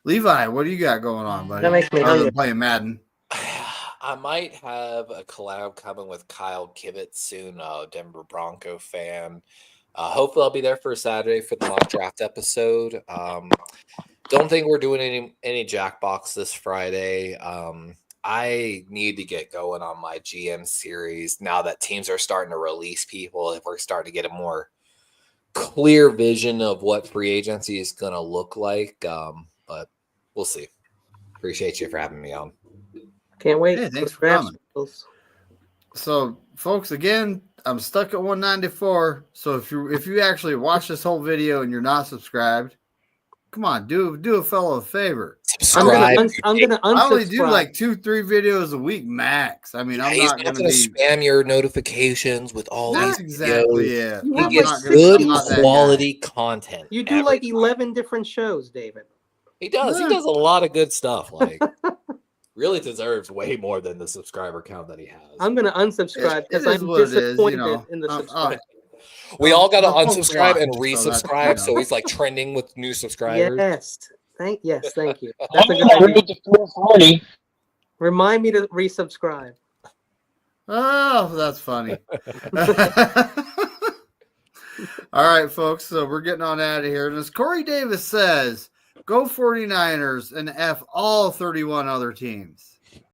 Levi, what do you got going on, buddy? That makes me Other than playing Madden. I might have a collab coming with Kyle Kivett soon, Denver Bronco fan. Hopefully I'll be there for Saturday for the mock draft episode. Don't think we're doing any Jackbox this Friday. I need to get going on my GM series now that teams are starting to release people. If we're starting to get a more clear vision of what free agency is going to look like. But we'll see. Appreciate you for having me on. Can't wait. Hey, thanks for coming. So, folks, again, I'm stuck at 194. So if you actually watch this whole video and you're not subscribed, come on, do a fellow a favor. Subscribe. I'm gonna unsubscribe. I only do like 2-3 videos a week max. I mean, I'm not gonna spam your notifications with all these exactly. videos. Yeah, He gets good quality content. You do like 11 different shows, David. He does. He does a lot of good stuff. Like. Really deserves way more than the subscriber count that he has. I'm going to unsubscribe because I'm disappointed in the subscribe. We all got to unsubscribe and resubscribe, so he's like trending with new subscribers. Yes, thank you. That's a good idea. Remind me to resubscribe. Oh, that's funny. All right, folks. So we're getting on out of here. And as Corey Davis says, go 49ers and F all 31 other teams.